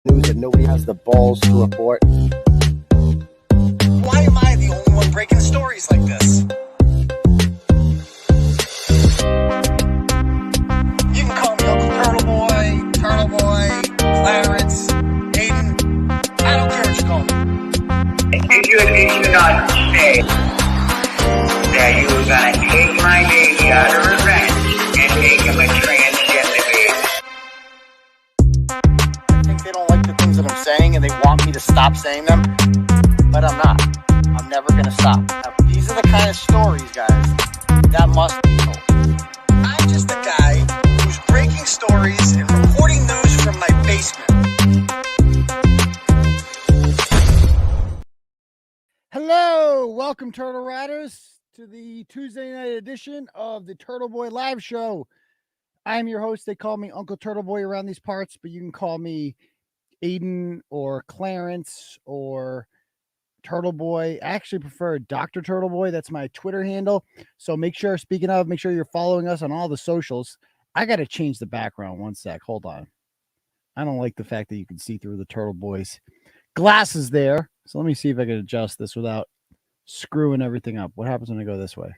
news that nobody has the balls to report. Why am I the only one breaking stories like this? You can call me Uncle Turtleboy, Clarence, Aidan. I don't care what you call me. Did you not say that you were going to take my baby out of revenge and make him a transgender baby? I think they don't like the things that I'm saying and they want me to stop saying them, but I'm not. I'm never going to stop. Now, these are the kind of stories, guys, that must be told. I'm just a guy who's breaking stories and reporting news from my basement. Hello, welcome Turtle Riders to the Tuesday night edition of the Turtleboy live show. I'm your host. They call me Uncle Turtleboy around these parts, but you can call me Aidan or Clarence or Turtleboy. I actually prefer Dr. Turtleboy. That's my Twitter handle. So make sure, speaking of, make sure you're following us on all the socials. I got to change the background. One sec. Hold on. I don't like the fact that you can see through the Turtleboy's glasses there. So let me see if I can adjust this without screwing everything up. What happens when I go this way?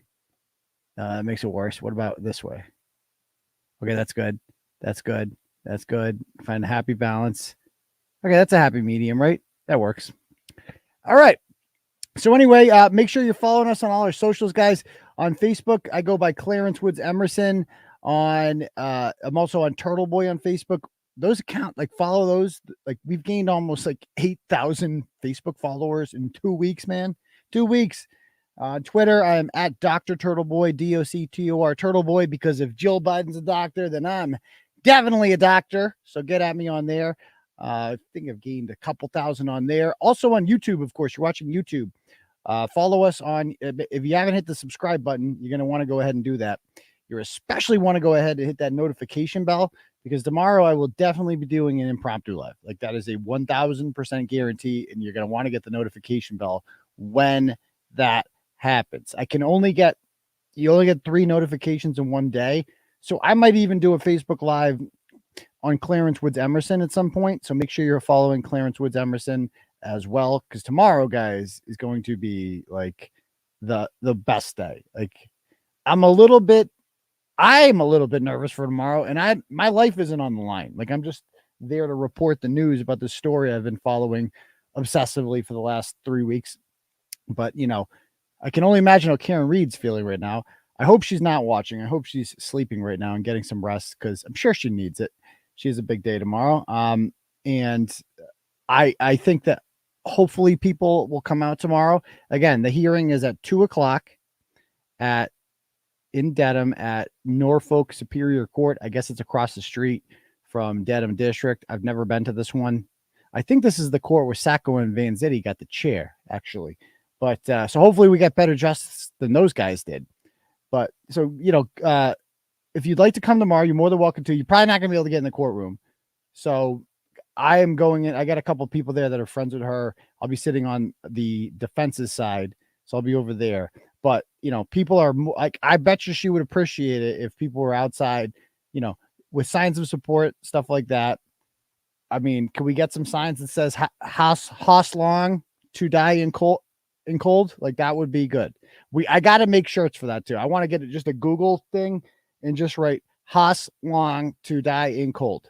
It makes it worse. What about this way? Okay, that's good. That's good. That's good. Find a happy balance. Okay, that's a happy medium, right? That works. All right. So anyway, make sure you're following us on all our socials, guys. On Facebook, I go by Clarence Woods Emerson. I'm also on Turtleboy on Facebook. Those account, like, follow those. Like, we've gained almost like 8,000 Facebook followers in 2 weeks, man. 2 weeks. On Twitter, I am at Dr. Turtleboy, DOCTOR Turtleboy, because if Jill Biden's a doctor, then I'm definitely a doctor. So get at me on there. I think I've gained a couple thousand on there. Also on YouTube, of course, you're watching YouTube. Follow us on, if you haven't hit the subscribe button, you're going to want to go ahead and do that. You especially want to go ahead and hit that notification bell, because tomorrow I will definitely be doing an impromptu live. Like, that is a 1,000% guarantee, and you're going to want to get the notification bell when that happens. You only get 3 notifications in one day. So I might even do a Facebook Live on Clarence Woods Emerson at some point. So make sure you're following Clarence Woods Emerson as well, because tomorrow, guys, is going to be like the best day. Like, I'm a little bit nervous for tomorrow, and my life isn't on the line. Like, I'm just there to report the news about the story I've been following obsessively for the last 3 weeks. But, you know, I can only imagine how Karen Reed's feeling right now. I hope she's not watching. I hope she's sleeping right now and getting some rest, because I'm sure she needs it. She has a big day tomorrow. And I think that hopefully people will come out tomorrow. Again, the hearing is at 2:00 in Dedham at Norfolk Superior Court. I guess it's across the street from Dedham District. I've never been to this one. I think this is the court where 𝗏𝗂 and Vanzetti got the chair, actually. But so hopefully we get better justice than those guys did. But so, you know, if you'd like to come tomorrow, you're more than welcome to. You're probably not going to be able to get in the courtroom. So I am going in. I got a couple of people there that are friends with her. I'll be sitting on the defense's side. So I'll be over there. But, you know, people are like, I bet you she would appreciate it if people were outside, you know, with signs of support, stuff like that. I mean, can we get some signs that says "Hoss long to die in cold"? Like, that would be good. I got to make shirts for that too. I want to get just a Google thing and just write "Hoss long to die in cold,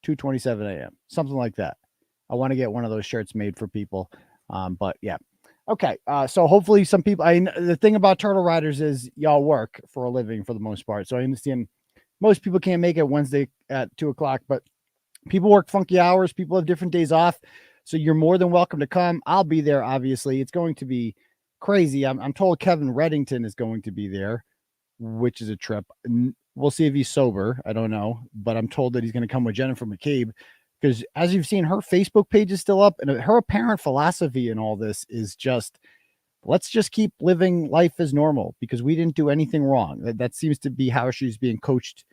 2:27 a.m." something like that. I want to get one of those shirts made for people. But yeah. Okay, so hopefully some people, the thing about Turtle Riders is y'all work for a living for the most part. So I understand most people can't make it Wednesday at 2:00, but people work funky hours. People have different days off. So you're more than welcome to come. I'll be there, obviously. It's going to be crazy. I'm told Kevin Reddington is going to be there, which is a trip. We'll see if he's sober. I don't know, but I'm told that he's going to come with Jennifer McCabe. Because as you've seen, her Facebook page is still up, and her apparent philosophy in all this is just, let's just keep living life as normal, because we didn't do anything wrong. That seems to be how she's being coached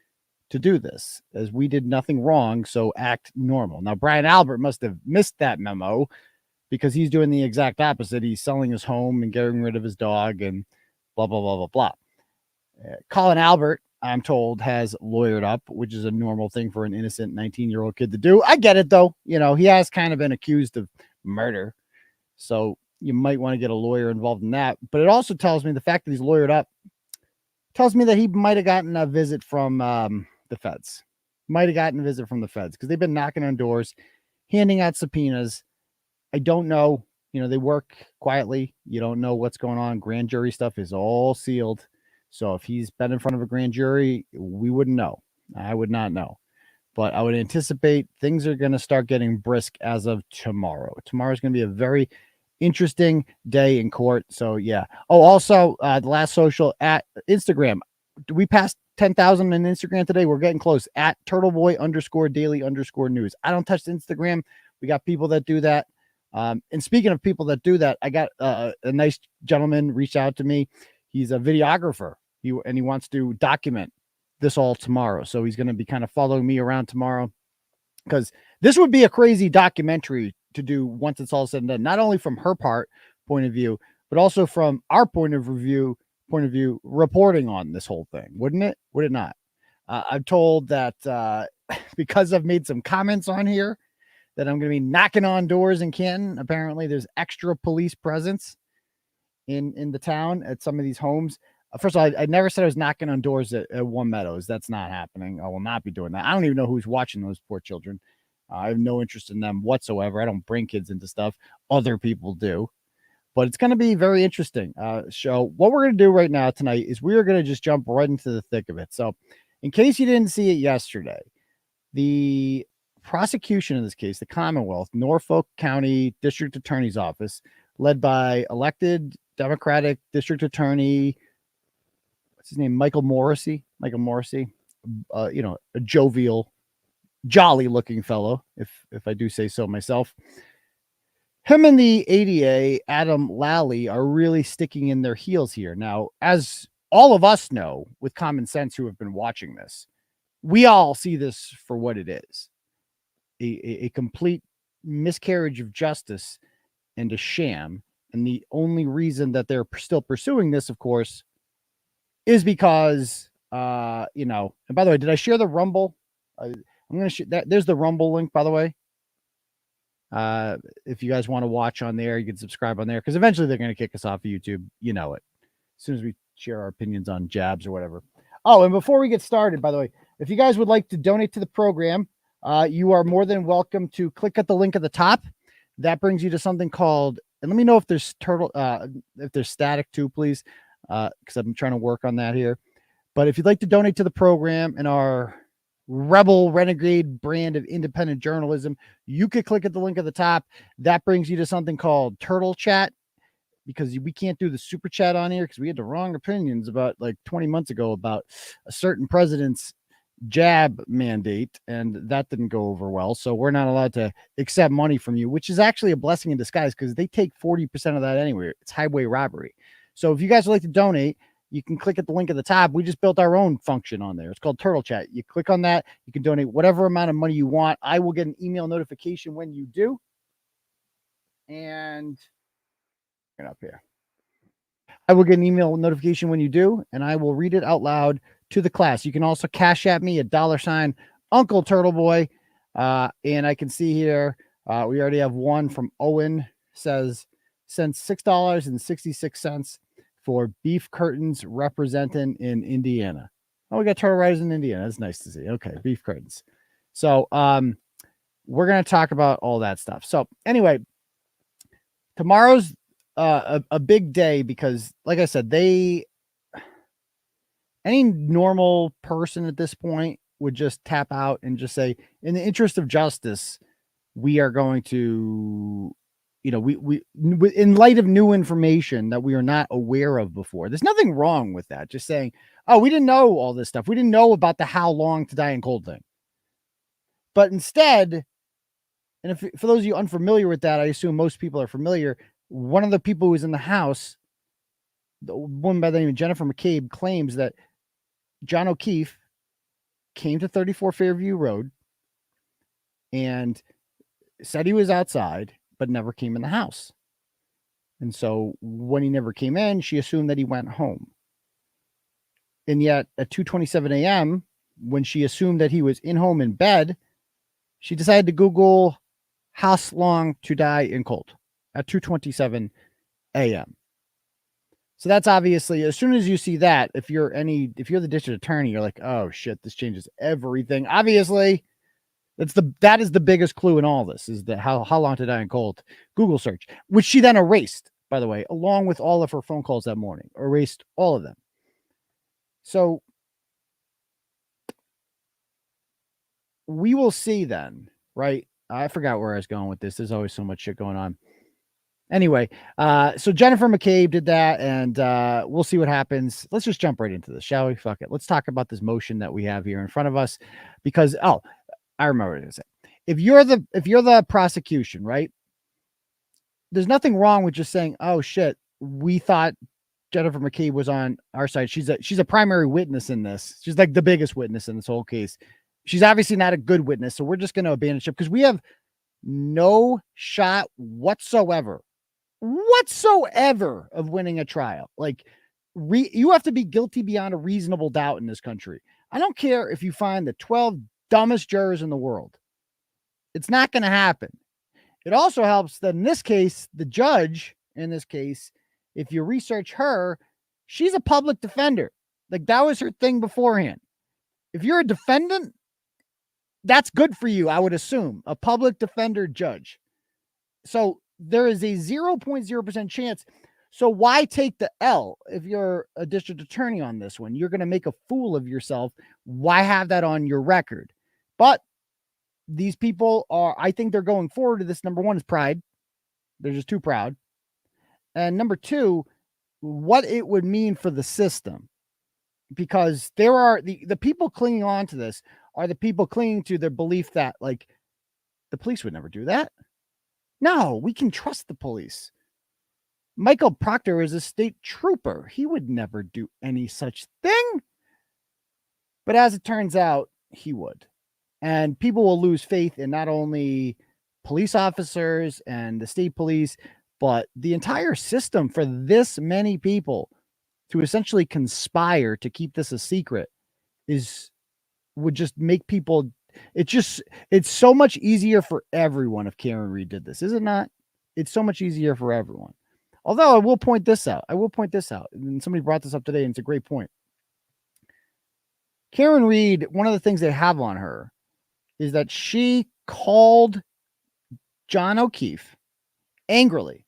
to do this, as we did nothing wrong, so act normal. Now, Brian Albert must have missed that memo, because he's doing the exact opposite. He's selling his home and getting rid of his dog and blah, blah, blah, blah, blah. Colin Albert, I'm told, has lawyered up, which is a normal thing for an innocent 19-year-old kid to do. I get it, though. You know, he has kind of been accused of murder. So you might want to get a lawyer involved in that. But it also tells me the fact that he's lawyered up tells me that he might have gotten a visit from the feds. Might have gotten a visit from the feds because they've been knocking on doors, handing out subpoenas. I don't know. You know, they work quietly. You don't know what's going on. Grand jury stuff is all sealed. So if he's been in front of a grand jury, we wouldn't know. I would not know. But I would anticipate things are going to start getting brisk as of tomorrow. Tomorrow's going to be a very interesting day in court. So, yeah. Oh, also, the last social at Instagram. We passed 10,000 on Instagram today. We're getting close at _daily_news. I don't touch Instagram. We got people that do that. And speaking of people that do that, I got a nice gentleman reached out to me. He's a videographer. He wants to document this all tomorrow. So he's going to be kind of following me around tomorrow because this would be a crazy documentary to do once it's all said and done, not only from her point of view, but also from our point of view, reporting on this whole thing. Wouldn't it? Would it not? I'm told that because I've made some comments on here that I'm going to be knocking on doors in Canton. Apparently there's extra police presence in the town at some of these homes. First of all, I never said I was knocking on doors at One Meadows. That's not happening. I will not be doing that. I don't even know who's watching those poor children. I have no interest in them whatsoever. I don't bring kids into stuff. Other people do. But it's going to be very interesting show. What we're going to do right now tonight is we are going to just jump right into the thick of it. So in case you didn't see it yesterday, the prosecution in this case, the Commonwealth, Norfolk County District Attorney's Office, led by elected Democratic District Attorney, what's his name? Michael Morrissey, you know, a jovial, jolly looking fellow, if I do say so myself. Him and the ADA, Adam Lally, are really sticking in their heels here. Now, as all of us know with common sense who have been watching this, we all see this for what it is. A complete miscarriage of justice and a sham. And the only reason that they're still pursuing this, of course, is because, you know, and by the way, did I share the Rumble? I'm going to share that. There's the Rumble link, by the way. If you guys want to watch on there, you can subscribe on there because eventually they're going to kick us off of YouTube. You know it. As soon as we share our opinions on jabs or whatever. Oh, and before we get started, by the way, if you guys would like to donate to the program, you are more than welcome to click at the link at the top. That brings you to something called, and let me know if there's if there's static too, please, because I'm trying to work on that here. But if you'd like to donate to the program and our rebel renegade brand of independent journalism, you could click at the link at the top. That brings you to something called Turtle Chat, because we can't do the super chat on here because we had the wrong opinions about like 20 months ago about a certain president's jab mandate, and that didn't go over well. So we're not allowed to accept money from you, which is actually a blessing in disguise because they take 40% of that anyway. It's highway robbery. So if you guys would like to donate, you can click at the link at the top. We just built our own function on there. It's called Turtle Chat. You click on that. You can donate whatever amount of money you want. I will get an email notification when you do. And get up here. I will get an email notification when you do, and I will read it out loud to the class. You can also cash at me at $Uncle_Turtleboy. And I can see here, we already have one from Owen, sends $6.66 for beef curtains representing in Indiana. Oh, we got turtle riders in Indiana. That's nice to see. Okay, beef curtains. So we're going to talk about all that stuff. So anyway, tomorrow's a big day because, like I said, any normal person at this point would just tap out and just say, in the interest of justice, we are going to, you know, we in light of new information that we are not aware of before. There's nothing wrong with that. Just saying, oh, we didn't know all this stuff. We didn't know about the how long to die in cold thing. But instead, and if for those of you unfamiliar with that, I assume most people are familiar. One of the people who was in the house, the woman by the name of Jennifer McCabe, claims that John O'Keefe came to 34 Fairview Road and said he was outside, but never came in the house. And so when he never came in, she assumed that he went home. And yet at 2:27 a.m., when she assumed that he was in home in bed, she decided to Google how long to die in cold at 2:27 a.m. So that's obviously, as soon as you see that, if you're the district attorney, you're like, oh shit, this changes everything. Obviously, that is the biggest clue in all this, is that how long to die in cold Google search, which she then erased, by the way, along with all of her phone calls that morning, erased all of them. So we will see then, right? I forgot where I was going with this. There's always so much shit going on. Anyway, so Jennifer McCabe did that, and we'll see what happens. Let's just jump right into this, shall we? Fuck it. Let's talk about this motion that we have here in front of us, because I remember what I was gonna say. If you're the prosecution, right? There's nothing wrong with just saying, "Oh shit, we thought Jennifer McCabe was on our side. She's a primary witness in this. She's like the biggest witness in this whole case. She's obviously not a good witness, so we're just going to abandon ship because we have no shot whatsoever of winning a trial. Like, you have to be guilty beyond a reasonable doubt in this country. I don't care if you find the 12 dumbest jurors in the world. It's not going to happen. It also helps that in this case, the judge in this case, if you research her, she's a public defender. Like, that was her thing beforehand. If you're a defendant, that's good for you, I would assume. A public defender judge. So there is a 0.0% chance. So why take the L if you're a district attorney on this one? You're going to make a fool of yourself. Why have that on your record? But these people I think they're going forward to this. Number one is pride. They're just too proud. And number two, what it would mean for the system. Because there are the people clinging on to this are the people clinging to their belief that, like, the police would never do that. No, we can trust the police. Michael Proctor is a state trooper. He would never do any such thing. But as it turns out, he would. And people will lose faith in not only police officers and the state police, but the entire system for this many people to essentially conspire to keep this a secret would just make people, it's so much easier for everyone if Karen Read did this, is it not? It's so much easier for everyone. Although I will point this out. And somebody brought this up today, and it's a great point. Karen Read, one of the things they have on her is that she called John O'Keefe angrily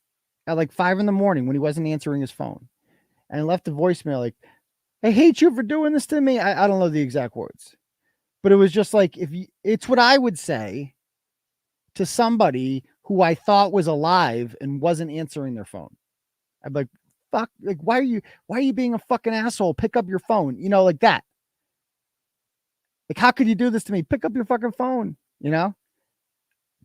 at like 5 a.m. when he wasn't answering his phone, and left a voicemail like, "I hate you for doing this to me." I don't know the exact words, but it was just like, it's what I would say to somebody who I thought was alive and wasn't answering their phone. I'd be like, fuck, like, why are you being a fucking asshole? Pick up your phone, like that. Like, how could you do this to me? Pick up your fucking phone,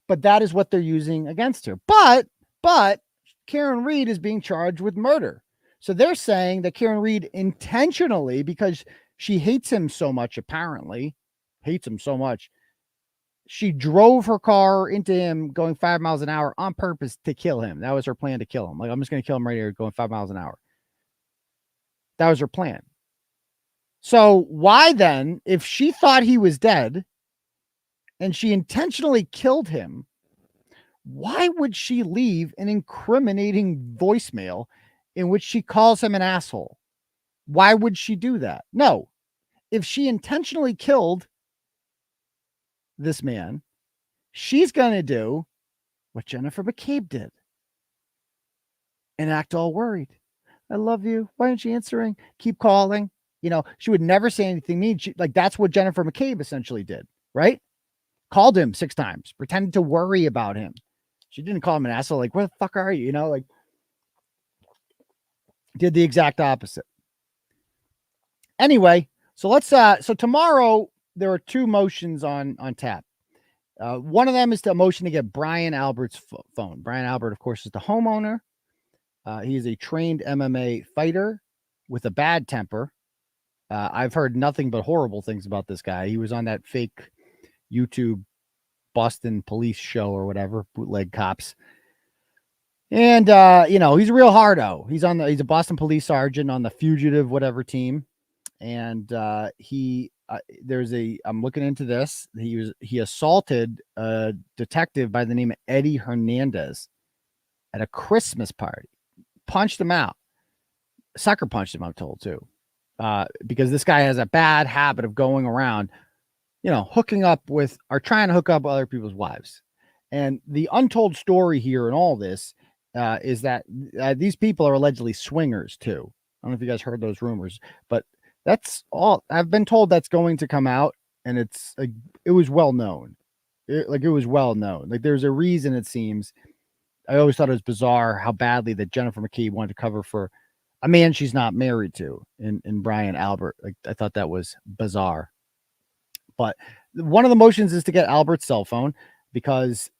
But that is what they're using against her. But Karen Read is being charged with murder. So they're saying that Karen Read intentionally, because she hates him so much, apparently, she drove her car into him going 5 miles an hour on purpose to kill him. That was her plan, to kill him. Like, I'm just going to kill him right here going 5 miles an hour. That was her plan. So why then, if she thought he was dead and she intentionally killed him, why would she leave an incriminating voicemail in which she calls him an asshole? Why would she do that? No. If she intentionally killed this man, she's going to do what Jennifer McCabe did and act all worried. I love you. Why aren't you answering? Keep calling. She would never say anything mean. That's what Jennifer McCabe essentially did, right? Called him 6 times, pretended to worry about him. She didn't call him an asshole. Like, where the fuck are you? Did the exact opposite. Anyway, so so tomorrow there are 2 motions on tap. One of them is the motion to get Brian Albert's phone. Brian Albert, of course, is the homeowner. He is a trained MMA fighter with a bad temper. I've heard nothing but horrible things about this guy. He was on that fake YouTube Boston police show or whatever, bootleg cops. And, he's a real hardo. He's a Boston police sergeant on the fugitive whatever team. and I'm looking into this. He assaulted a detective by the name of Eddie Hernandez at a Christmas party, punched him out, sucker punched him, I'm told too, because this guy has a bad habit of going around, hooking up with or trying to hook up other people's wives. And the untold story here in all this is that these people are allegedly swingers too. I don't know if you guys heard those rumors, but that's all I've been told that's going to come out. And it's like, it was well known. It was well known. Like there's a reason, it seems. I always thought it was bizarre how badly that Jennifer McCabe wanted to cover for a man she's not married to in Brian Albert. Like I thought that was bizarre. But one of the motions is to get Albert's cell phone, because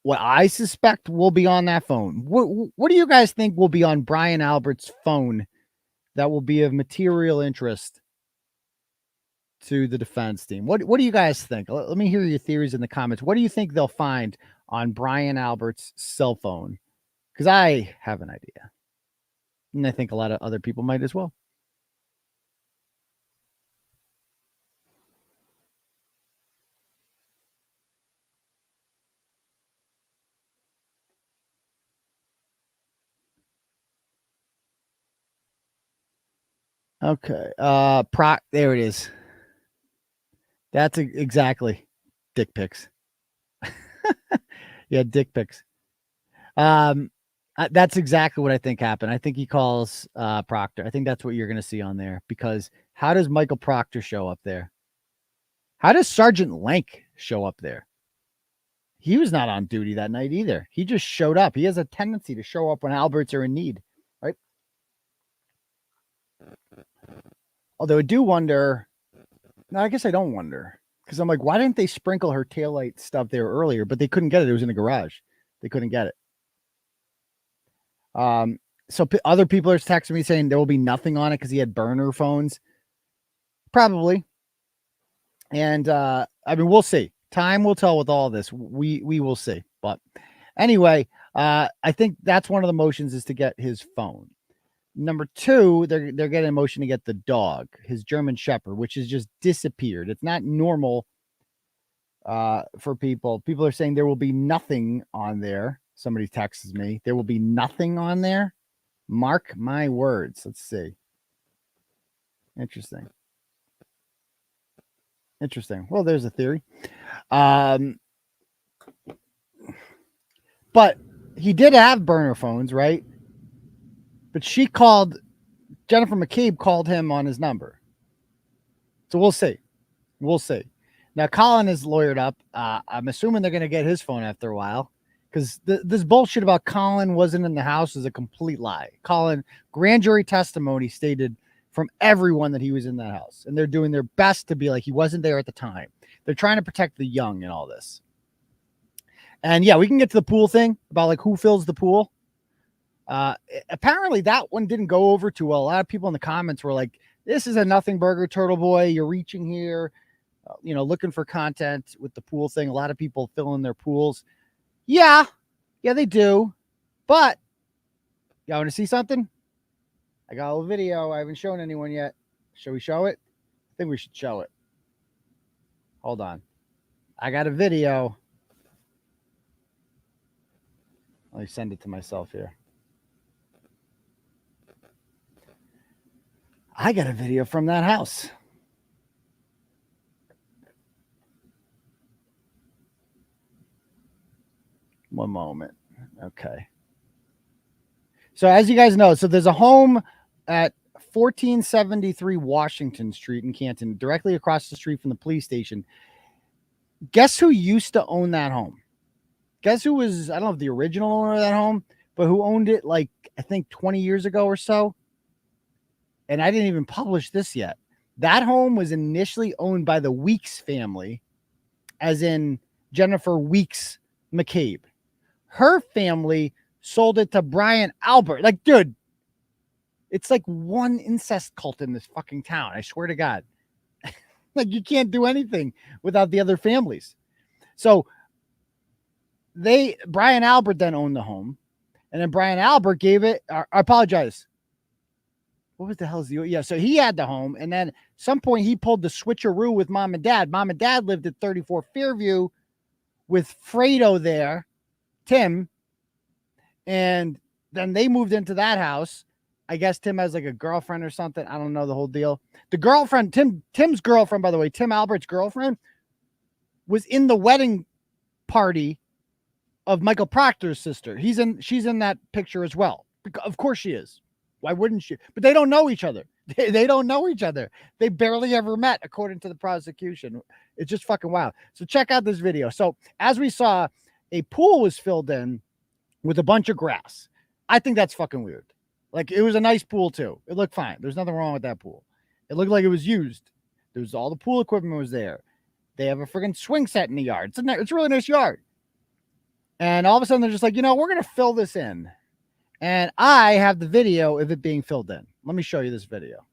what I suspect will be on that phone. What do you guys think will be on Brian Albert's phone that will be of material interest to the defense team? What do you guys think? Let me hear your theories in the comments. What do you think they'll find on Brian Albert's cell phone? Because I have an idea. And I think a lot of other people might as well. Okay. There it is. That's exactly dick pics. Yeah, dick pics. That's exactly what I think happened. I think he calls Proctor. I think that's what you're going to see on there, because how does Michael Proctor show up there? How does Sergeant Lank show up there? He was not on duty that night either. He just showed up. He has a tendency to show up when Alberts are in need, right? Although I do wonder. No, I guess I don't wonder, because I'm like, why didn't they sprinkle her taillight stuff there earlier? But they couldn't get it. It was in the garage. They couldn't get it. So other people are texting me saying there will be nothing on it because he had burner phones. Probably. And I mean, we'll see. Time will tell with all this. We will see. But anyway, I think that's one of the motions, is to get his phone. Number two, they're getting a motion to get the dog, his German Shepherd, which has just disappeared. It's not normal for people. People are saying there will be nothing on there. Somebody texts me. There will be nothing on there. Mark my words. Let's see. Interesting. Well, there's a theory. But he did have burner phones, right? But Jennifer McCabe called him on his number. So we'll see. Now, Colin is lawyered up. I'm assuming they're going to get his phone after a while, because this bullshit about Colin wasn't in the house is a complete lie. Colin, grand jury testimony stated from everyone that he was in that house, and they're doing their best to be like he wasn't there at the time. They're trying to protect the young in all this. And yeah, we can get to the pool thing about like who fills the pool. Apparently that one didn't go over too well. A lot of people in the comments were like, this is a nothing burger, Turtleboy. You're reaching here, looking for content with the pool thing. A lot of people fill in their pools. Yeah, they do. But y'all want to see something? I got a little video. I haven't shown anyone yet. Should we show it? I think we should show it. Hold on. I got a video. Let me send it to myself here. I got a video from that house. One moment. Okay. So as you guys know, there's a home at 1473 Washington Street in Canton, directly across the street from the police station. Guess who used to own that home? Guess who was, I don't know if the original owner of that home, but who owned it like, I think 20 years ago or so. And I didn't even publish this yet. That home was initially owned by the Weeks family, as in Jennifer Weeks McCabe. Her family sold it to Brian Albert. Like, dude, it's like one incest cult in this fucking town. I swear to God. Like, you can't do anything without the other families. So Brian Albert then owned the home. And then Brian Albert gave it, I apologize. what was the hell's the, yeah, so he had the home, and then some point he pulled the switcheroo with mom and dad. Mom and dad lived at 34 Fairview with Fredo there, Tim, and then they moved into that house. I guess Tim has like a girlfriend or something. I don't know the whole deal. The girlfriend, Tim's girlfriend, by the way, Tim Albert's girlfriend, was in the wedding party of Michael Proctor's sister. She's in that picture as well. Of course she is. Why wouldn't she? But they don't know each other. They don't know each other. They barely ever met, according to the prosecution. It's just fucking wild. So check out this video. So as we saw, a pool was filled in with a bunch of grass. I think that's fucking weird. Like, it was a nice pool too. It looked fine. There's nothing wrong with that pool. It looked like it was used. There was all the pool equipment was there. They have a freaking swing set in the yard. It's a really nice yard. And all of a sudden they're just like, we're going to fill this in. And I have the video of it being filled in. Let me show you this video.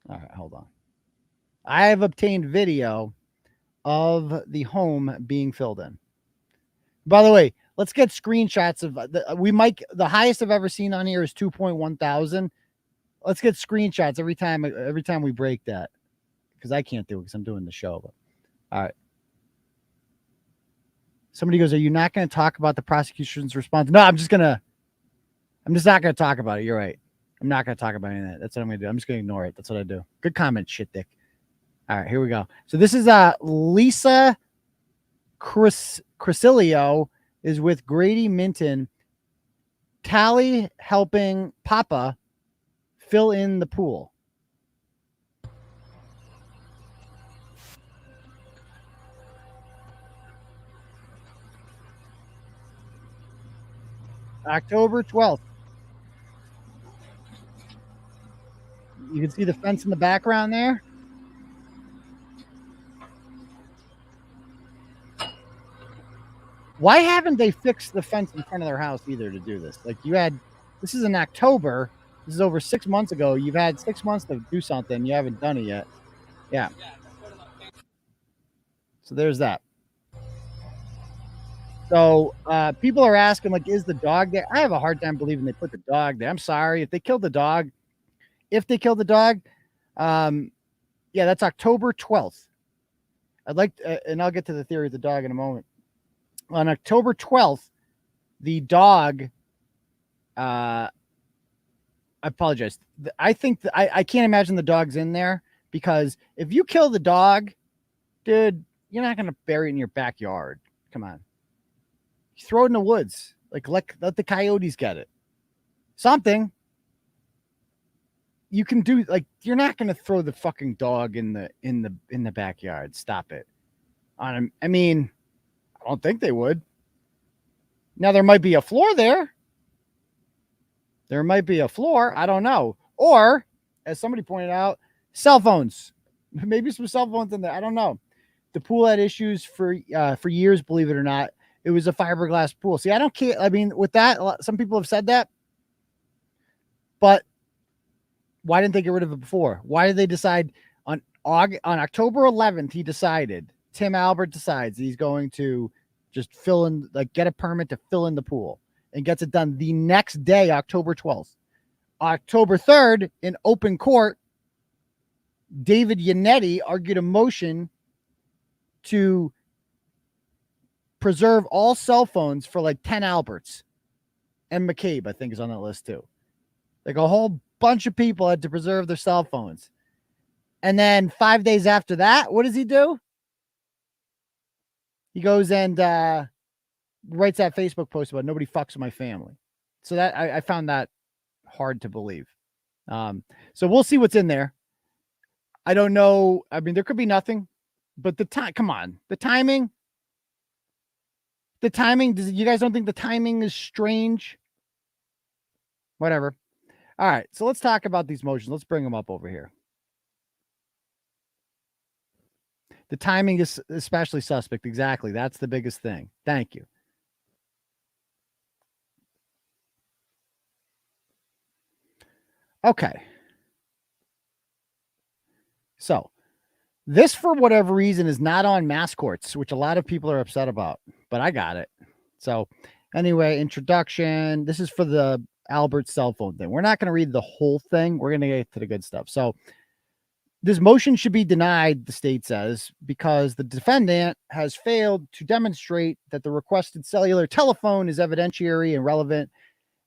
All right, hold on. I have obtained video of the home being filled in. By the way, let's get screenshots of the highest I've ever seen on here is 2.1 thousand. Let's get screenshots every time we break that, because I can't do it because I'm doing the show. But all right. Somebody goes, are you not going to talk about the prosecution's response? No, I'm just not going to talk about it. You're right. I'm not going to talk about any of that. That's what I'm going to do. I'm just going to ignore it. That's what I do. Good comment, shit dick. All right, here we go. So this is Lisa Criscilio is with Grady Minton. Tally helping Papa fill in the pool. October 12th. You can see the fence in the background there. Why haven't they fixed the fence in front of their house either to do this? Like, this is in October. This is over 6 months ago. You've had 6 months to do something. You haven't done it yet. Yeah. So there's that. So people are asking, like, is the dog there? I have a hard time believing they put the dog there. I'm sorry. If they killed the dog, yeah, that's October 12th. I'd like, and I'll get to the theory of the dog in a moment. On October 12th, the dog, I apologize. I think I can't imagine the dog's in there, because if you kill the dog, dude, you're not going to bury it in your backyard. Come on. You throw it in the woods. Like, let the coyotes get it. Something. You can do, like, you're not going to throw the fucking dog in the backyard. Stop it. I mean, I don't think they would. Now, there might be a floor there. There might be a floor. I don't know. Or, as somebody pointed out, cell phones. Maybe some cell phones in there. I don't know. The pool had issues for years, believe it or not. It was a fiberglass pool. See, I don't care. I mean, with that, some people have said that. But why didn't they get rid of it before? Why did they decide on October 11th, Tim Albert decides he's going to just fill in, like, get a permit to fill in the pool, and gets it done the next day, October 12th. October 3rd, in open court, David Yannetti argued a motion to preserve all cell phones for like 10 Alberts. And McCabe, I think, is on that list too. Like, a whole bunch of people had to preserve their cell phones. And then 5 days after that, what does he do? He goes and writes that Facebook post about nobody fucks with my family. So that I found that hard to believe. So we'll see what's in there. I don't know. I mean, there could be nothing, but come on, the timing, you guys don't think the timing is strange? Whatever. All right. So let's talk about these motions. Let's bring them up over here. The timing is especially suspect. Exactly. That's the biggest thing. Thank you. Okay. So this, for whatever reason, is not on mass courts, which a lot of people are upset about, but I got it. So anyway, introduction. This is for the Albert cell phone thing. We're not going to read the whole thing. We're going to get to the good stuff. So this motion should be denied, the state says, because the defendant has failed to demonstrate that the requested cellular telephone is evidentiary and relevant,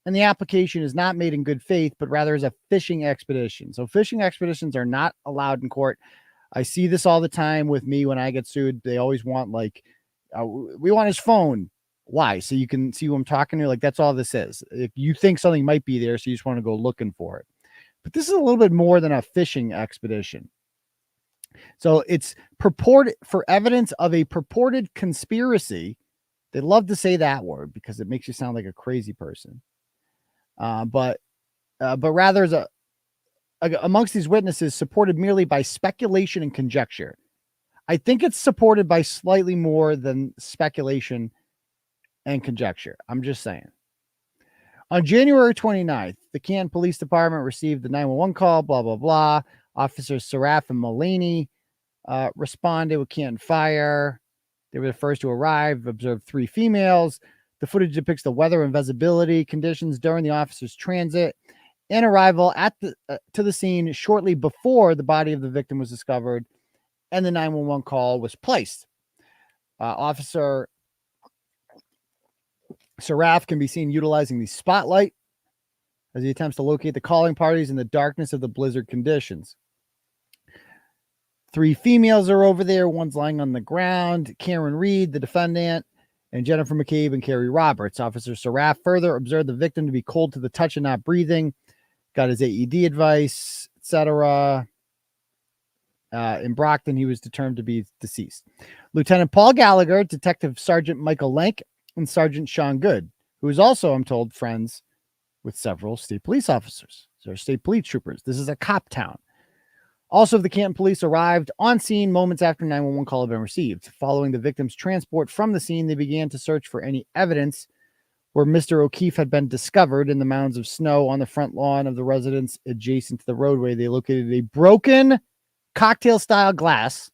and the application is not made in good faith, but rather is a fishing expedition. So fishing expeditions are not allowed in court. I see this all the time with me when I get sued. They always want like, we want his phone. Why? So you can see who I'm talking to. Like, that's all this is. If you think something might be there, so you just want to go looking for it. But this is a little bit more than a fishing expedition. So it's purported for evidence of a purported conspiracy. They love to say that word because it makes you sound like a crazy person. But rather is amongst these witnesses supported merely by speculation and conjecture. I think it's supported by slightly more than speculation and conjecture. I'm just saying. On January 29th, the Canton Police Department received the 911 call, blah, blah, blah. Officers 𝗬𝗲 and Mullaney responded with Canton Fire. They were the first to arrive, observed 3 females. The footage depicts the weather and visibility conditions during the officers' transit and arrival at to the scene shortly before the body of the victim was discovered and the 911 call was placed. Officer 𝗬𝗲 can be seen utilizing the spotlight as he attempts to locate the calling parties in the darkness of the blizzard conditions. 3 females are over there. One's lying on the ground. Karen Reed, the defendant, and Jennifer McCabe and Carrie Roberts. Officer 𝗬𝗲 further observed the victim to be cold to the touch and not breathing. Got his AED advice, etc. In Brockton, he was determined to be deceased. Lieutenant Paul Gallagher, Detective Sergeant Michael Lank, and Sergeant Sean Good, who is also, I'm told, friends with several state police officers. So state police troopers. This is a cop town. Also, the Canton police arrived on scene moments after 911 call had been received. Following the victim's transport from the scene, they began to search for any evidence where Mr. O'Keefe had been discovered. In the mounds of snow on the front lawn of the residence adjacent to the roadway, they located a broken cocktail-style glass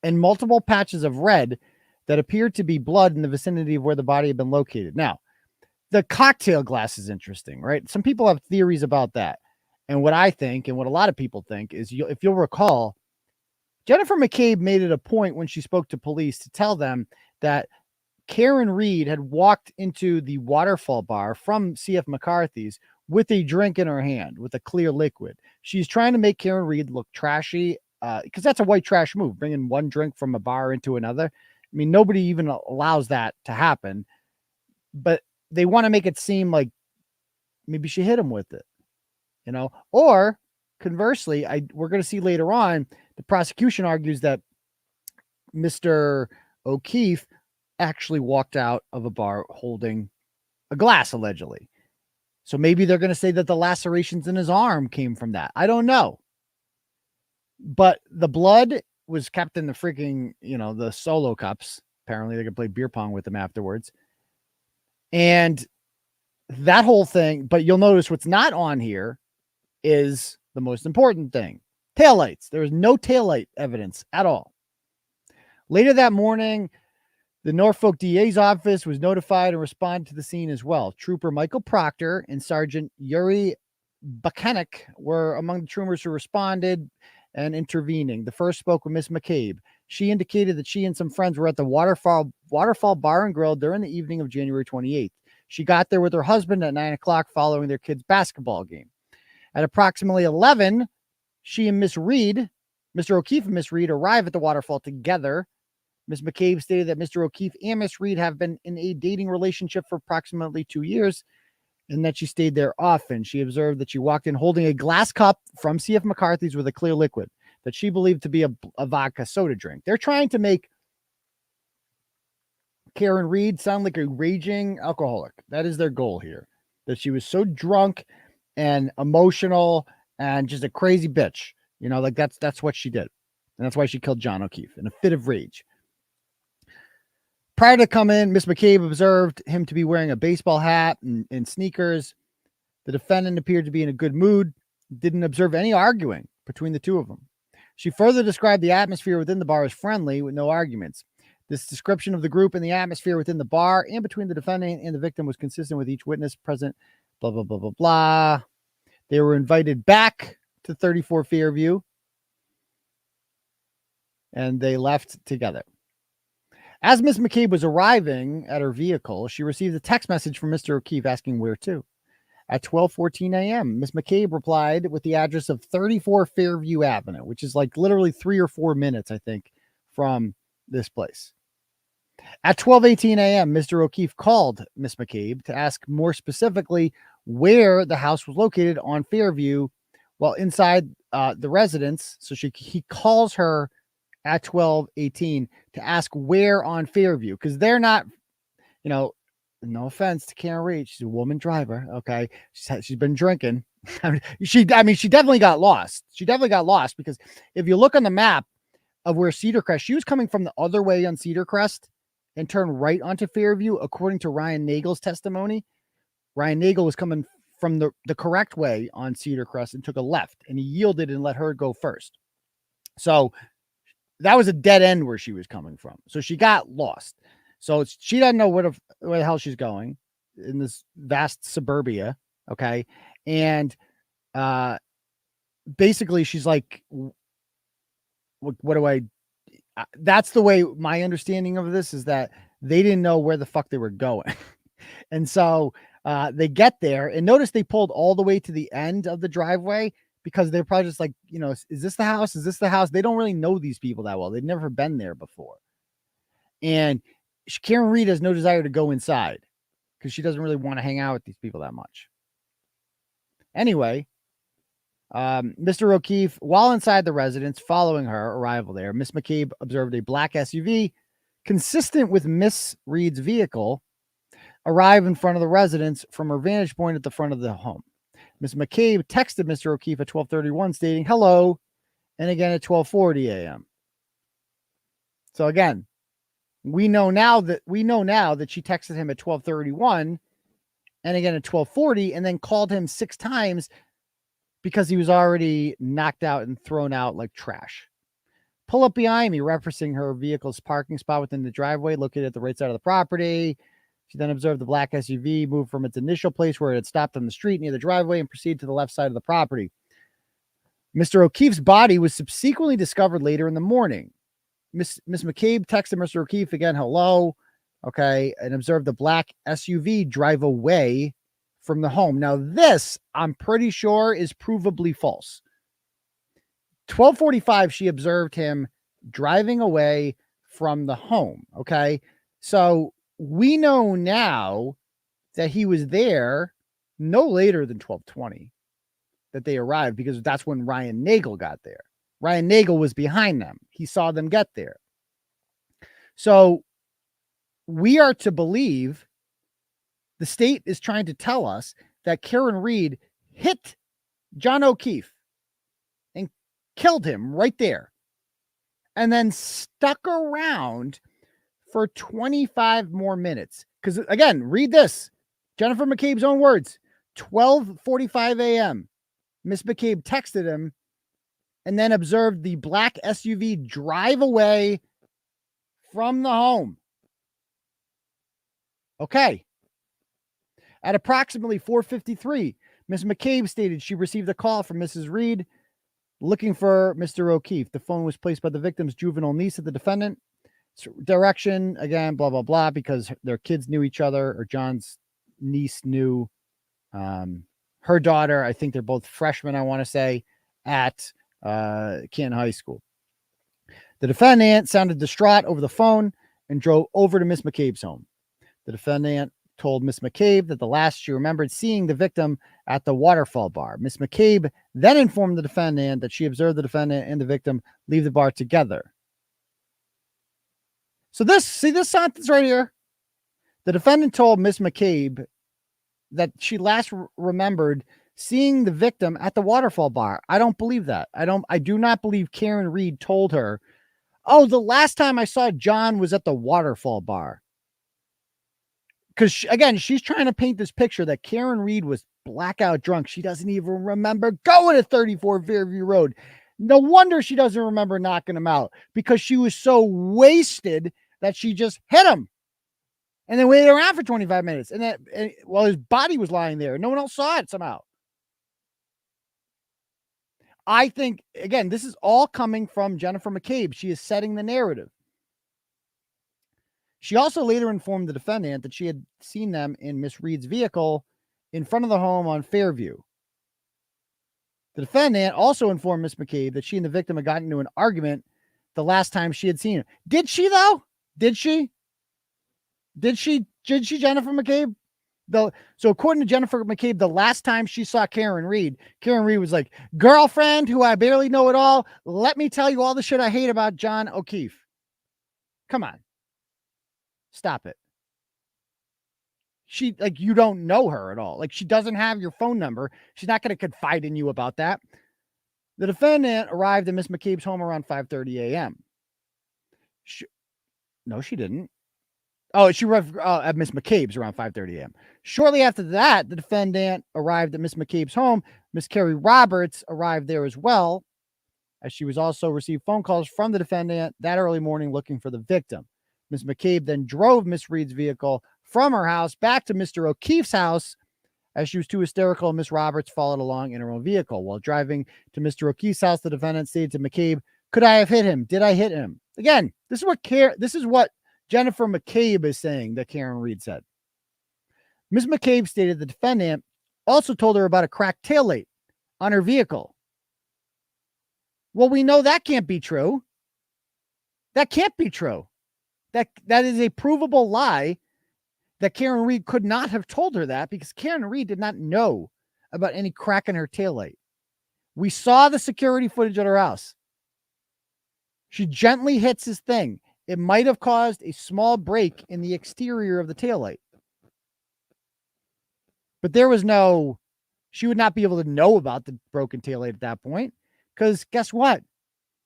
and multiple patches of red that appeared to be blood in the vicinity of where the body had been located. Now, the cocktail glass is interesting, right? Some people have theories about that. And what I think, and what a lot of people think, is if you'll recall, Jennifer McCabe made it a point when she spoke to police to tell them that Karen Reed had walked into the waterfall bar from C.F. McCarthy's with a drink in her hand, with a clear liquid. She's trying to make Karen Reed look trashy, because that's a white trash move, bringing one drink from a bar into another. I mean, nobody even allows that to happen, but they want to make it seem like maybe she hit him with it, you know, or conversely, we're going to see later on, the prosecution argues that Mr. O'Keefe actually walked out of a bar holding a glass, allegedly. So maybe they're going to say that the lacerations in his arm came from that. I don't know. But the blood was kept in the freaking, the solo cups. Apparently they could play beer pong with them afterwards. And that whole thing, but you'll notice what's not on here is the most important thing. Taillights. There is no taillight evidence at all. Later that morning, the Norfolk DA's office was notified and responded to the scene as well. Trooper Michael Proctor and Sergeant 𝗟𝗏𝗂𝗏 were among the troopers who responded and intervening. The first spoke with Miss McCabe. She indicated that she and some friends were at the Waterfall Bar and Grill during the evening of January 28th. She got there with her husband at 9 o'clock following their kids' basketball game. At approximately 11, she and Miss Reed, Mr. O'Keefe and Miss Reed, arrive at the waterfall together. Miss McCabe stated that Mr. O'Keefe and Miss Reed have been in a dating relationship for approximately 2 years and that she stayed there often. She observed that she walked in holding a glass cup from C.F. McCarthy's with a clear liquid that she believed to be a vodka soda drink. They're trying to make Karen Reed sound like a raging alcoholic. That is their goal here, that she was so drunk and emotional and just a crazy bitch. Like that's what she did. And that's why she killed John O'Keefe in a fit of rage. Prior to come in, Miss McCabe observed him to be wearing a baseball hat and sneakers. The defendant appeared to be in a good mood, didn't observe any arguing between the two of them. She further described the atmosphere within the bar as friendly with no arguments. This description of the group and the atmosphere within the bar and between the defendant and the victim was consistent with each witness present, blah, blah, blah, blah, blah. They were invited back to 34 Fairview, and they left together. As Miss McCabe was arriving at her vehicle, she received a text message from Mr. O'Keefe asking where to. At 12:14 a.m., Miss McCabe replied with the address of 34 Fairview Avenue, which is like literally 3 or 4 minutes, I think, from this place. At 12:18 a.m., Mr. O'Keefe called Miss McCabe to ask more specifically where the house was located on Fairview while inside the residence. So he calls her at 12:18 to ask where on Fairview, because they're not, no offense to Karen Reed. She's a woman driver. Okay. She's been drinking. She definitely got lost. She definitely got lost, because if you look on the map of where Cedar Crest, she was coming from the other way on Cedar Crest and turned right onto Fairview. According to Ryan Nagel's testimony, Ryan Nagel was coming from the correct way on Cedar Crest and took a left, and he yielded and let her go first. So that was a dead end where she was coming from. So she got lost. So she doesn't know where the hell she's going in this vast suburbia. Okay. And basically she's like, what do I, that's the way my understanding of this is, that they didn't know where the fuck they were going. And so they get there, and notice they pulled all the way to the end of the driveway, because they're probably just like, is this the house? Is this the house? They don't really know these people that well. They've never been there before. And Karen Reed has no desire to go inside because she doesn't really want to hang out with these people that much. Anyway, Mr. O'Keefe, while inside the residence following her arrival there, Miss McCabe observed a black SUV consistent with Miss Reed's vehicle arrive in front of the residence from her vantage point at the front of the home. Miss McCabe texted Mr. O'Keefe at 12:31 stating hello, and again at 12:40 a.m. So again, we know now that she texted him at 12:31 and again at 12:40, and then called him 6 times because he was already knocked out and thrown out like trash. Pull up behind me, referencing her vehicle's parking spot within the driveway located at the right side of the property. She then observed the black SUV move from its initial place where it had stopped on the street near the driveway and proceed to the left side of the property. Mr. O'Keefe's body was subsequently discovered later in the morning. Miss McCabe texted Mr. O'Keefe again, hello, okay, and observed the black SUV drive away from the home. Now this, I'm pretty sure, is provably false. 12:45, she observed him driving away from the home, okay? So we know now that he was there no later than 12:20 that they arrived, because that's when Ryan Nagel got there. Ryan Nagel was behind them. He saw them get there. So we are to believe the state is trying to tell us that Karen Reed hit John O'Keefe and killed him right there, and then stuck around for 25 more minutes. Because again, read this. Jennifer McCabe's own words. 12:45 a.m. Miss McCabe texted him and then observed the black SUV drive away from the home. Okay. At approximately 4:53, Miss McCabe stated she received a call from Mrs. Reed looking for Mr. O'Keefe. The phone was placed by the victim's juvenile niece of the defendant. Direction, again, blah, blah, blah, because their kids knew each other, or John's niece knew her daughter. I think they're both freshmen, I want to say, at Canton High School. The defendant sounded distraught over the phone and drove over to Miss McCabe's home. The defendant told Miss McCabe that the last she remembered seeing the victim at the Waterfall bar. Miss McCabe then informed the defendant that she observed the defendant and the victim leave the bar together. So this sentence right here. The defendant told Miss McCabe that she last remembered seeing the victim at the Waterfall bar. I don't believe that. I do not believe Karen Reed told her, oh, the last time I saw John was at the Waterfall bar. Because, again, she's trying to paint this picture that Karen Reed was blackout drunk. She doesn't even remember going to 34 Fairview Road. No wonder she doesn't remember knocking him out, because she was so wasted that she just hit him and then waited around for 25 minutes. And while his body was lying there, no one else saw it somehow. I think, again, this is all coming from Jennifer McCabe. She is setting the narrative. She also later informed the defendant that she had seen them in Miss Reed's vehicle in front of the home on Fairview. The defendant also informed Miss McCabe that she and the victim had gotten into an argument the last time she had seen her. Did she, though? Did she, Jennifer McCabe? So according to Jennifer McCabe, the last time she saw Karen Reed was like, girlfriend who I barely know at all, let me tell you all the shit I hate about John O'Keefe. Come on. Stop it. She, like, you don't know her at all. Like, she doesn't have your phone number. She's not going to confide in you about that. The defendant arrived at Miss McCabe's home around 5:30 a.m. No, she didn't. Oh, she arrived at Miss McCabe's around 5:30 a.m. Shortly after that, the defendant arrived at Miss McCabe's home. Miss Carrie Roberts arrived there as well, as she was also received phone calls from the defendant that early morning looking for the victim. Miss McCabe then drove Miss Reed's vehicle from her house back to Mr. O'Keefe's house, as she was too hysterical, and Miss Roberts followed along in her own vehicle. While driving to Mr. O'Keefe's house, the defendant stated to McCabe, "Could I have hit him? Did I hit him?" Again, this is what Jennifer McCabe is saying that Karen Reed said. Ms. McCabe stated the defendant also told her about a cracked taillight on her vehicle. Well, we know that can't be true. That can't be true. That is a provable lie that Karen Reed could not have told her that, because Karen Reed did not know about any crack in her taillight. We saw the security footage at her house. She gently hits his thing. It might have caused a small break in the exterior of the taillight. But she would not be able to know about the broken taillight at that point, because guess what?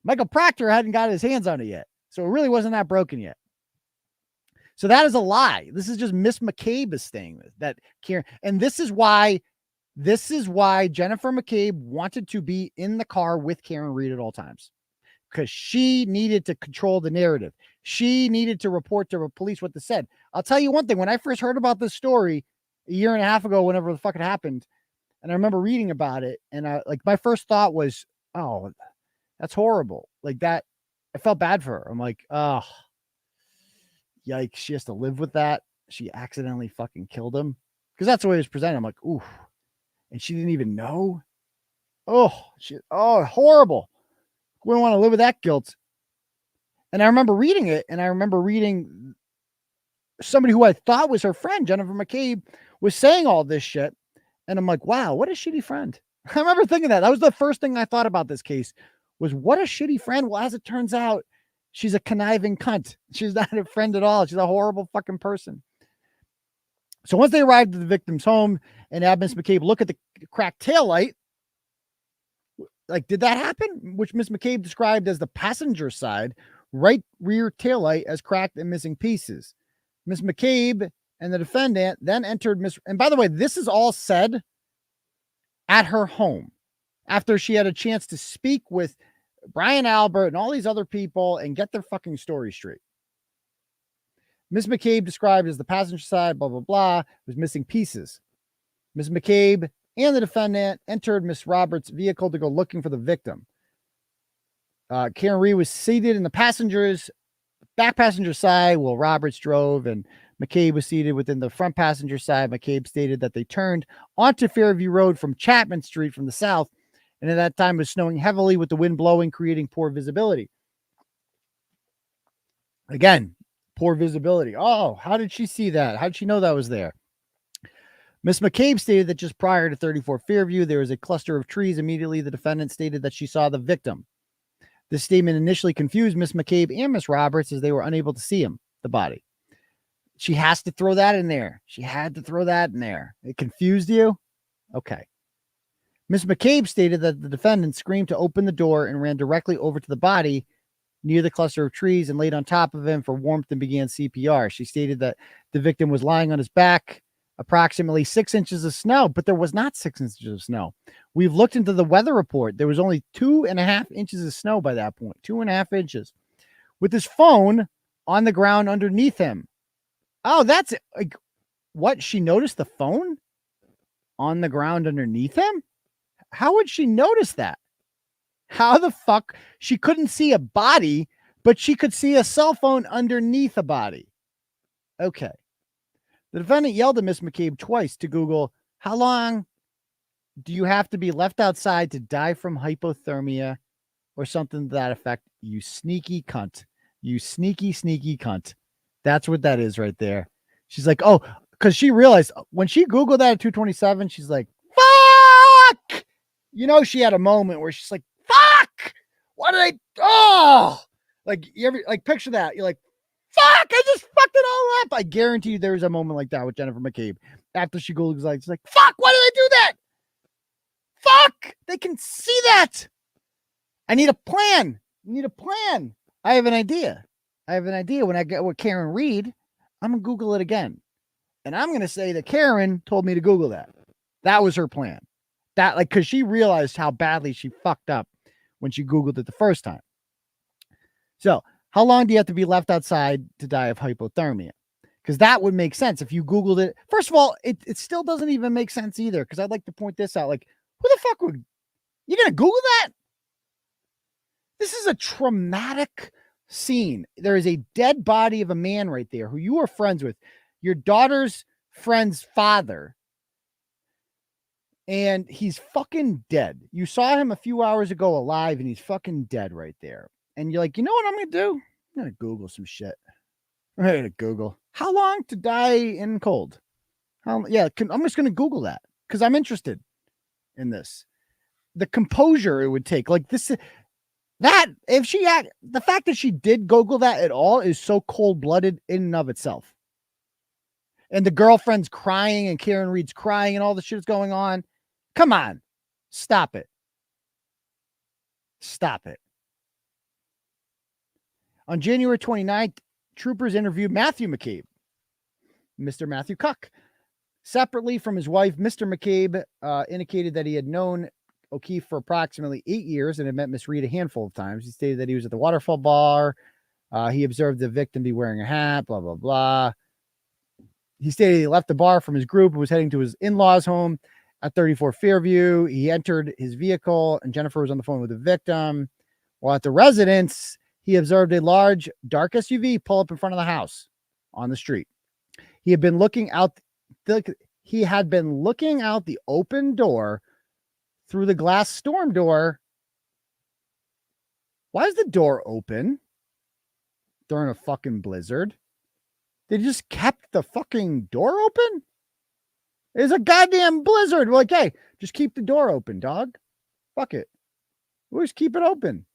Michael Proctor hadn't got his hands on it yet. So it really wasn't that broken yet. So that is a lie. This is just Miss McCabe is saying that Karen, and this is why Jennifer McCabe wanted to be in the car with Karen Reed at all times, because she needed to control the narrative. She needed to report to the police what they said. I'll tell you one thing. When I first heard about this story a year and a half ago, whenever the fuck it happened, and I remember reading about it, and my first thought was, oh, that's horrible. Like that, I felt bad for her. I'm like, oh, yikes, she has to live with that. She accidentally fucking killed him, because that's the way it was presented. I'm like, ooh, and she didn't even know. Oh, horrible. We don't want to live with that guilt. And I remember reading it, and I remember reading somebody who I thought was her friend, Jennifer McCabe, was saying all this shit. And I'm like, wow, what a shitty friend. I remember thinking that. That was the first thing I thought about this case, was what a shitty friend. Well, as it turns out, she's a conniving cunt. She's not a friend at all. She's a horrible fucking person. So once they arrived at the victim's home and had Miss McCabe look at the cracked taillight, like, did that happen? Which Miss McCabe described as the passenger side right rear taillight as cracked and missing pieces. Miss McCabe and the defendant then entered and by the way, this is all said at her home after she had a chance to speak with Brian Albert and all these other people and get their fucking story straight. Miss McCabe described as the passenger side, blah, blah, blah, was missing pieces. Miss McCabe and the defendant entered Miss Roberts' vehicle to go looking for the victim. Karen Reed was seated in the back passenger side while Roberts drove, and McCabe was seated within the front passenger side. McCabe stated that they turned onto Fairview Road from Chapman Street from the south, and at that time it was snowing heavily with the wind blowing, creating poor visibility. Again, poor visibility. Oh, how did she see that? How did she know that was there? Miss McCabe stated that just prior to 34 Fairview, there was a cluster of trees. Immediately, the defendant stated that she saw the victim. This statement initially confused Miss McCabe and Miss Roberts, as they were unable to see the body. She has to throw that in there. She had to throw that in there. It confused you? Okay. Miss McCabe stated that the defendant screamed to open the door and ran directly over to the body near the cluster of trees and laid on top of him for warmth and began CPR. She stated that the victim was lying on his back, approximately 6 inches of snow, but there was not 6 inches of snow. We've looked into the weather report. There was only 2.5 inches of snow by that point, 2.5 inches. With his phone on the ground underneath him. Oh, that's it. Like, what? She noticed the phone on the ground underneath him? How would she notice that? How the fuck? She couldn't see a body, but she could see a cell phone underneath a body. Okay. The defendant yelled at Miss McCabe twice to Google, how long do you have to be left outside to die from hypothermia or something to that effect? You sneaky cunt. You sneaky, sneaky cunt. That's what that is right there. She's like, oh, because she realized when she Googled that at 2:27, she's like, fuck! You know, she had a moment where she's like, fuck! What did I, oh! Like, you ever, like, picture that. You're like, fuck, I just fucked it all up. I guarantee you there was a moment like that with Jennifer McCabe. After she Googles, like, she's like, fuck, why did I do that? Fuck! They can see that. I need a plan. I need a plan. I have an idea. I have an idea. When I get with Karen Reed, I'm going to Google it again. And I'm going to say that Karen told me to Google that. That was her plan. That, like, because she realized how badly she fucked up when she Googled it the first time. So, how long do you have to be left outside to die of hypothermia? Because that would make sense if you Googled it. First of all, it still doesn't even make sense either. Because I'd like to point this out. Like, who the fuck would, you going to Google that? This is a traumatic scene. There is a dead body of a man right there who you are friends with, your daughter's friend's father, and he's fucking dead. You saw him a few hours ago alive, and he's fucking dead right there. And you're like, you know what I'm going to do? I'm going to Google some shit. I'm going to Google how long to die in cold. I'm just going to Google that because I'm interested in this. The composure it would take, like this. That if she had the fact that she did Google that at all is so cold-blooded in and of itself. And the girlfriend's crying and Karen Reed's crying and all the shit's going on. Come on. Stop it. Stop it. On January 29th, troopers interviewed Matthew McCabe, Mr. Matthew Cuck. Separately from his wife, Mr. McCabe indicated that he had known O'Keefe for approximately 8 years and had met Miss Reed a handful of times. He stated that he was at the waterfall bar. He observed the victim be wearing a hat, blah, blah, blah. He stated he left the bar from his group and was heading to his in-laws' home at 34 Fairview. He entered his vehicle and Jennifer was on the phone with the victim. While at the residence, he observed a large, dark SUV pull up in front of the house on the street. He had been looking out the open door through the glass storm door. Why is the door open during a fucking blizzard? They just kept the fucking door open? It's a goddamn blizzard. We're like, hey, just keep the door open, dog. Fuck it. We'll just keep it open.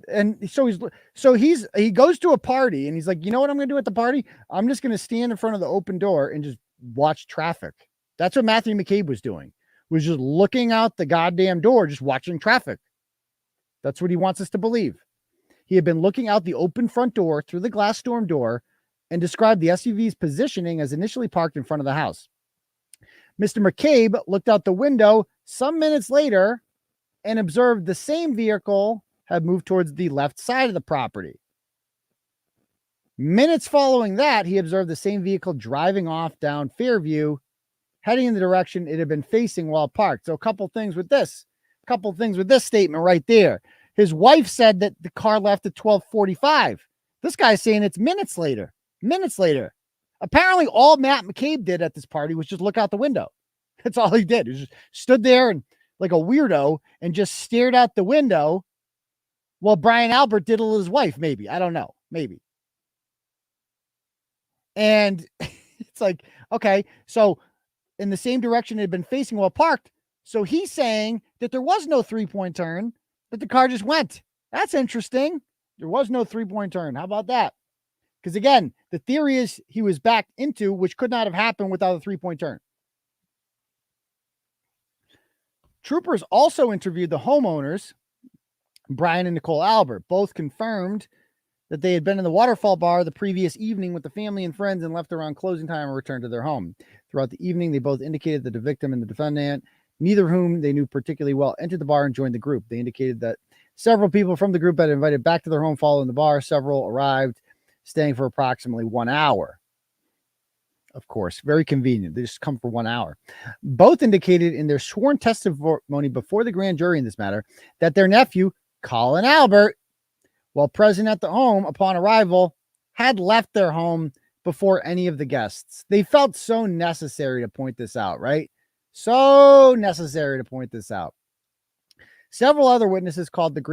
And so he goes to a party and he's like, you know what I'm going to do at the party? I'm just going to stand in front of the open door and just watch traffic. That's what Matthew McCabe was doing. Was just looking out the goddamn door, just watching traffic. That's what he wants us to believe. He had been looking out the open front door through the glass storm door and described the SUV's positioning as initially parked in front of the house. Mr. McCabe looked out the window some minutes later and observed the same vehicle had moved towards the left side of the property. Minutes following that, he observed the same vehicle driving off down Fairview, heading in the direction it had been facing while parked. So a couple things with this statement right there. His wife said that the car left at 12:45. This guy's saying it's minutes later. Apparently all Matt McCabe did at this party was just look out the window. That's all he did. He just stood there and like a weirdo and just stared out the window while Brian Albert diddled his wife. Maybe. I don't know. Maybe. And it's like, okay, so in the same direction it had been facing while parked. So he's saying that there was no 3-point turn, that the car just went. That's interesting. There was no 3-point turn. How about that? Because again, the theory is he was backed into, which could not have happened without a 3-point turn. Troopers also interviewed the homeowners, Brian and Nicole Albert. Both confirmed that they had been in the waterfall bar the previous evening with the family and friends and left around closing time and returned to their home. Throughout the evening, they both indicated that the victim and the defendant, neither of whom they knew particularly well, entered the bar and joined the group. They indicated that several people from the group had invited back to their home following the bar. Several arrived staying for approximately 1 hour. Of course, very convenient. They just come for 1 hour. Both indicated in their sworn testimony before the grand jury in this matter that their nephew, Colin Albert, while present at the home upon arrival, had left their home before any of the guests. They felt so necessary to point this out, right? So necessary to point this out. Several other witnesses called before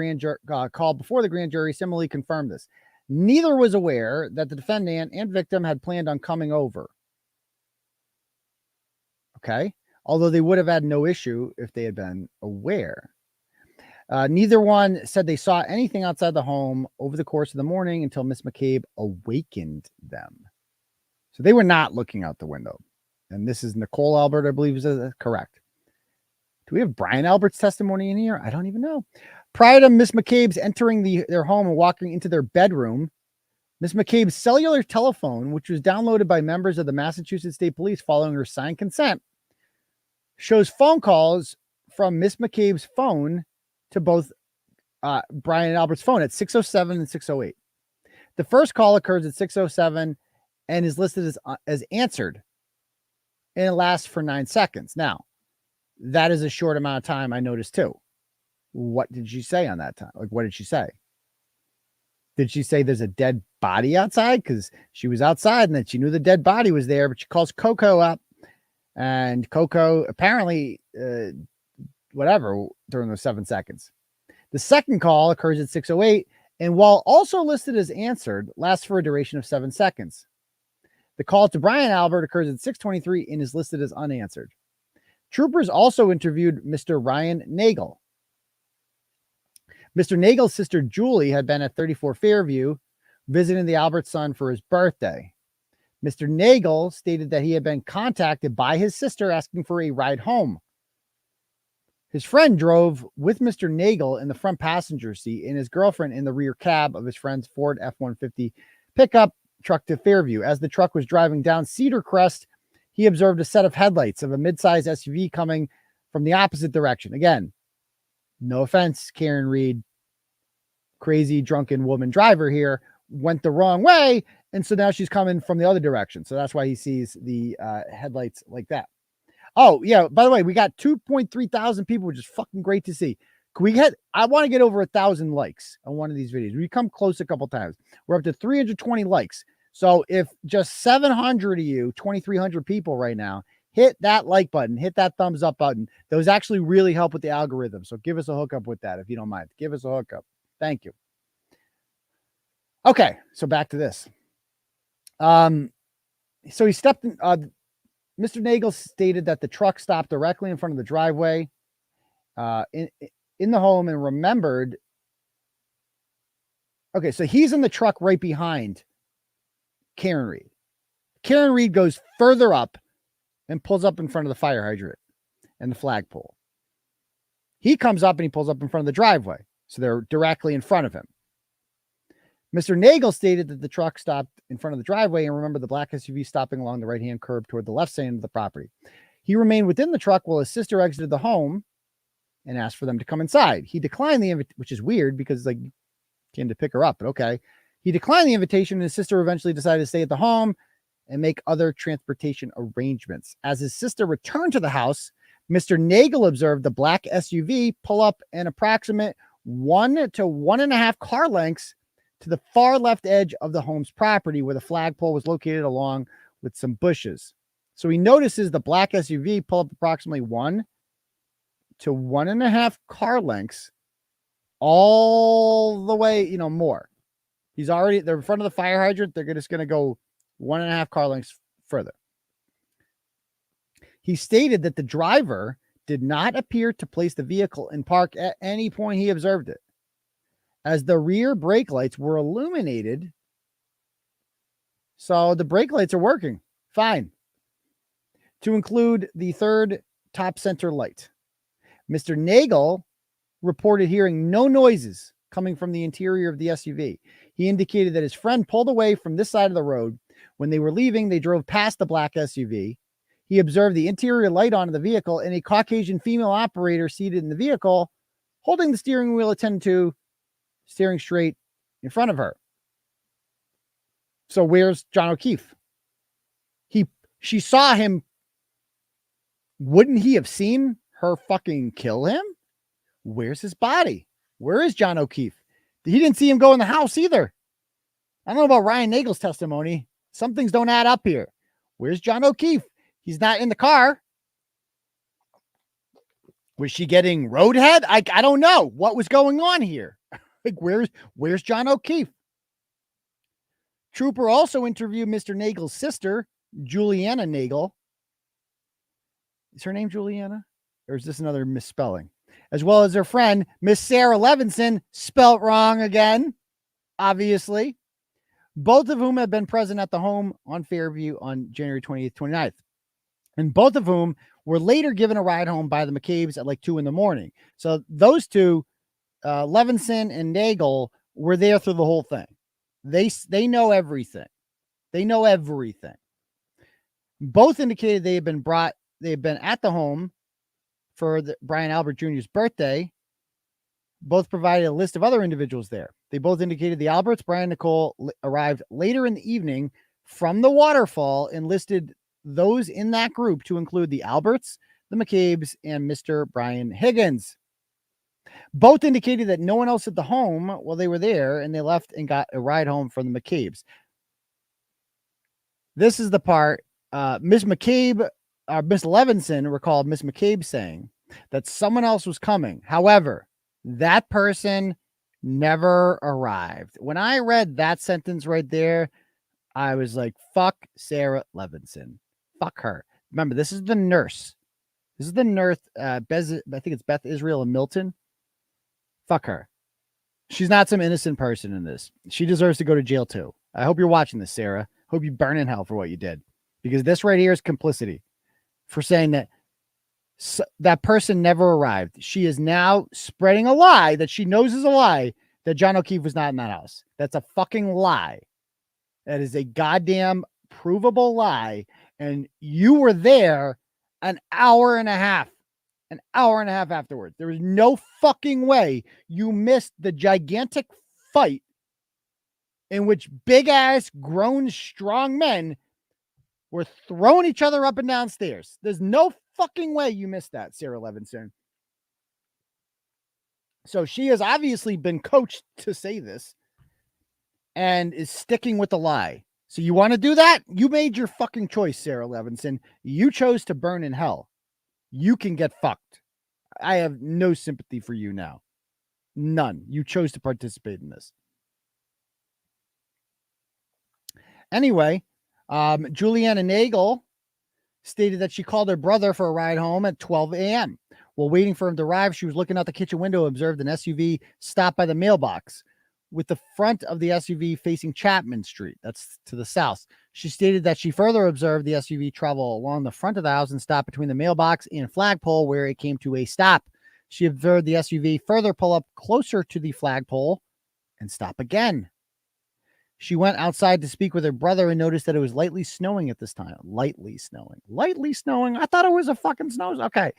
the grand jury similarly confirmed this. Neither was aware that the defendant and victim had planned on coming over. Okay, although they would have had no issue if they had been aware. Neither one said they saw anything outside the home over the course of the morning until Miss McCabe awakened them. So they were not looking out the window. And this is Nicole Albert, I believe, is correct. Do we have Brian Albert's testimony in here? I don't even know. Prior to Miss McCabe's entering their home and walking into their bedroom, Miss McCabe's cellular telephone, which was downloaded by members of the Massachusetts State Police following her signed consent, shows phone calls from Miss McCabe's phone to both Brian and Albert's phone at 6:07 and 6:08. The first call occurs at 6:07 and is listed as answered, and it lasts for 9 seconds. Now, that is a short amount of time, I noticed too. What did she say on that time? Like, what did she say? Did she say there's a dead body outside? Because she was outside and then she knew the dead body was there, but she calls Coco up, and Coco apparently, whatever, during those 7 seconds. The second call occurs at 6:08, and while also listed as answered, lasts for a duration of 7 seconds. The call to Brian Albert occurs at 6:23 and is listed as unanswered. Troopers also interviewed Mr. Ryan Nagel. Mr. Nagel's sister Julie had been at 34 Fairview visiting the Albert son for his birthday. Mr. Nagel stated that he had been contacted by his sister asking for a ride home. His friend drove with Mr. Nagel in the front passenger seat and his girlfriend in the rear cab of his friend's Ford F-150 pickup truck to Fairview. As the truck was driving down Cedar Crest, he observed a set of headlights of a midsize SUV coming from the opposite direction. Again, no offense, Karen Reed, crazy drunken woman driver here, went the wrong way, and so now she's coming from the other direction. So that's why he sees the headlights like that. Oh, yeah, by the way, we got 2.3 thousand people, which is fucking great to see. I want to get over 1,000 likes on one of these videos. We come close a couple times. We're up to 320 likes. So if just 700 of you, 2,300 people right now, hit that like button, hit that thumbs up button, those actually really help with the algorithm. So give us a hookup with that if you don't mind. Give us a hookup. Thank you. Okay, so back to this. So he stepped in. Mr. Nagel stated that the truck stopped directly in front of the driveway in the home and remembered. Okay, so he's in the truck right behind Karen Reed. Karen Reed goes further up and pulls up in front of the fire hydrant and the flagpole. He comes up and he pulls up in front of the driveway. So they're directly in front of him. Mr. Nagel stated that the truck stopped in front of the driveway and remembered the black SUV stopping along the right-hand curb toward the left side of the property. He remained within the truck while his sister exited the home and asked for them to come inside. He declined the invitation, which is weird because like came to pick her up, but okay. He declined the invitation and his sister eventually decided to stay at the home and make other transportation arrangements. As his sister returned to the house, Mr. Nagel observed the black SUV pull up an approximate 1 to 1.5 car lengths to the far left edge of the home's property where the flagpole was located along with some bushes. So he notices the black SUV pull up approximately 1 to 1.5 car lengths all the way, more. They're in front of the fire hydrant. They're just going to go 1.5 car lengths further. He stated that the driver did not appear to place the vehicle in park at any point he observed it, as the rear brake lights were illuminated. So the brake lights are working fine, to include the third top center light. Mr. Nagel reported hearing no noises coming from the interior of the SUV. He indicated that his friend pulled away from this side of the road. When they were leaving, they drove past the black SUV. He observed the interior light on the vehicle and a Caucasian female operator seated in the vehicle, holding the steering wheel attended to, steering straight in front of her. So where's John O'Keefe? She saw him. Wouldn't he have seen her fucking kill him? Where's his body? Where is John O'Keefe? He didn't see him go in the house either. I don't know about Ryan Nagel's testimony. Some things don't add up here. Where's John O'Keefe? He's not in the car. Was she getting roadhead? I don't know what was going on here. Like, where's John O'Keefe? Trooper also interviewed Mr. Nagel's sister, Juliana Nagel. Is her name Juliana? Or is this another misspelling? As well as her friend, Miss Sarah Levinson, spelt wrong again, obviously. Both of whom have been present at the home on Fairview on January 28th, 29th. And both of whom were later given a ride home by the McCabe's at like 2 a.m. So those two, Levinson and Nagel, were there through the whole thing. They know everything. They know everything. Both indicated they had been at the home for Brian Albert Jr.'s birthday. Both provided a list of other individuals there. They both indicated the Alberts, Brian, Nicole, arrived later in the evening from the waterfall and listed those in that group to include the Alberts, the McCabe's, and Mr. Brian Higgins. Both indicated that no one else at the home while they were there, and they left and got a ride home from the McCabe's. This is the part Miss McCabe, Miss Levinson recalled Miss McCabe saying that someone else was coming. However, that person never arrived. When I read that sentence right there, I was like, fuck Sarah Levinson. Fuck her. Remember, this is the nurse. This is the nurse, I think it's Beth Israel and Milton. Fuck her. She's not some innocent person in this. She deserves to go to jail too. I hope you're watching this, Sarah. Hope you burn in hell for what you did. Because this right here is complicity for saying that that person never arrived. She is now spreading a lie that she knows is a lie that John O'Keefe was not in that house. That's a fucking lie. That is a goddamn provable lie. And you were there an hour and a half afterwards. There was no fucking way you missed the gigantic fight in which big ass, grown, strong men were throwing each other up and down stairs. There's no fucking way you missed that, Sarah Levinson. So she has obviously been coached to say this and is sticking with the lie. So you want to do that? You made your fucking choice, Sarah Levinson. You chose to burn in hell. You can get fucked. I have no sympathy for you now. None. You chose to participate in this. Anyway, Juliana Nagel stated that she called her brother for a ride home at 12 a.m. While waiting for him to arrive, she was looking out the kitchen window and observed an SUV stop by the mailbox with the front of the SUV facing Chapman Street. That's to the south. She stated that she further observed the SUV travel along the front of the house and stop between the mailbox and flagpole where it came to a stop. She observed the SUV further pull up closer to the flagpole and stop again. She went outside to speak with her brother and noticed that it was lightly snowing at this time. Lightly snowing. I thought it was a fucking snow. Okay.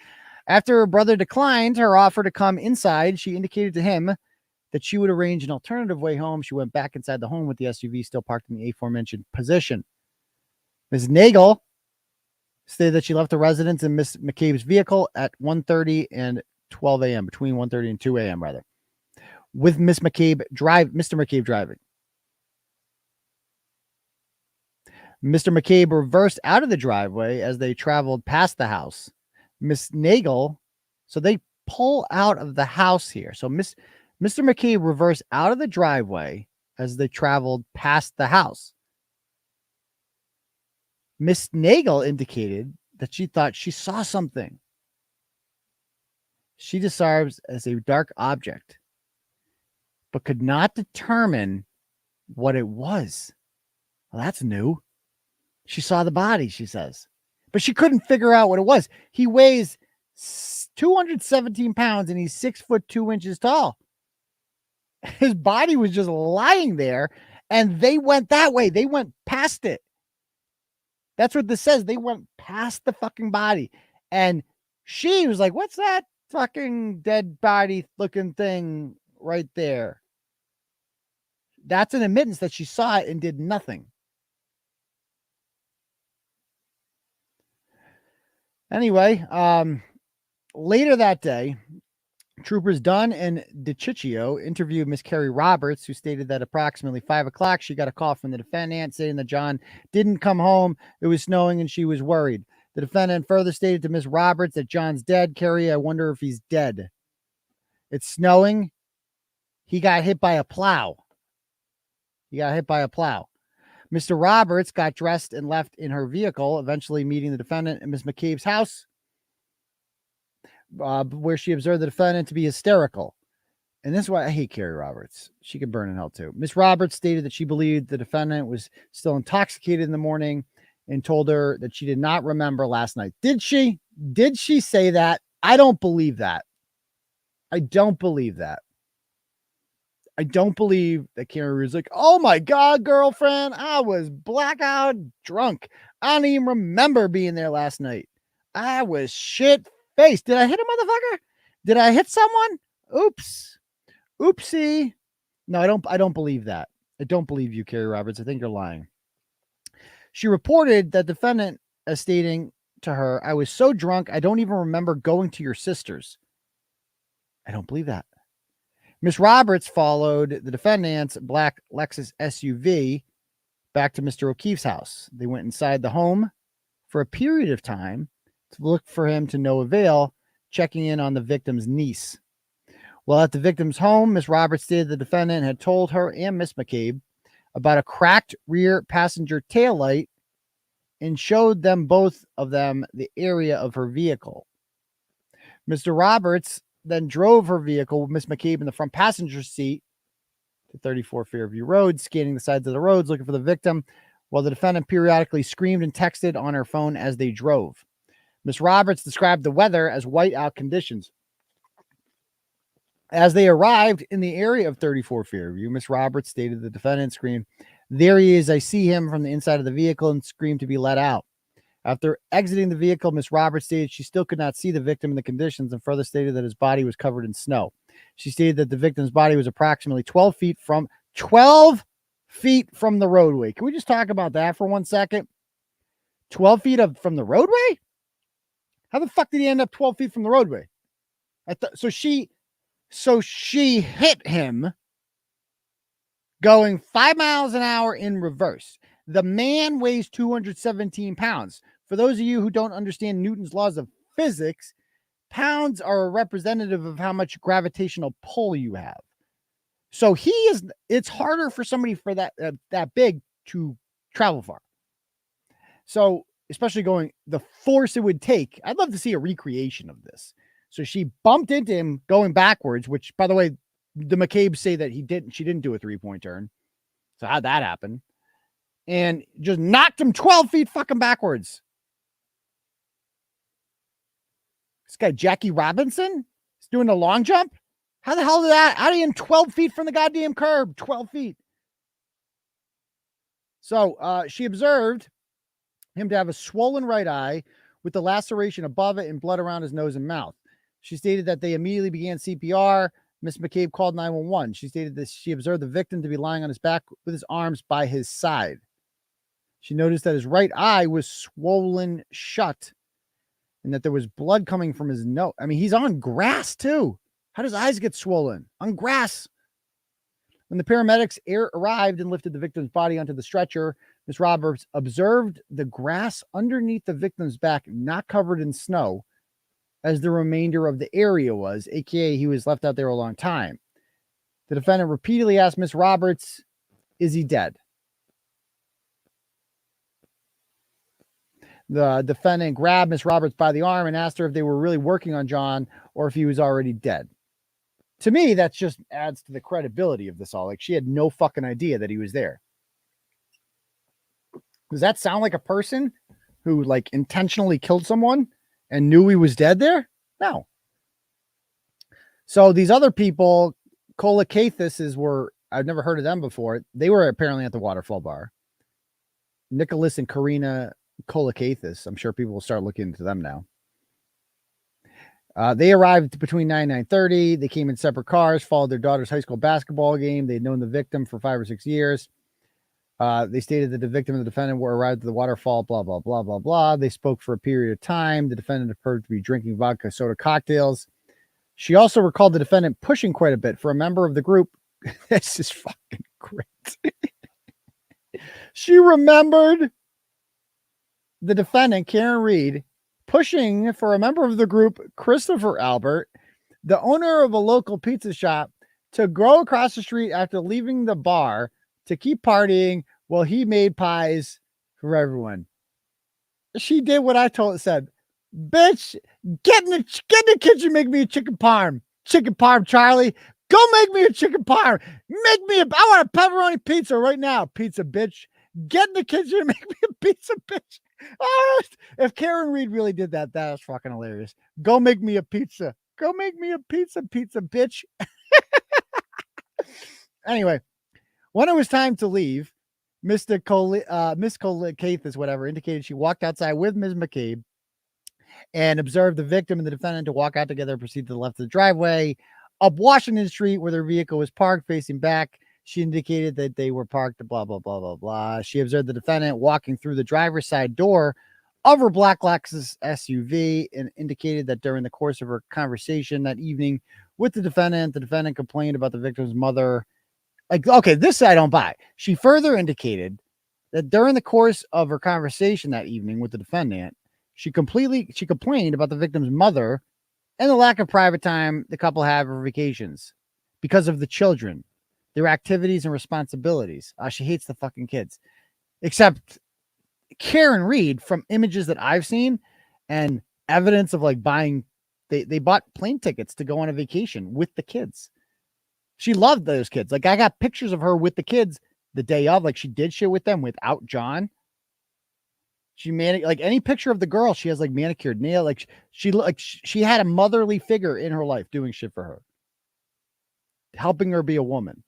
After her brother declined her offer to come inside, she indicated to him that she would arrange an alternative way home. She went back inside the home with the SUV still parked in the aforementioned position. Ms. Nagel stated that she left the residence in Miss McCabe's vehicle at 1:30 and 12 a.m., between 1:30 and 2 a.m. rather, with Mr. McCabe driving. Mr. McCabe reversed out of the driveway as they traveled past the house. Miss Nagel, so they pull out of the house here. So Mr. McCabe reversed out of the driveway as they traveled past the house. Miss Nagel indicated that she thought she saw something. She describes as a dark object, but could not determine what it was. Well, that's new. She saw the body, she says, but she couldn't figure out what it was. He weighs 217 pounds and he's 6'2" tall. His body was just lying there and they went that way. They went past it. That's what this says. They went past the fucking body. And she was like, what's that fucking dead body looking thing right there? That's an admittance that she saw it and did nothing. Anyway, later that day, Troopers Dunn and 𝗙𝗵𝗂𝗃 interviewed Miss Carrie Roberts, who stated that approximately 5 o'clock, she got a call from the defendant saying that John didn't come home. It was snowing and she was worried. The defendant further stated to Miss Roberts that John's dead. Carrie, I wonder if he's dead. It's snowing. He got hit by a plow. Mr. Roberts got dressed and left in her vehicle, eventually meeting the defendant at Miss McCabe's house, where she observed the defendant to be hysterical. And this is why I hate Carrie Roberts. She could burn in hell too. Miss Roberts stated that she believed the defendant was still intoxicated in the morning and told her that she did not remember last night. Did she? Did she say that? I don't believe that. I don't believe that Carrie was like, oh my God, girlfriend, I was blackout drunk. I don't even remember being there last night. I was shit-faced. Did I hit a motherfucker? Did I hit someone? Oops. Oopsie. No, I don't believe that. I don't believe you, Carrie Roberts. I think you're lying. She reported that defendant as stating to her, I was so drunk, I don't even remember going to your sister's. I don't believe that. Miss Roberts followed the defendant's black Lexus SUV back to Mr. O'Keefe's house. They went inside the home for a period of time to look for him to no avail, checking in on the victim's niece. While at the victim's home, Miss Roberts stated the defendant had told her and Miss McCabe about a cracked rear passenger taillight and showed them both of them the area of her vehicle. Mr. Roberts then drove her vehicle with Miss McCabe in the front passenger seat to 34 Fairview Road, scanning the sides of the roads, looking for the victim, while the defendant periodically screamed and texted on her phone as they drove. Miss Roberts described the weather as whiteout conditions. As they arrived in the area of 34 Fairview, Miss Roberts stated the defendant screamed, there he is, I see him, from the inside of the vehicle, and screamed to be let out. After exiting the vehicle, Miss Roberts stated she still could not see the victim in the conditions and further stated that his body was covered in snow. She stated that the victim's body was approximately 12 feet from the roadway. Can we just talk about that for 1 second? 12 feet from the roadway? How the fuck did he end up 12 feet from the roadway? So she hit him going 5 miles an hour in reverse. The man weighs 217 pounds. For those of you who don't understand Newton's laws of physics, pounds are a representative of how much gravitational pull you have. So it's harder for somebody for that big to travel far. So especially going the force it would take. I'd love to see a recreation of this. So she bumped into him going backwards, which, by the way, the McCabe say that she didn't do a 3-point turn. So how'd that happen? And just knocked him 12 feet fucking backwards. This guy, Jackie Robinson, is doing a long jump. How the hell did that? How did he in 12 feet from the goddamn curb? 12 feet. So she observed him to have a swollen right eye with the laceration above it and blood around his nose and mouth. She stated that they immediately began CPR. Miss McCabe called 911. She stated that she observed the victim to be lying on his back with his arms by his side. She noticed that his right eye was swollen shut and that there was blood coming from his nose. I mean, he's on grass too. How does eyes get swollen? On grass. When the paramedics arrived and lifted the victim's body onto the stretcher, Miss Roberts observed the grass underneath the victim's back not covered in snow as the remainder of the area was, aka he was left out there a long time. The defendant repeatedly asked Miss Roberts, is he dead? The defendant grabbed Miss Roberts by the arm and asked her if they were really working on John or if he was already dead. To me, that just adds to the credibility of this all. Like, she had no fucking idea that he was there. Does that sound like a person who, like, intentionally killed someone and knew he was dead there? No. So these other people, 𝗀𝗏 were, I've never heard of them before. They were apparently at the waterfall bar. Nicholas and Karina 𝗀𝗏. I'm sure people will start looking into them now. They arrived between 9 and 9:30. They came in separate cars, followed their daughter's high school basketball game. They'd known the victim for 5 or 6 years. They stated that the victim and the defendant were arrived at the waterfall, blah, blah, blah, blah, blah. They spoke for a period of time. The defendant appeared to be drinking vodka soda cocktails. She also recalled the defendant pushing quite a bit for a member of the group. This is fucking great. She remembered the defendant, Karen Reed, pushing for a member of the group, Christopher Albert, the owner of a local pizza shop, to go across the street after leaving the bar to keep partying while he made pies for everyone. She did what I said. Bitch, get in the kitchen, make me a chicken parm. Chicken parm, Charlie. Go make me a chicken parm. I want a pepperoni pizza right now, pizza bitch. Get in the kitchen and make me a pizza, bitch. Oh, if Karen Reed really did that, that was fucking hilarious. Go make me a pizza. Go make me a pizza, bitch. Anyway, when it was time to leave, Miss 𝗏𝗏𝗃𝗃, whatever, indicated she walked outside with Ms. McCabe and observed the victim and the defendant to walk out together and proceed to the left of the driveway up Washington Street, where their vehicle was parked facing back. She indicated that they were parked, blah, blah, blah, blah, blah. She observed the defendant walking through the driver's side door of her black Lexus SUV and indicated that during the course of her conversation that evening with the defendant complained about the victim's mother. Like, okay, this I don't buy. She further indicated that during the course of her conversation that evening with the defendant, she complained about the victim's mother and the lack of private time the couple have for vacations because of the children, their activities and responsibilities. She hates the fucking kids. Except Karen Reed, from images that I've seen and evidence of like buying, they bought plane tickets to go on a vacation with the kids. She loved those kids. Like, I got pictures of her with the kids the day of. Like, she did shit with them without John. She like any picture of the girl, she has like manicured nail. Like she had a motherly figure in her life doing shit for her, helping her be a woman.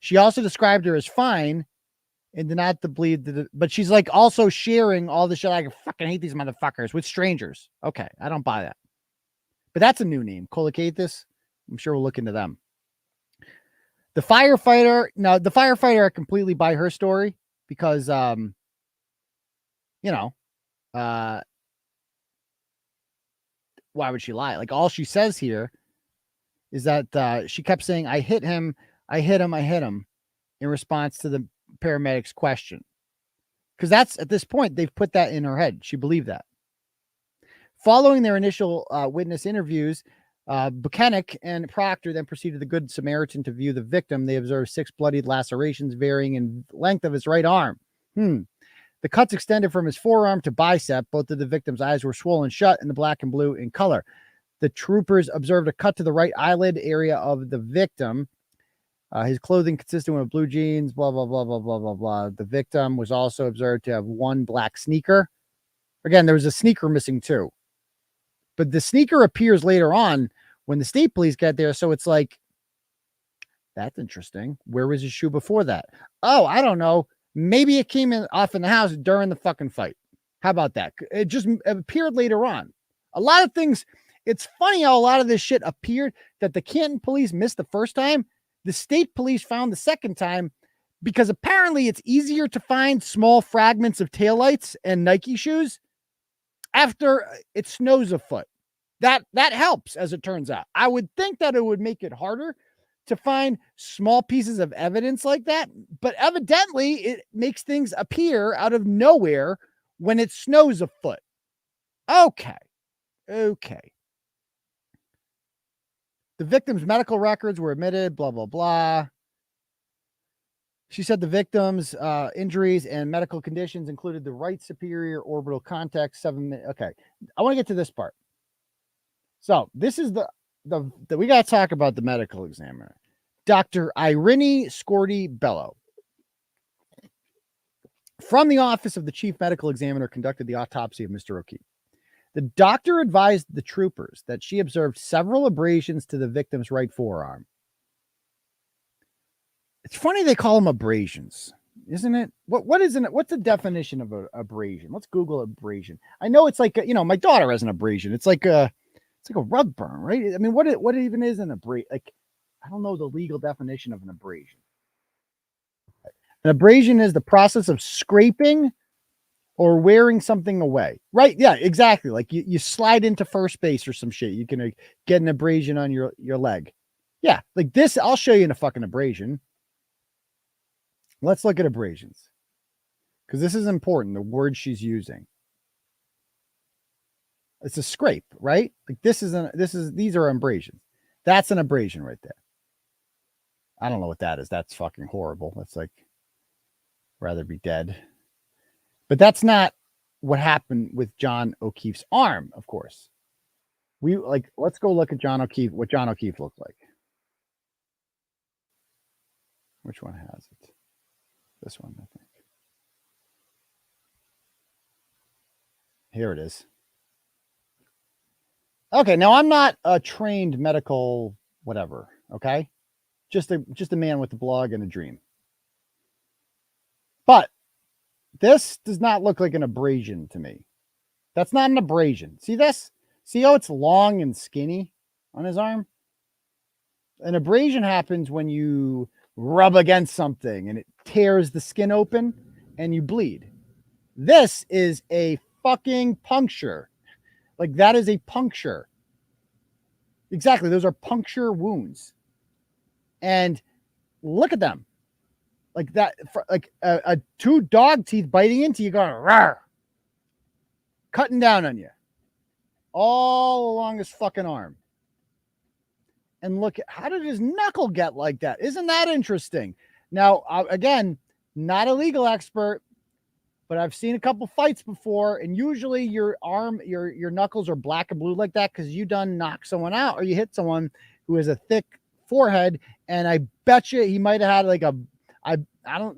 She also described her as fine and did not believe that, but she's like also sharing all the shit. I fucking hate these motherfuckers with strangers. Okay, I don't buy that. But that's a new name, 𝗏𝗏𝗃𝗃. I'm sure we'll look into them. The firefighter, I completely buy her story because, why would she lie? Like, all she says here is that she kept saying, I hit him in response to the paramedic's question. Because that's, at this point, they've put that in her head. She believed that. Following their initial witness interviews, Buchanan and Proctor then proceeded the Good Samaritan to view the victim. They observed 6 bloodied lacerations varying in length of his right arm. The cuts extended from his forearm to bicep. Both of the victim's eyes were swollen shut and the black and blue in color. The troopers observed a cut to the right eyelid area of the victim. His clothing consisted of blue jeans, blah, blah, blah, blah, blah, blah, blah. The victim was also observed to have 1 black sneaker. Again, there was a sneaker missing too. But the sneaker appears later on when the state police get there. So it's like, that's interesting. Where was his shoe before that? Oh, I don't know. Maybe it came off in the house during the fucking fight. How about that? It just appeared later on. A lot of things. It's funny how a lot of this shit appeared that the Canton police missed the first time. The state police found the second time because apparently it's easier to find small fragments of taillights and Nike shoes after it snows a foot. That helps, as it turns out. I would think that it would make it harder to find small pieces of evidence like that, but evidently it makes things appear out of nowhere when it snows a foot. Okay. The victim's medical records were admitted, blah, blah, blah. She said the victim's injuries and medical conditions included the right superior orbital contact 7 minutes. Okay. I want to get to this part. So this is the we got to talk about the medical examiner, Dr. 𝗵𝗶𝗆𝗏𝗏, from the office of the chief medical examiner, conducted the autopsy of Mr. O'Keefe. The doctor advised the troopers that she observed several abrasions to the victim's right forearm. It's funny they call them abrasions, isn't it? What isn't it? What's the definition of an abrasion? Let's Google abrasion. I know it's like, my daughter has an abrasion. It's like a rug burn, right? I mean, what even is an abrasion? Like, I don't know the legal definition of an abrasion. An abrasion is the process of scraping or wearing something away. Right? Yeah, exactly. Like you slide into first base or some shit. You can get an abrasion on your leg. Yeah, like this. I'll show you in a fucking abrasion. Let's look at abrasions. Because this is important, the word she's using. It's a scrape, right? Like these are abrasions. That's an abrasion right there. I don't know what that is. That's fucking horrible. That's like rather be dead. But that's not what happened with John O'Keefe's arm, of course. Let's go look at John O'Keefe, what John O'Keefe looked like. Which one has it? This one, I think. Here it is. Okay, now I'm not a trained medical whatever, okay? Just a man with a blog and a dream. But this does not look like an abrasion to me. That's not an abrasion. See this? See how it's long and skinny on his arm? An abrasion happens when you rub against something and it tears the skin open and you bleed. This is a fucking puncture. Like that is a puncture. Exactly. Those are puncture wounds. And look at them. Like that, like two dog teeth biting into you, going, rawr, cutting down on you all along his fucking arm. And look, how did his knuckle get like that? Isn't that interesting? Now, again, not a legal expert, but I've seen a couple fights before, and usually your arm, your knuckles are black and blue like that because you done knock someone out or you hit someone who has a thick forehead. And I bet you he might have had like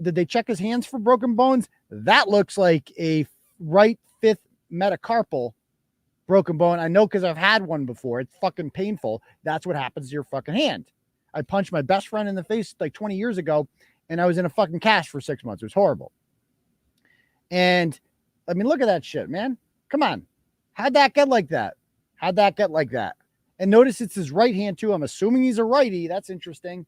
did they check his hands for broken bones? That looks like a right fifth metacarpal broken bone. I know because I've had one before. It's fucking painful. That's what happens to your fucking hand. I punched my best friend in the face like 20 years ago, and I was in a fucking cast for 6 months. It was horrible. And I mean, look at that shit, man. Come on. How'd that get like that? How'd that get like that? And notice it's his right hand too. I'm assuming he's a righty. That's interesting.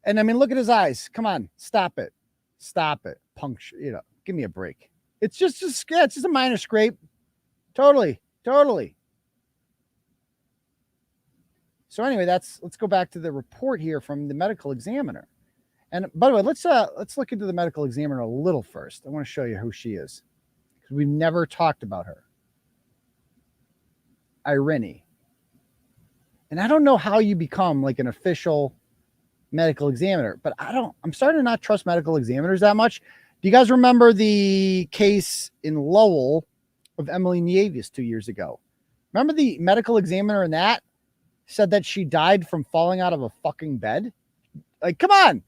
And I mean, look at his eyes. Come on. Stop it. Stop it. Puncture. Give me a break. It's just a sketch. It's just a minor scrape. Totally. So anyway, let's go back to the report here from the medical examiner. And by the way, let's look into the medical examiner a little first. I want to show you who she is because we've never talked about her. Irene. And I don't know how you become like an official medical examiner, but I'm starting to not trust medical examiners that much. Do you guys remember the case in Lowell of Emily Nieves 2 years ago? Remember the medical examiner in that said that she died from falling out of a fucking bed? Like, come on.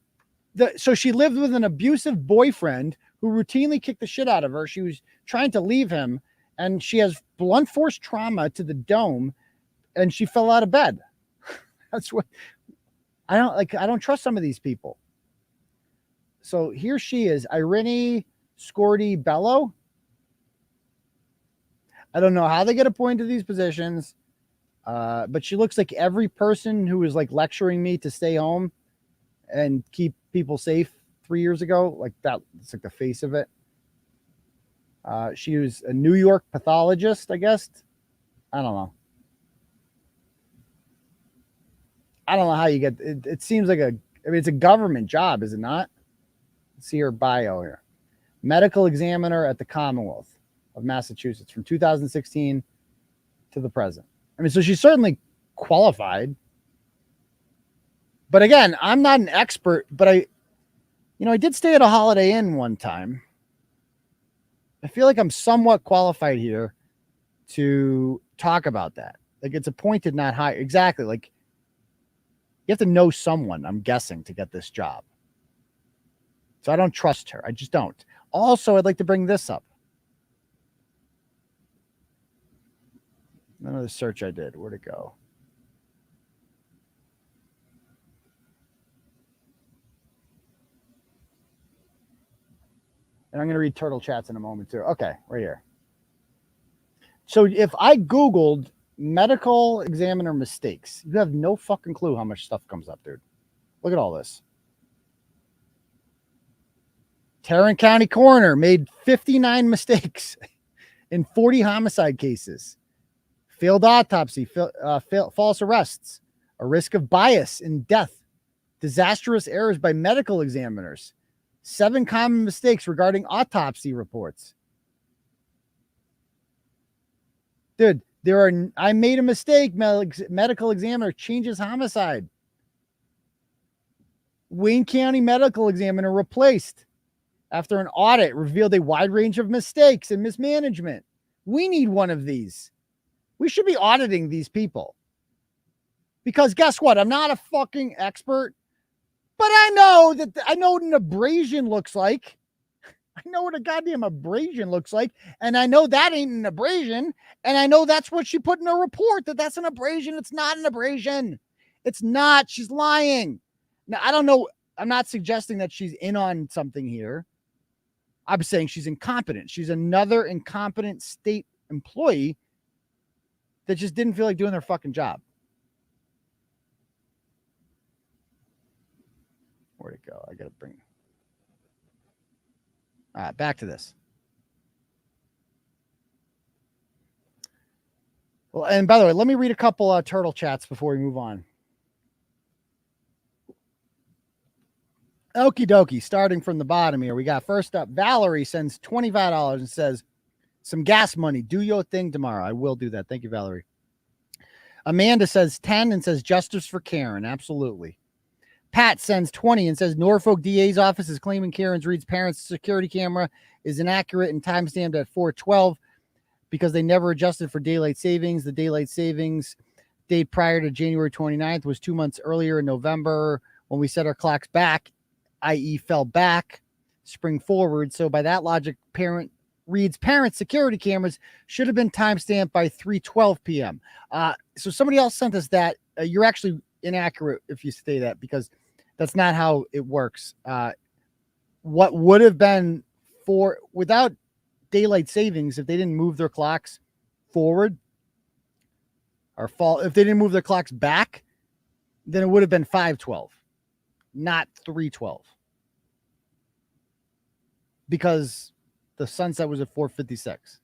So she lived with an abusive boyfriend who routinely kicked the shit out of her. She was trying to leave him, and she has blunt force trauma to the dome, and she fell out of bed. That's what I don't trust some of these people. So here she is, Irene 𝗵𝗂𝗄𝗏. I don't know how they get appointed to these positions, but she looks like every person who was like lecturing me to stay home and keep people safe 3 years ago. Like that, it's like the face of it. She was a New York pathologist, I guess. I don't know. I don't know how you get it. It seems like it's a government job, is it not? Let's see her bio here. Medical examiner at the Commonwealth of Massachusetts from 2016 to the present. I mean, so she's certainly qualified. But again, I'm not an expert, but I did stay at a Holiday Inn one time. I feel like I'm somewhat qualified here to talk about that. Like it's appointed, not hired. Exactly. Like you have to know someone, I'm guessing, to get this job. So I don't trust her. I just don't. Also, I'd like to bring this up. Another search I did. Where'd it go? And I'm going to read Turtle Chats in a moment too. Okay, right here. So if I Googled medical examiner mistakes, you have no fucking clue how much stuff comes up, dude. Look at all this. Tarrant County coroner made 59 mistakes in 40 homicide cases. Failed autopsy, false arrests, a risk of bias in death, disastrous errors by medical examiners, 7 common mistakes regarding autopsy reports. Dude, I made a mistake. Medical examiner changes homicide. Wayne County medical examiner replaced after an audit revealed a wide range of mistakes and mismanagement. We need one of these. We should be auditing these people. Because guess what? I'm not a fucking expert, but I know what an abrasion looks like. I know what a goddamn abrasion looks like. And I know that ain't an abrasion. And I know that's what she put in her report, that's an abrasion. It's not an abrasion. It's not. She's lying. Now, I don't know. I'm not suggesting that she's in on something here. I'm saying she's incompetent. She's another incompetent state employee that just didn't feel like doing their fucking job. Where'd it go? I got to bring. All right, back to this. Well, and by the way, let me read a couple turtle chats before we move on. Okie dokie, starting from the bottom here. We got first up, Valerie sends $25 and says, some gas money. Do your thing tomorrow. I will do that. Thank you, Valerie. Amanda says 10 and says justice for Karen. Absolutely. Pat sends 20 and says Norfolk DA's office is claiming Karen Reed's parents' security camera is inaccurate and timestamped at 4/12 because they never adjusted for daylight savings. The daylight savings date prior to January 29th was 2 months earlier in November when we set our clocks back, i.e. fell back, spring forward. So by that logic, Reed's parents' security cameras should have been timestamped by 3:12 p.m. So somebody else sent us that. You're actually inaccurate if you say that, because that's not how it works. What would have been without daylight savings, if they didn't move their clocks forward or if they didn't move their clocks back, then it would have been 5:12, not 3:12, because the sunset was at 4:56.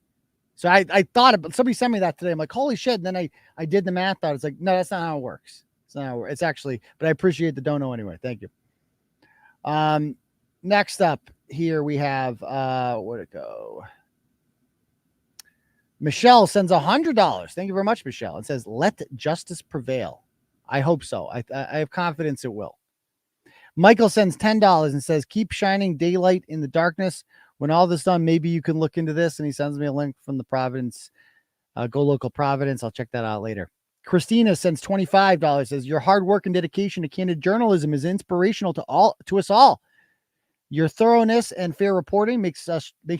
So I thought about, somebody sent me that today. I'm like, holy shit. And then I did the math out. It's like, no, that's not how it works. It's not how it works. It's actually, but I appreciate the dono anyway. Thank you. Next up here we have, where'd it go? Michelle sends $100. Thank you very much, Michelle. It says, let justice prevail. I hope so. I have confidence it will. Michael sends $10 and says, keep shining daylight in the darkness. When all this done, maybe you can look into this. And he sends me a link from the Providence, Go Local Providence. I'll check that out later. Christina sends $25, says, your hard work and dedication to candid journalism is inspirational to us all. Your thoroughness and fair reporting makes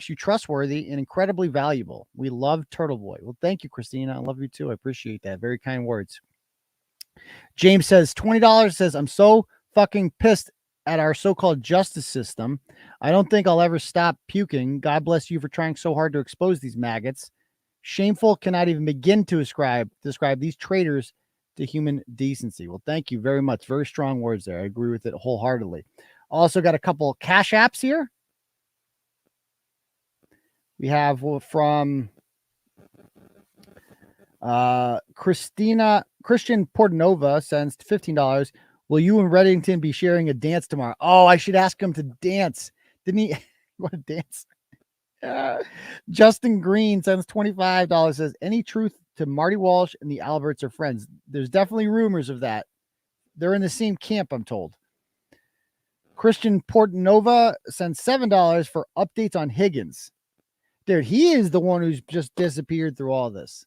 you trustworthy and incredibly valuable. We love Turtleboy. Well, thank you, Christina. I love you too. I appreciate that. Very kind words. James says $20, says, I'm so fucking pissed at our so-called justice system. I don't think I'll ever stop puking. God bless you for trying so hard to expose these maggots. Shameful, cannot even begin to describe these traitors to human decency. Well, thank you very much. Very strong words there. I agree with it wholeheartedly. Also got a couple cash apps here. We have from Christian Portanova sends $15. Will you and Reddington be sharing a dance tomorrow? Oh, I should ask him to dance. Didn't he want to dance? Justin Green sends $25. Says, any truth to Marty Walsh and the Alberts are friends? There's definitely rumors of that. They're in the same camp, I'm told. Christian Portanova sends $7 for updates on Higgins. Dude, he is the one who's just disappeared through all this.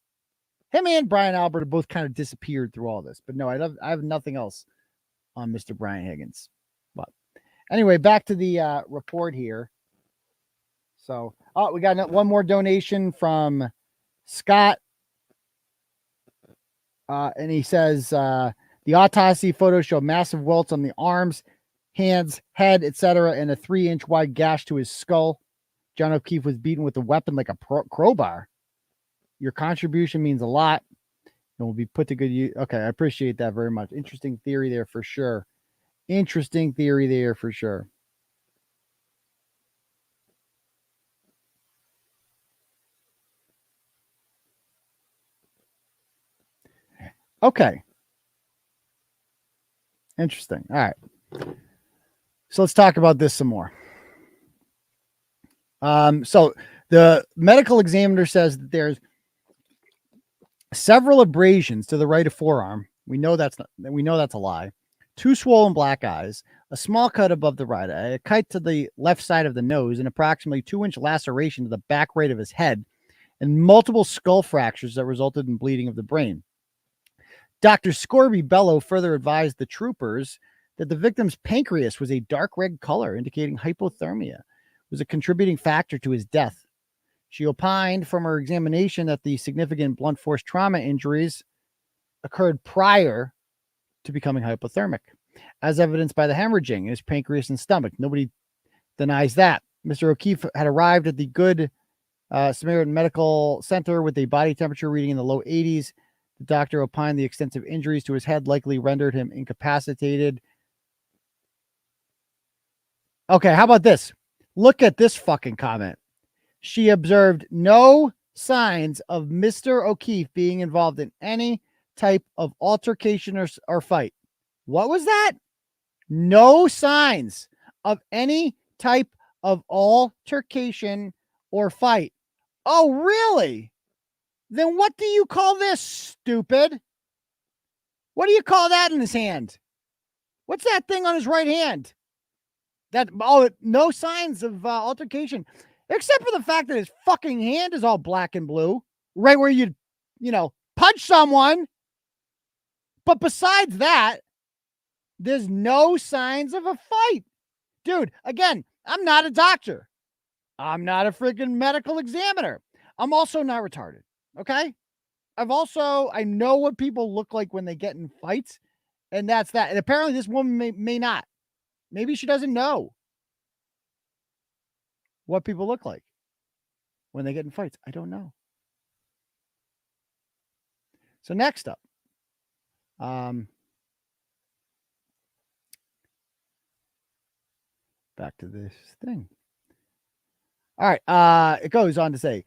Him and Brian Albert have both kind of disappeared through all this. But no, I have nothing else on Mr. Brian Higgins. But anyway, back to the report here. So, we got one more donation from Scott. And he says, the autopsy photos show massive welts on the arms, hands, head, etc., and a 3-inch wide gash to his skull. John O'Keefe was beaten with a weapon like a crowbar. Your contribution means a lot and will be put to good use. Okay, I appreciate that very much. Interesting theory there for sure. Okay. Interesting. All right. So let's talk about this some more. So the medical examiner says that there's several abrasions to the right of forearm. We know that's a lie. 2 swollen black eyes, a small cut above the right eye, a cut to the left side of the nose, an approximately 2-inch laceration to the back right of his head, and multiple skull fractures that resulted in bleeding of the brain. Dr. 𝗵𝗵𝗹𝗆 further advised the troopers that the victim's pancreas was a dark red color, indicating hypothermia was a contributing factor to his death. She opined from her examination that the significant blunt force trauma injuries occurred prior to becoming hypothermic, as evidenced by the hemorrhaging in his pancreas and stomach. Nobody denies that. Mr. O'Keefe had arrived at the Good Samaritan Medical Center with a body temperature reading in the low 80s. The doctor opined the extensive injuries to his head likely rendered him incapacitated. Okay, how about this? Look at this fucking comment. She observed no signs of Mr. O'Keefe being involved in any type of altercation or fight. What was that? No signs of any type of altercation or fight. Oh, really? Then what do you call this, stupid? What do you call that in his hand? What's that thing on his right hand? No signs of altercation, except for the fact that his fucking hand is all black and blue, right where you punch someone. But besides that, there's no signs of a fight. Dude, again, I'm not a doctor. I'm not a freaking medical examiner. I'm also not retarded. Okay? I know what people look like when they get in fights, and that's that. And apparently this woman may not. Maybe she doesn't know what people look like when they get in fights. I don't know. So next up, back to this thing. All right. It goes on to say,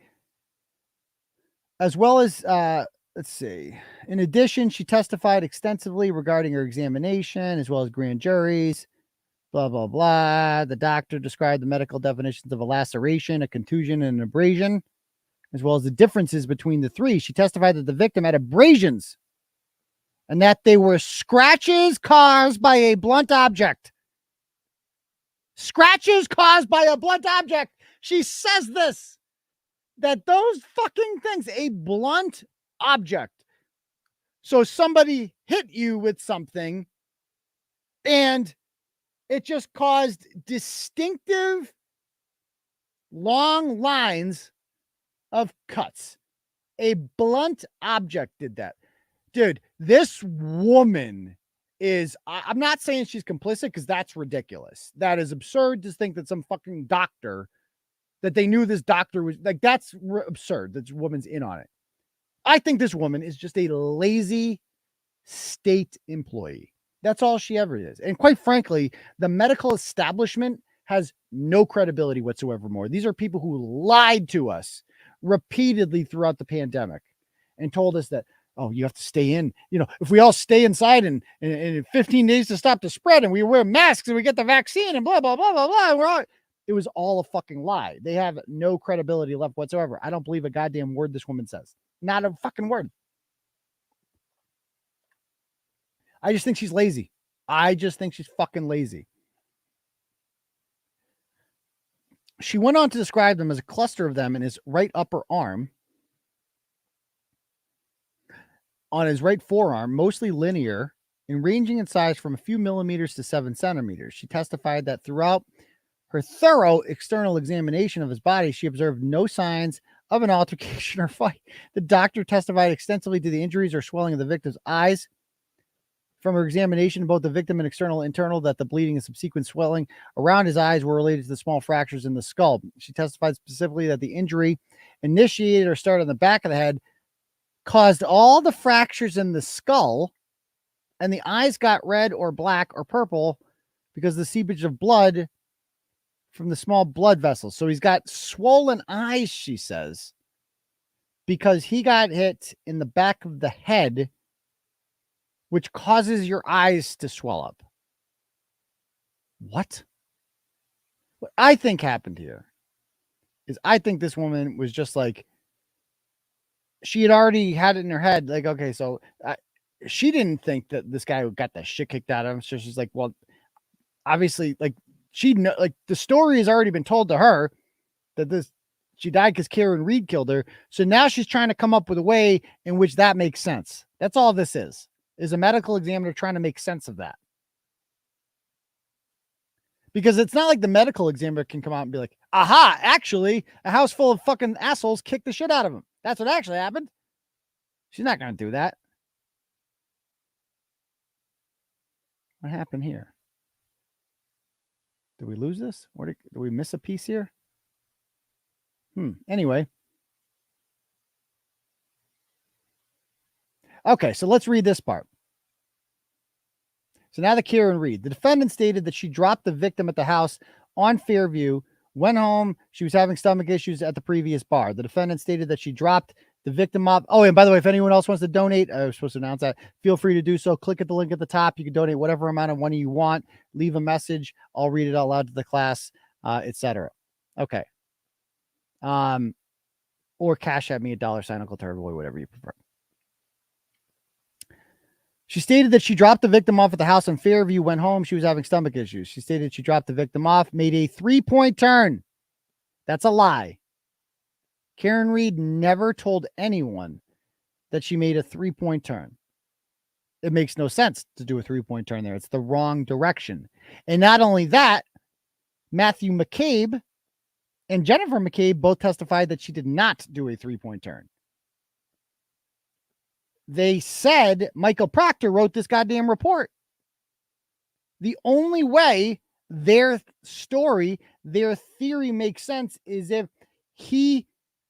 as well as, let's see. In addition, she testified extensively regarding her examination, as well as grand juries, blah, blah, blah. The doctor described the medical definitions of a laceration, a contusion, and an abrasion, as well as the differences between the three. She testified that the victim had abrasions and that they were scratches caused by a blunt object. Scratches caused by a blunt object. She says this, that those fucking things, a blunt object. So somebody hit you with something and it just caused distinctive long lines of cuts. A blunt object did that. Dude, this woman is, I'm not saying she's complicit because that's ridiculous. That is absurd to think that some fucking doctor, that they knew this doctor was, like, that's absurd. That this woman's in on it. I think this woman is just a lazy state employee. That's all she ever is. And quite frankly, the medical establishment has no credibility whatsoever more. These are people who lied to us repeatedly throughout the pandemic and told us that, oh, you have to stay in. If we all stay inside and 15 days to stop the spread and we wear masks and we get the vaccine and blah, blah, blah, blah, blah. It was all a fucking lie. They have no credibility left whatsoever. I don't believe a goddamn word this woman says. Not a fucking word. I just think she's lazy. I just think she's fucking lazy. She went on to describe them as a cluster of them in his right upper arm, on his right forearm, mostly linear and ranging in size from a few millimeters to 7 centimeters. She testified that throughout her thorough external examination of his body, she observed no signs of an altercation or fight. The doctor testified extensively to the injuries or swelling of the victim's eyes. From her examination, both the victim and internal, that the bleeding and subsequent swelling around his eyes were related to the small fractures in the skull. She testified specifically that the injury initiated or started on the back of the head, caused all the fractures in the skull, and the eyes got red or black or purple because the seepage of blood from the small blood vessels. So he's got swollen eyes, she says, because he got hit in the back of the head which causes your eyes to swell up. What? What I think happened here is I think this woman was just like, she had already had it in her head. Like, okay, so she didn't think that this guy got the shit kicked out of him. So she's like, well, obviously, like, like the story has already been told to her that she died because Karen Reed killed her. So now she's trying to come up with a way in which that makes sense. That's all this is a medical examiner trying to make sense of that. Because it's not like the medical examiner can come out and be like, aha, actually, a house full of fucking assholes kicked the shit out of him. That's what actually happened. She's not going to do that. What happened here? Did we lose this? Did we miss a piece here? Anyway. Okay, so let's read this part. So now the Karen Reed. The defendant stated that she dropped the victim at the house on Fairview, went home. She was having stomach issues at the previous bar. The defendant stated that she dropped the victim off. Oh, and by the way, if anyone else wants to donate, I was supposed to announce that. Feel free to do so. Click at the link at the top. You can donate whatever amount of money you want. Leave a message. I'll read it out loud to the class, etc. Okay. Or cash at me at $, _Turtleboy, whatever you prefer. She stated that she dropped the victim off at the house in Fairview, went home. She was having stomach issues. She stated she dropped the victim off, made a 3-point turn. That's a lie. Karen Reed never told anyone that she made a 3-point turn. It makes no sense to do a 3-point turn there. It's the wrong direction. And not only that, Matthew McCabe and Jennifer McCabe both testified that she did not do a 3-point turn. They said Michael Proctor wrote this goddamn report. The only way their story, their theory makes sense is if he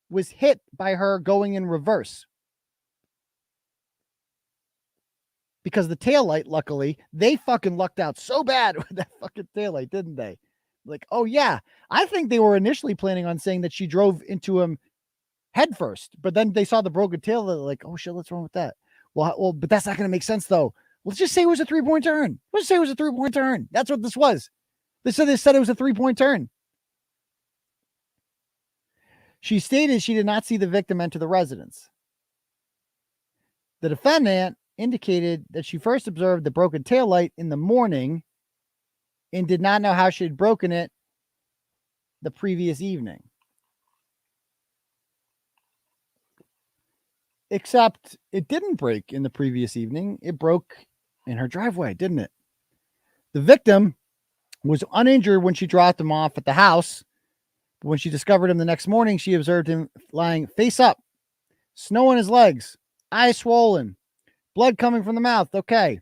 was hit by her going in reverse. Because the taillight, luckily, they fucking lucked out so bad with that fucking taillight, didn't they? Like, oh yeah. I think they were initially planning on saying that she drove into him head first, but then they saw the broken tail. They're like, oh shit, what's wrong with that? Well, but that's not going to make sense though. Let's just say it was a 3-point turn. Let's say it was a 3-point turn. That's what this was. They said it was a 3-point turn. She stated she did not see the victim enter the residence. The defendant indicated that she first observed the broken taillight in the morning and did not know how she had broken it the previous evening. Except it didn't break in the previous evening. It broke in her driveway, didn't it? The victim was uninjured when she dropped him off at the house. But when she discovered him the next morning, she observed him lying face up, snow on his legs, eyes swollen, blood coming from the mouth. Okay.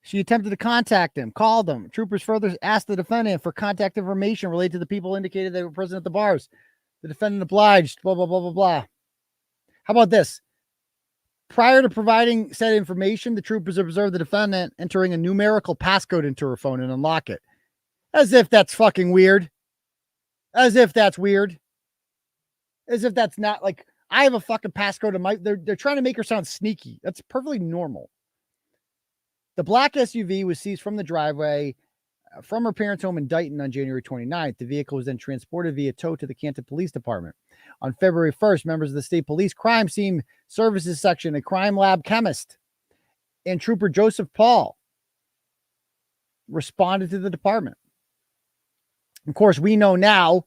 She attempted to contact him, called him. Troopers further asked the defendant for contact information related to the people indicated they were present at the bars. The defendant obliged, blah, blah, blah, blah, blah. How about this? Prior to providing said information, the troopers observed the defendant entering a numerical passcode into her phone and unlock it. As if that's fucking weird. As if that's weird. As if that's not like, I have a fucking passcode in my, they're trying to make her sound sneaky. That's perfectly normal. The black SUV was seized from the driveway from her parents' home in Dighton on January 29th. The vehicle was then transported via tow to the Canton Police Department. On February 1st, members of the State Police Crime Scene Services Section, a crime lab chemist, and Trooper Joseph Paul responded to the department. Of course, we know now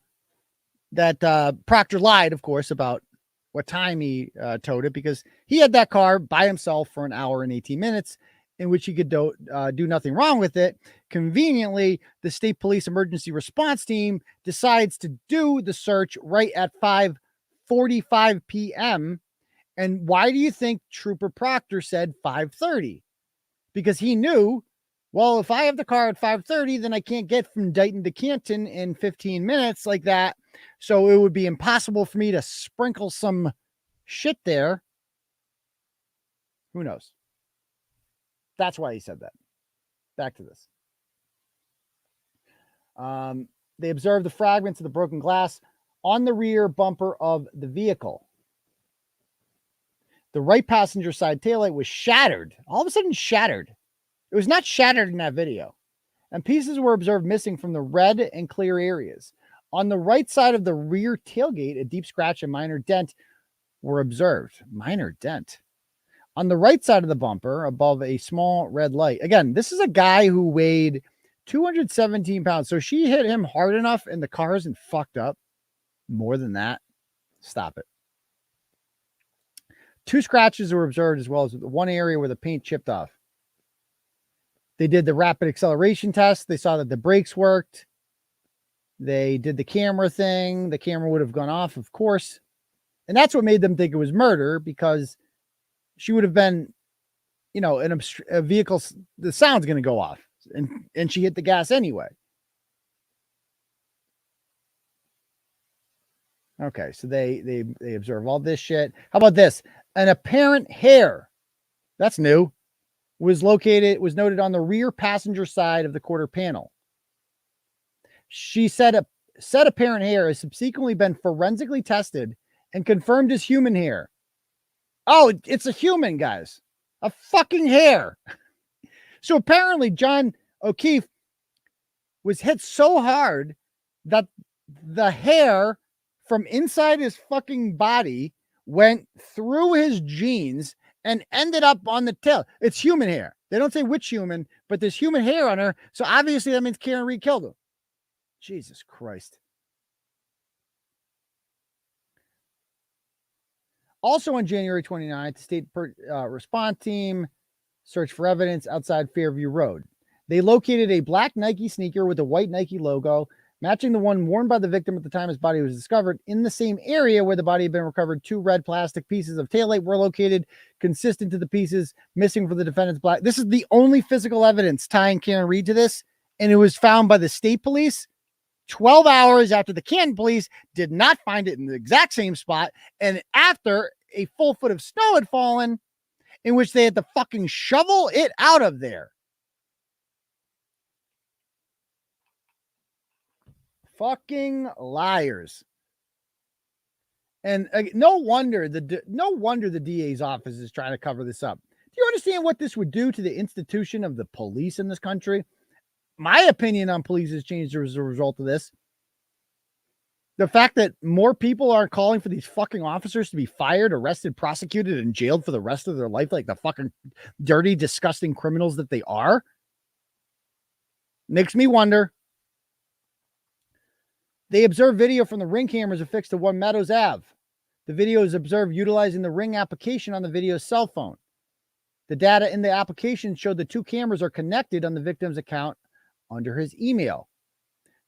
that Proctor lied, of course, about what time he towed it, because he had that car by himself for an hour and 18 minutes in which he could do nothing wrong with it. Conveniently, the State Police Emergency Response Team decides to do the search right at 5:45 p.m. And why do you think Trooper Proctor said 5:30? Because he knew, well, if I have the car at 5:30, then I can't get from Dighton to Canton in 15 minutes like that. So it would be impossible for me to sprinkle some shit there. Who knows? That's why he said that. Back to this. They observed the fragments of the broken glass on the rear bumper of the vehicle. The right passenger side taillight was shattered. All of a sudden shattered. It was not shattered in that video. And pieces were observed missing from the red and clear areas. On the right side of the rear tailgate, a deep scratch and minor dent were observed. Minor dent. On the right side of the bumper, above a small red light. Again, this is a guy who weighed 217 pounds. So she hit him hard enough and the car isn't fucked up. More than that. Stop it. 2 scratches were observed, as well as one area where the paint chipped off. They did the rapid acceleration test. They saw that the brakes worked. They did the camera thing. The camera would have gone off, of course. And that's what made them think it was murder, because she would have been, you know, in a vehicle. The sound's going to go off, and she hit the gas anyway. Okay, so they observe all this shit. How about this? An apparent hair, that's new, was noted on the rear passenger side of the quarter panel. She said said apparent hair has subsequently been forensically tested and confirmed as human hair. Oh, it's a human, guys. A fucking hair. So apparently John O'Keefe was hit so hard that the hair from inside his fucking body went through his jeans and ended up on the tail. It's human hair. They don't say which human, but there's human hair on her. So obviously that means Karen Reed killed him. Jesus Christ. Also on January 29th, the state response team searched for evidence outside Fairview Road. They located a black Nike sneaker with a white Nike logo, matching the one worn by the victim at the time his body was discovered. In the same area where the body had been recovered, 2 red plastic pieces of taillight were located, consistent to the pieces missing from the defendant's black. This is the only physical evidence tying Karen Reed to this, and it was found by the state police 12 hours after the Canton police did not find it in the exact same spot, and after a full foot of snow had fallen, in which they had to fucking shovel it out of there. Fucking liars. And no wonder the DA's office is trying to cover this up. Do you understand what this would do to the institution of the police in this country? My opinion on police has changed as a result of this. The fact that more people are calling for these fucking officers to be fired, arrested, prosecuted, and jailed for the rest of their life, like the fucking dirty, disgusting criminals that they are, makes me wonder. They observed video from the Ring cameras affixed to One Meadows Ave. The video is observed utilizing the Ring application on the video's cell phone. The data in the application showed the 2 cameras are connected on the victim's account under his email.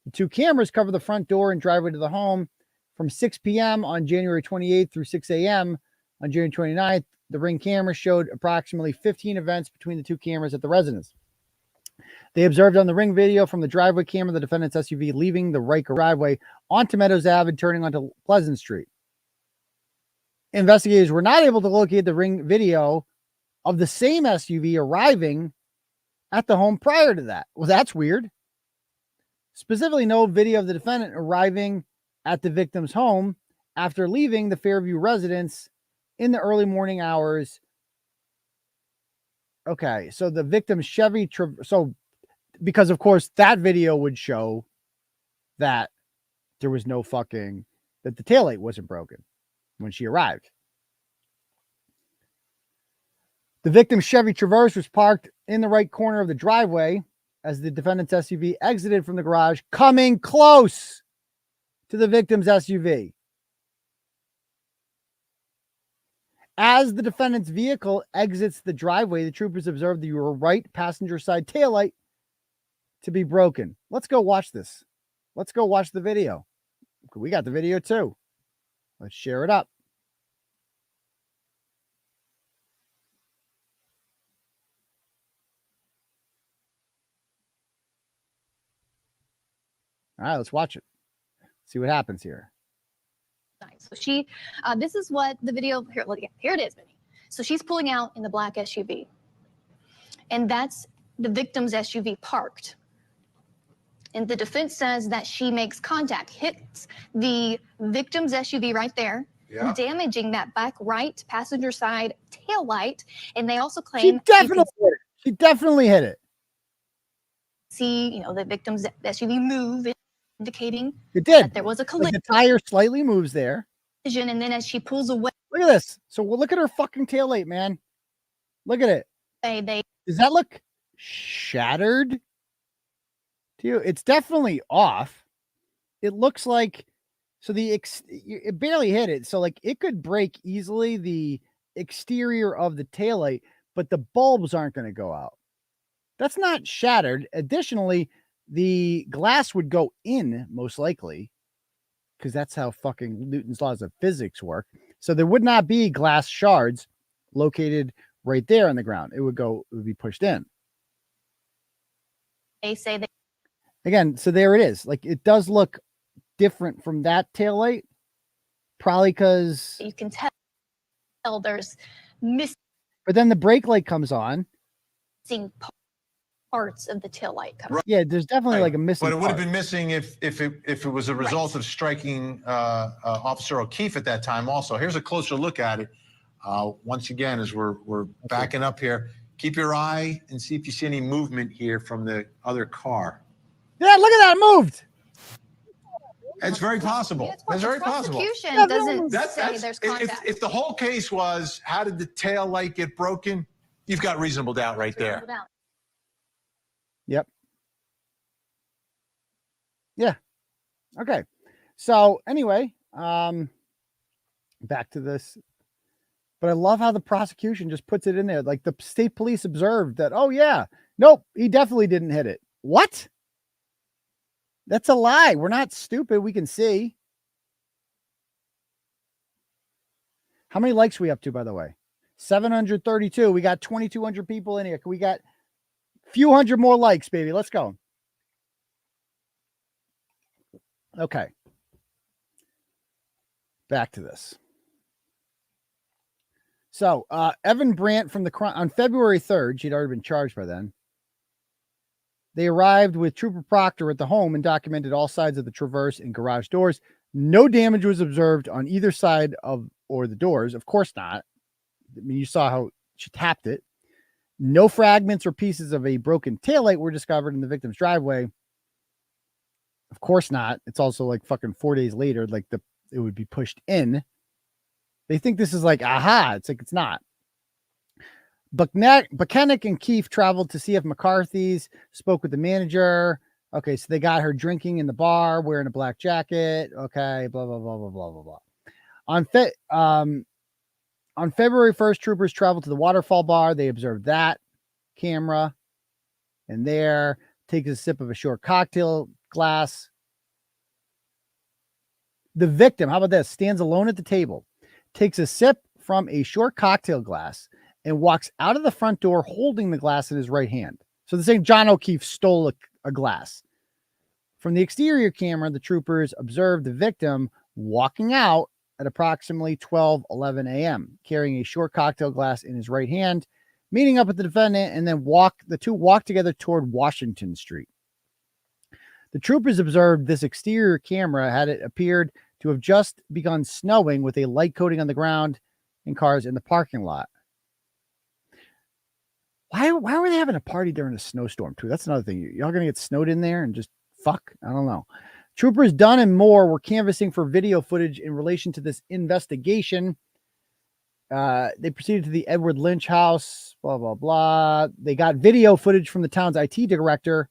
The 2 cameras cover the front door and driveway to the home from 6 p.m. on January 28th through 6 a.m. on January 29th. The Ring camera showed approximately 15 events between the 2 cameras at the residence. They observed on the Ring video from the driveway camera the defendant's SUV leaving the right driveway onto Meadows Ave and turning onto Pleasant Street. Investigators were not able to locate the Ring video of the same SUV arriving at the home prior to that. Well, that's weird. Specifically, no video of the defendant arriving at the victim's home after leaving the Fairview residence in the early morning hours. Okay, so the victim's Chevy, because of course that video would show that there was no fucking, that the taillight wasn't broken when she arrived. The victim's Chevy Traverse was parked in the right corner of the driveway as the defendant's SUV exited from the garage, coming close to the victim's SUV. As the defendant's vehicle exits the driveway, the troopers observed the right passenger side taillight to be broken. Let's go watch this. Let's go watch the video. We got the video too. Let's share it up. All right, let's watch it. See what happens here. So she, this is what the video, here it is, Minnie. So she's pulling out in the black SUV. And that's the victim's SUV parked. And the defense says that she makes contact, hits the victim's SUV right there, damaging that back right passenger side tail light. And they also claim She definitely hit it. She definitely hit it. See, you know, the victim's SUV move, indicating It did. that there was a Like collision. the tire slightly moves there. And then as she pulls away, Look at this. So we'll look at her fucking taillight, man. Look at it. they Does that look shattered to you? It's definitely off. It looks like, so it barely hit it. So like it could break easily the exterior of the taillight, but the bulbs aren't going to go out. That's not shattered. Additionally, the glass would go in most likely, because that's how fucking Newton's laws of physics work. So there would not be glass shards located right there on the ground. It would be pushed in. say that Again, so there it is. Like it does look different from that taillight, probably because you can tell there's missing but then the brake light comes on. parts of the tail light coming. Right. Yeah, there's definitely like a missing But it would have part. been missing if it was a result of striking Officer O'Keefe at that time also. Here's a closer look at it. Once again, as we're backing up here, keep your eye and see if you see any movement here from the other car. Yeah, look at that, it moved. It's very possible. That's what It's the very possible. prosecution doesn't That's say there's contact. if the whole case was how did the tail light get broken, you've got reasonable doubt right there. Yep. Yeah. Okay. So anyway, back to this. But I love how the prosecution just puts it in there. Like the state police observed that, oh yeah, nope, he definitely didn't hit it. What? That's a lie. We're not stupid. We can see. How many likes are we up to, by the way? 732. We got 2,200 people in here. We got a few hundred more likes, baby. Let's go. Okay. Back to this. So, Evan Brandt from the crime on February 3rd, she'd already been charged by then. They arrived with Trooper Proctor at the home and documented all sides of the traverse and garage doors. No damage was observed on either side of or the doors. Of course not. I mean, you saw how she tapped it. No fragments or pieces of a broken taillight were discovered in the victim's driveway. Of course not. It's also like fucking 4 days later, like it would be pushed in. They think this is like, aha. It's like, it's not. Buchanan and Keefe traveled to see if McCarthy's, spoke with the manager. Okay, so they got her drinking in the bar, wearing a black jacket. Okay, blah, blah, blah, blah, blah, blah, blah. On February 1st, troopers traveled to the Waterfall Bar. They observed that camera. And there, takes a sip of a short cocktail glass. The victim, how about this? Stands alone at the table, takes a sip from a short cocktail glass, and walks out of the front door holding the glass in his right hand. So the same John O'Keefe stole a glass. From the exterior camera, the troopers observed the victim walking out at approximately 12:11 a.m., carrying a short cocktail glass in his right hand, meeting up with the defendant, and then the two walked together toward Washington Street. The troopers observed this exterior camera had it appeared to have just begun snowing with a light coating on the ground and cars in the parking lot. Why were they having a party during a snowstorm too? That's another thing. Y'all gonna get snowed in there and just fuck? I don't know. Troopers Dunn and Moore were canvassing for video footage in relation to this investigation. They proceeded to the Edward Lynch house, blah, blah, blah. They got video footage from the town's IT director,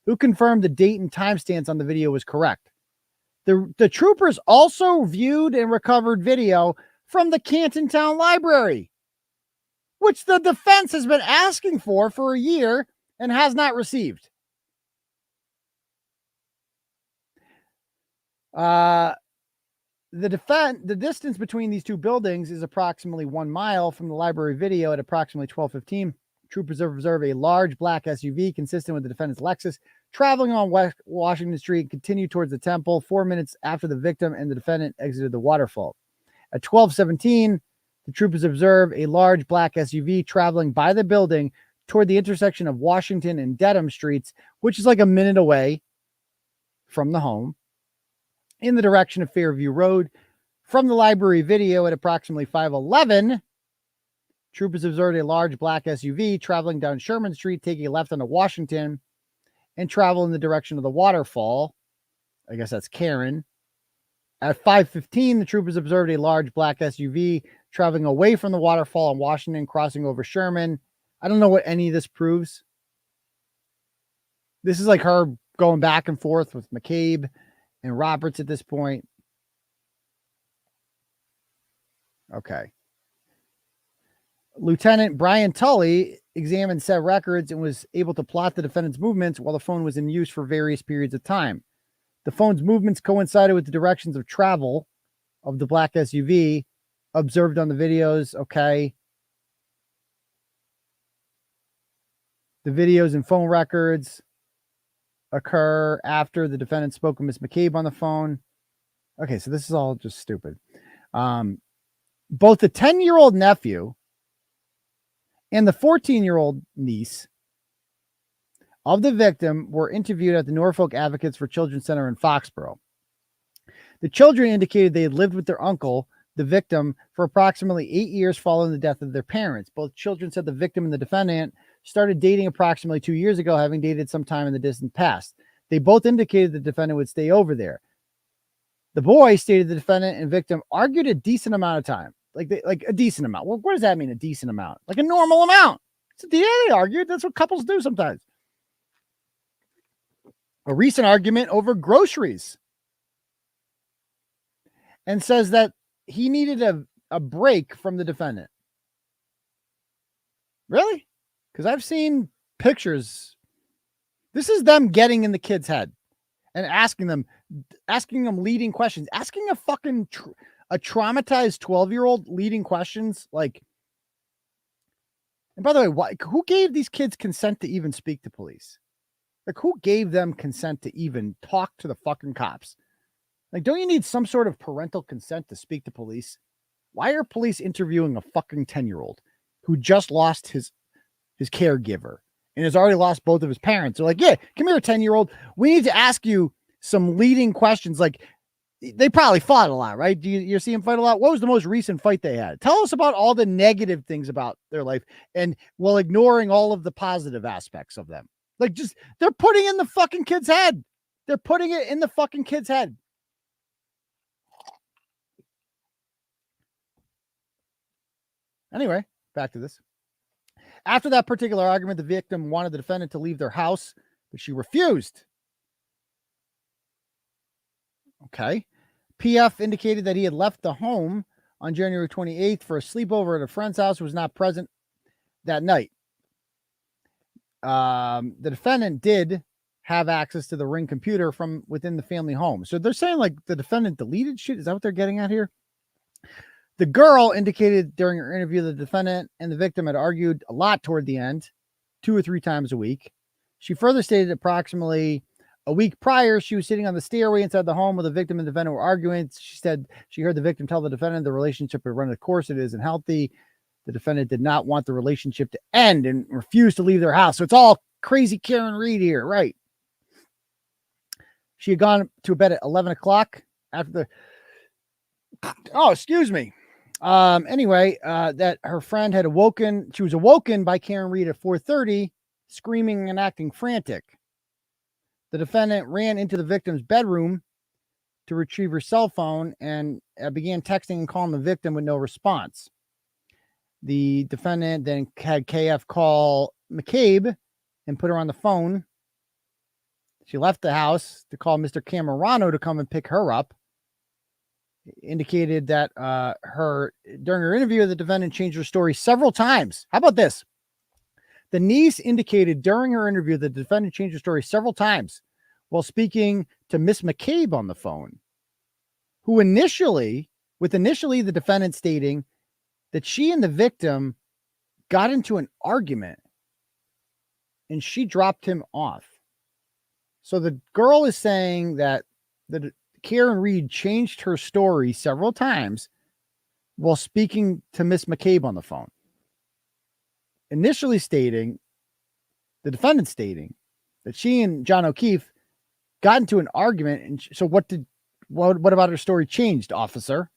who confirmed the date and timestamps on the video was correct. The troopers also viewed and recovered video from the Canton Town Library, which the defense has been asking for a year and has not received. The distance between these two buildings is approximately 1 mile. From the library video at approximately 12:15. Troopers observe a large black SUV consistent with the defendant's Lexus traveling on West Washington Street and continue towards the temple 4 minutes after the victim and the defendant exited the waterfall. At 12:17, the troopers observe a large black SUV traveling by the building toward the intersection of Washington and Dedham Streets, which is like a minute away from the home, in the direction of Fairview Road. From the library video at approximately 5:11, troopers observed a large black SUV traveling down Sherman Street, taking a left onto Washington, and travel in the direction of the waterfall. I guess that's Karen. At 5:15, the troopers observed a large black SUV traveling away from the waterfall on Washington, crossing over Sherman. I don't know what any of this proves. This is like her going back and forth with McCabe and Roberts at this point. Okay. Lieutenant Brian Tully examined said records and was able to plot the defendant's movements while the phone was in use for various periods of time. The phone's movements coincided with the directions of travel of the black SUV observed on the videos. Okay. The videos and phone records occur after the defendant spoke with Ms. McCabe on the phone. Okay, so this is all just stupid. Both the 10-year-old nephew and the 14-year-old niece of the victim were interviewed at the Norfolk Advocates for Children Center in Foxborough. The children indicated they had lived with their uncle, the victim, for approximately 8 years following the death of their parents. Both children said the victim and the defendant started dating approximately 2 years ago, having dated sometime in the distant past. They both indicated the defendant would stay over there. The boy stated the defendant and victim argued a decent amount of time. Like a decent amount. Well, what does that mean, a decent amount? Like a normal amount. So, yeah, they argued. That's what couples do sometimes. A recent argument over groceries. And says that he needed a break from the defendant. Really? Because I've seen pictures. This is them getting in the kid's head and asking them leading questions, asking a traumatized 12-year-old leading questions. Like, and by the way, who gave these kids consent to even speak to police? Like, who gave them consent to even talk to the fucking cops? Like, don't you need some sort of parental consent to speak to police? Why are police interviewing a fucking 10-year-old who just lost his caregiver and has already lost both of his parents? They're like, yeah, come here, 10-year-old. We need to ask you some leading questions. Like, they probably fought a lot, right? Do you see them fight a lot? What was the most recent fight they had? Tell us about all the negative things about their life, and while ignoring all of the positive aspects of them. Like, just, they're putting in the fucking kid's head. They're putting it in the fucking kid's head. Anyway, back to this. After that particular argument, the victim wanted the defendant to leave their house, but she refused. Okay. PF indicated that he had left the home on January 28th for a sleepover at a friend's house, was not present that night. The defendant did have access to the Ring computer from within the family home. So they're saying like the defendant deleted shit. Is that what they're getting at here? The girl indicated during her interview the defendant and the victim had argued a lot toward the end, 2 or 3 times a week. She further stated approximately a week prior, she was sitting on the stairway inside the home where the victim and the defendant were arguing. She said she heard the victim tell the defendant the relationship had run its course. It isn't healthy. The defendant did not want the relationship to end and refused to leave their house. So it's all crazy Karen Reed here, right? She had gone to bed at 11 o'clock after the... Oh, excuse me. Anyway, that her friend had awoken. She was awoken by Karen Reed at 4:30, screaming and acting frantic. The defendant ran into the victim's bedroom to retrieve her cell phone and began texting and calling the victim with no response. The defendant then had KF call McCabe and put her on the phone. She left the house to call Mr. Camerano to come and pick her up. Indicated that during her interview, the defendant changed her story several times. How about this? The niece indicated during her interview that the defendant changed her story several times while speaking to Miss McCabe on the phone, who initially the defendant stating that she and the victim got into an argument and she dropped him off. So the girl is saying that Karen Reed changed her story several times while speaking to Miss McCabe on the phone. Initially stating, the defendant stating that she and John O'Keefe got into an argument. And so what about her story changed, officer?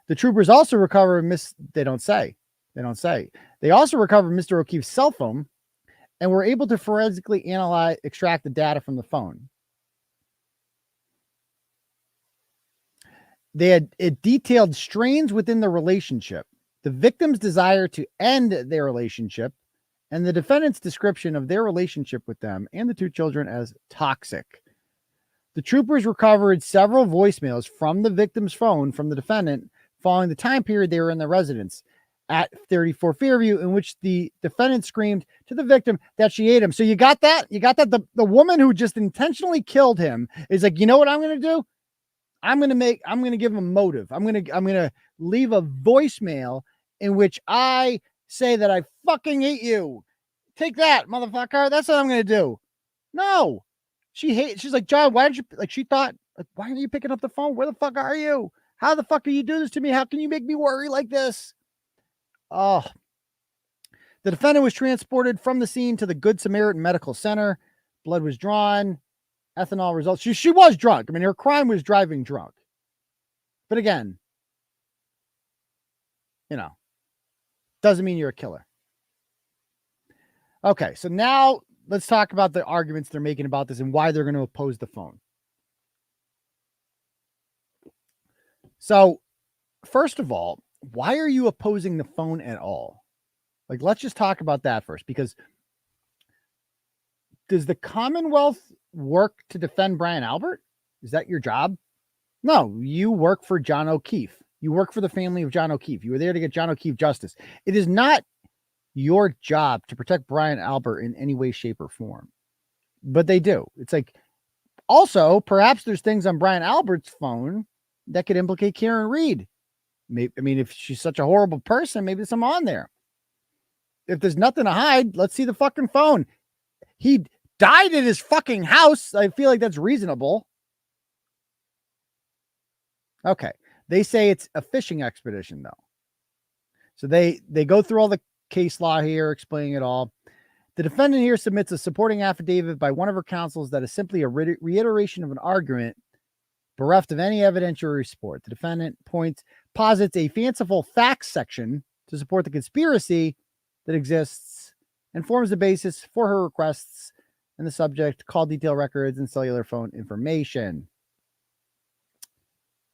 The troopers also recovered they don't say. They also recovered Mr. O'Keefe's cell phone and were able to forensically extract the data from the phone. It detailed strains within the relationship, the victim's desire to end their relationship, and the defendant's description of their relationship with them and the two children as toxic. The troopers recovered several voicemails from the victim's phone from the defendant following the time period they were in the residence at 34 Fairview, in which the defendant screamed to the victim that she ate him. So you got that? You got that? The woman who just intentionally killed him is like, you know what I'm going to do? I'm going to give him a motive. I'm going to leave a voicemail in which I say that I fucking hate you. Take that, motherfucker. That's what I'm going to do. No, she's like, John, why did you, like, she thought, like, why are you picking up the phone? Where the fuck are you? How the fuck are you doing this to me? How can you make me worry like this? Oh, the defendant was transported from the scene to the Good Samaritan Medical Center. Blood was drawn. Ethanol results. She was drunk. I mean, her crime was driving drunk. But again, doesn't mean you're a killer. Okay, so now let's talk about the arguments they're making about this and why they're going to oppose the phone. So, first of all, why are you opposing the phone at all? Like, let's just talk about that first, because does the Commonwealth work to defend Brian Albert? Is that your job? No, you work for John O'Keefe. You work for the family of John O'Keefe. You were there to get John O'Keefe justice. It is not your job to protect Brian Albert in any way, shape, or form. But they do. It's like, also, perhaps there's things on Brian Albert's phone that could implicate Karen Reed. Maybe, I mean, if she's such a horrible person, maybe there's some on there. If there's nothing to hide, let's see the fucking phone. He died at his fucking house. I feel like that's reasonable. Okay. They say it's a fishing expedition, though. So they go through all the case law here, explaining it all. The defendant here submits a supporting affidavit by one of her counsels that is simply a reiteration of an argument bereft of any evidentiary support. The defendant posits a fanciful facts section to support the conspiracy that exists and forms the basis for her requests and the subject, call detail records, and cellular phone information.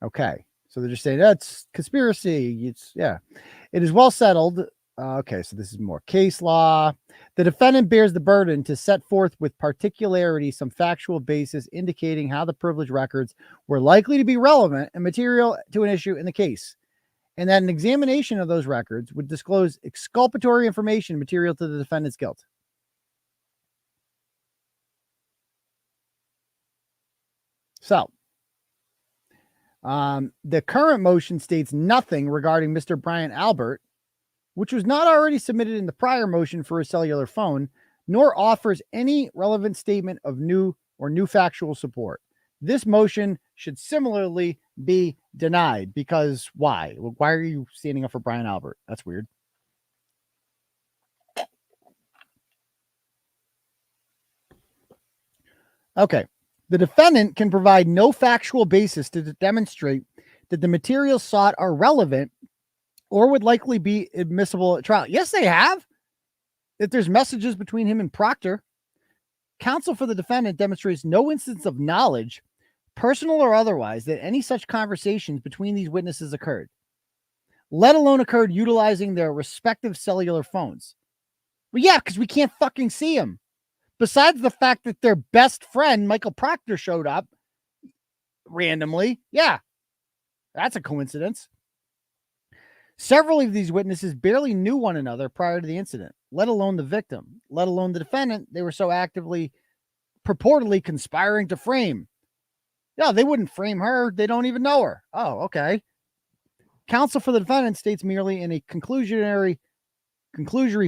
Okay. So they're just saying that's conspiracy. It is well settled. Okay. So this is more case law. The defendant bears the burden to set forth with particularity some factual basis indicating how the privileged records were likely to be relevant and material to an issue in the case, and that an examination of those records would disclose exculpatory information material to the defendant's guilt. So, the current motion states nothing regarding Mr. Brian Albert, which was not already submitted in the prior motion for a cellular phone, nor offers any relevant statement of new factual support. This motion should similarly be denied because why? Why are you standing up for Brian Albert? That's weird. Okay. The defendant can provide no factual basis to demonstrate that the materials sought are relevant or would likely be admissible at trial. Yes, they have. If there's messages between him and Proctor, counsel for the defendant demonstrates no instance of knowledge, personal or otherwise, that any such conversations between these witnesses occurred, let alone occurred utilizing their respective cellular phones. Well, yeah, because we can't fucking see them. Besides the fact that their best friend, Michael Proctor, showed up randomly. Yeah, that's a coincidence. Several of these witnesses barely knew one another prior to the incident, let alone the victim, let alone the defendant. They were so actively, purportedly conspiring to frame. No, they wouldn't frame her. They don't even know her. Oh, okay. Counsel for the defendant states merely in a conclusory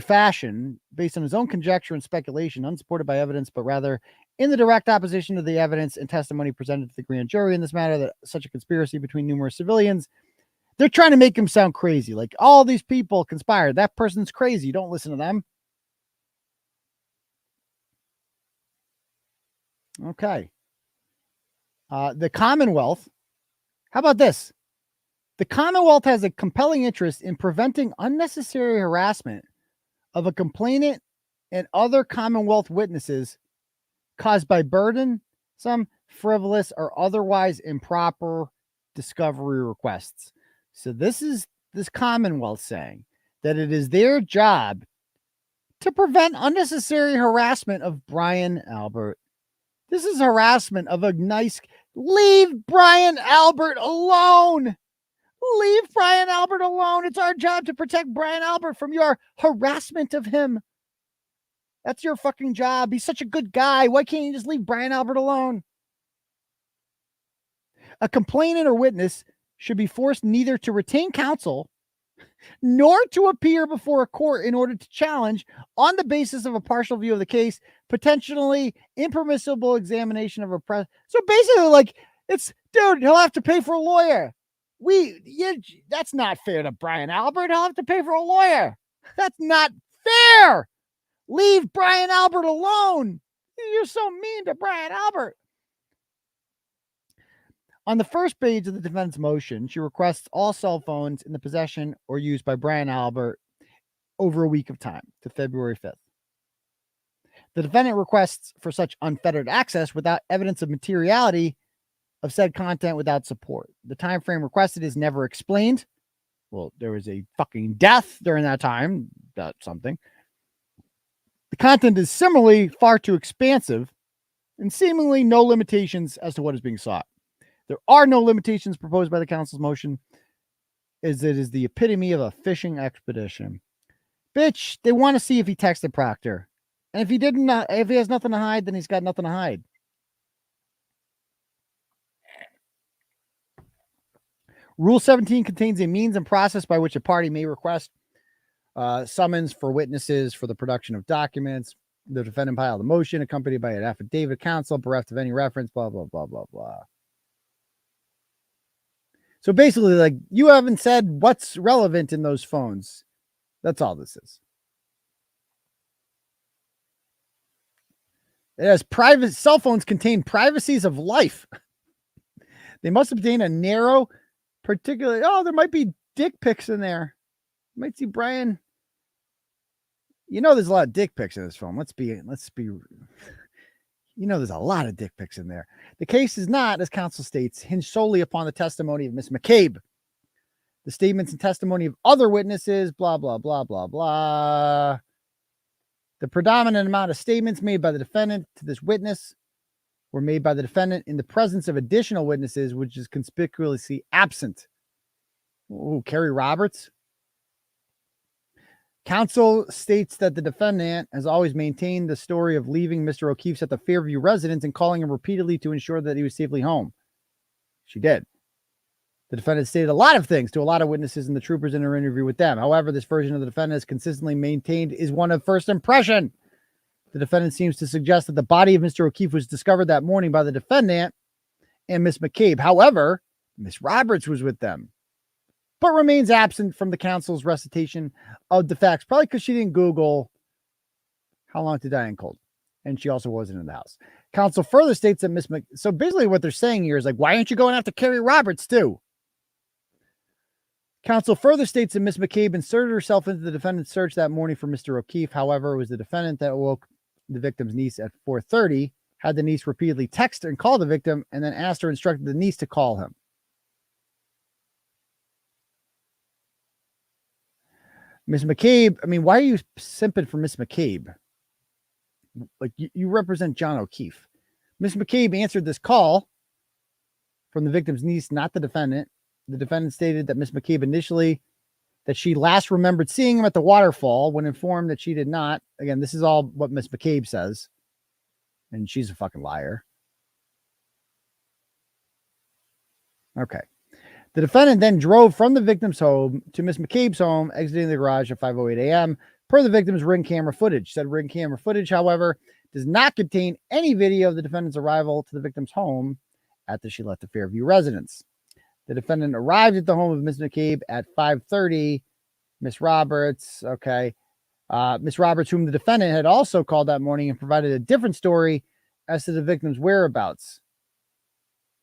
fashion, based on his own conjecture and speculation, unsupported by evidence, but rather in the direct opposition to the evidence and testimony presented to the grand jury in this matter, that such a conspiracy between numerous civilians, they're trying to make him sound crazy. Like, all these people conspired. That person's crazy. Don't listen to them. Okay. The Commonwealth. How about this? The Commonwealth has a compelling interest in preventing unnecessary harassment of a complainant and other Commonwealth witnesses caused by burdensome, frivolous, or otherwise improper discovery requests. So this is this Commonwealth saying that it is their job to prevent unnecessary harassment of Brian Albert. This is harassment of a nice... Leave Brian Albert alone. Leave Brian Albert alone. It's our job to protect Brian Albert from your harassment of him. That's your fucking job. He's such a good guy. Why can't you just leave Brian Albert alone? A complainant or witness should be forced neither to retain counsel nor to appear before a court in order to challenge, on the basis of a partial view of the case, potentially impermissible examination of a press. So basically, like, it's, dude, he'll have to pay for a lawyer. That's not fair to Brian Albert. He'll have to pay for a lawyer. That's not fair. Leave Brian Albert alone. You're so mean to Brian Albert. On the first page of the defense motion, she requests all cell phones in the possession or used by Brian Albert over a week of time to February 5th. The defendant requests for such unfettered access without evidence of materiality of said content without support. The time frame requested is never explained. Well, there was a fucking death during that time. That's something. The content is similarly far too expansive and seemingly no limitations as to what is being sought. There are no limitations proposed by the council's motion, as it is the epitome of a fishing expedition. Bitch, they want to see if he texted Proctor. And if he didn't, if he has nothing to hide, then he's got nothing to hide. Rule 17 contains a means and process by which a party may request summons for witnesses for the production of documents. The defendant filed a motion accompanied by an affidavit of counsel bereft of any reference, blah, blah, blah, blah, blah. So basically, like, you haven't said what's relevant in those phones. That's all this is. It has private cell phones contain privacies of life. They must obtain a narrow, particularly. Oh, there might be dick pics in there. You might see Brian. You know, there's a lot of dick pics in this phone. Let's be. You know, there's a lot of dick pics in there. The case is not, as counsel states, hinged solely upon the testimony of Ms. McCabe. The statements and testimony of other witnesses, blah, blah, blah, blah, blah. The predominant amount of statements made by the defendant to this witness were made by the defendant in the presence of additional witnesses, which is conspicuously absent. Ooh, Kerry Roberts. Counsel states that the defendant has always maintained the story of leaving Mr. O'Keefe's at the Fairview residence and calling him repeatedly to ensure that he was safely home. She did. The defendant stated a lot of things to a lot of witnesses and the troopers in her interview with them. However, this version of the defendant is consistently maintained is one of first impression. The defendant seems to suggest that the body of Mr. O'Keefe was discovered that morning by the defendant and Miss McCabe. However, Miss Roberts was with them, but remains absent from the counsel's recitation of the facts, probably because she didn't Google how long to die in cold. And she also wasn't in the house. Counsel further states that so basically what they're saying here is like, why aren't you going after Kerry Roberts too? Counsel further states that Miss McCabe inserted herself into the defendant's search that morning for Mr. O'Keefe. However, it was the defendant that woke the victim's niece at 4:30, had the niece repeatedly text and call the victim, and then asked or instructed the niece to call him. Miss McCabe, I mean, why are you simping for Miss McCabe? Like, you represent John O'Keefe. Miss McCabe answered this call from the victim's niece, not the defendant. The defendant stated that Miss McCabe initially, that she last remembered seeing him at the waterfall when informed that she did not. Again, this is all what Miss McCabe says. And she's a fucking liar. Okay. The defendant then drove from the victim's home to Miss McCabe's home, exiting the garage at 5:08 a.m. per the victim's Ring camera footage. Said Ring camera footage, however, does not contain any video of the defendant's arrival to the victim's home after she left the Fairview residence. The defendant arrived at the home of Miss McCabe at 5:30. Miss Roberts, okay. Miss Roberts, whom the defendant had also called that morning and provided a different story as to the victim's whereabouts.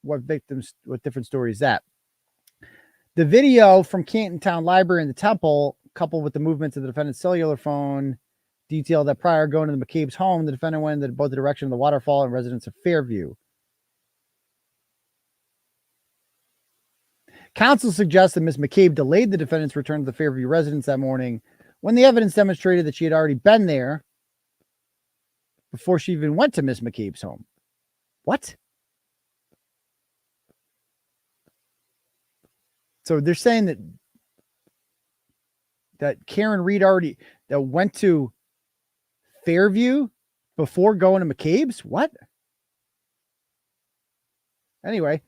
What different story is that? The video from Canton Town Library and the Temple, coupled with the movements of the defendant's cellular phone, detailed that prior going to the McCabe's home, the defendant went in both the direction of the waterfall and residents of Fairview. Counsel suggests that Ms. McCabe delayed the defendant's return to the Fairview residence that morning when the evidence demonstrated that she had already been there before she even went to Ms. McCabe's home. What? So they're saying that Karen Reed already went to Fairview before going to McCabe's? What? Anyway,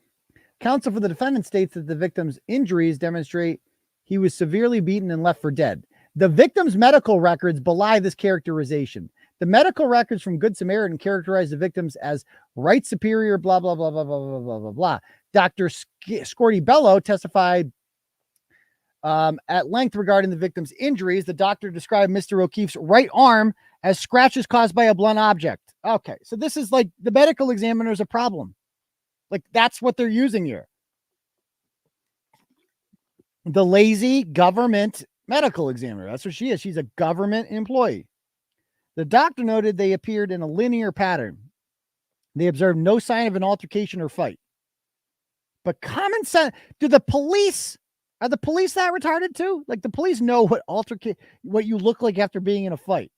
counsel for the defendant states that the victim's injuries demonstrate he was severely beaten and left for dead. The victim's medical records belie this characterization. The medical records from Good Samaritan characterize the victims as right superior, blah, blah, blah, blah, blah, blah, blah, blah, blah. Dr. 𝗵𝗵𝗆𝗄𝗏 testified at length regarding the victim's injuries. The doctor described Mr. O'Keefe's right arm as scratches caused by a blunt object. Okay, so this is like the medical examiner's a problem. Like, that's what they're using here. The lazy government medical examiner. That's what she is. She's a government employee. The doctor noted they appeared in a linear pattern. They observed no sign of an altercation or fight. But common sense, are the police that retarded too? Like, the police know what you look like after being in a fight.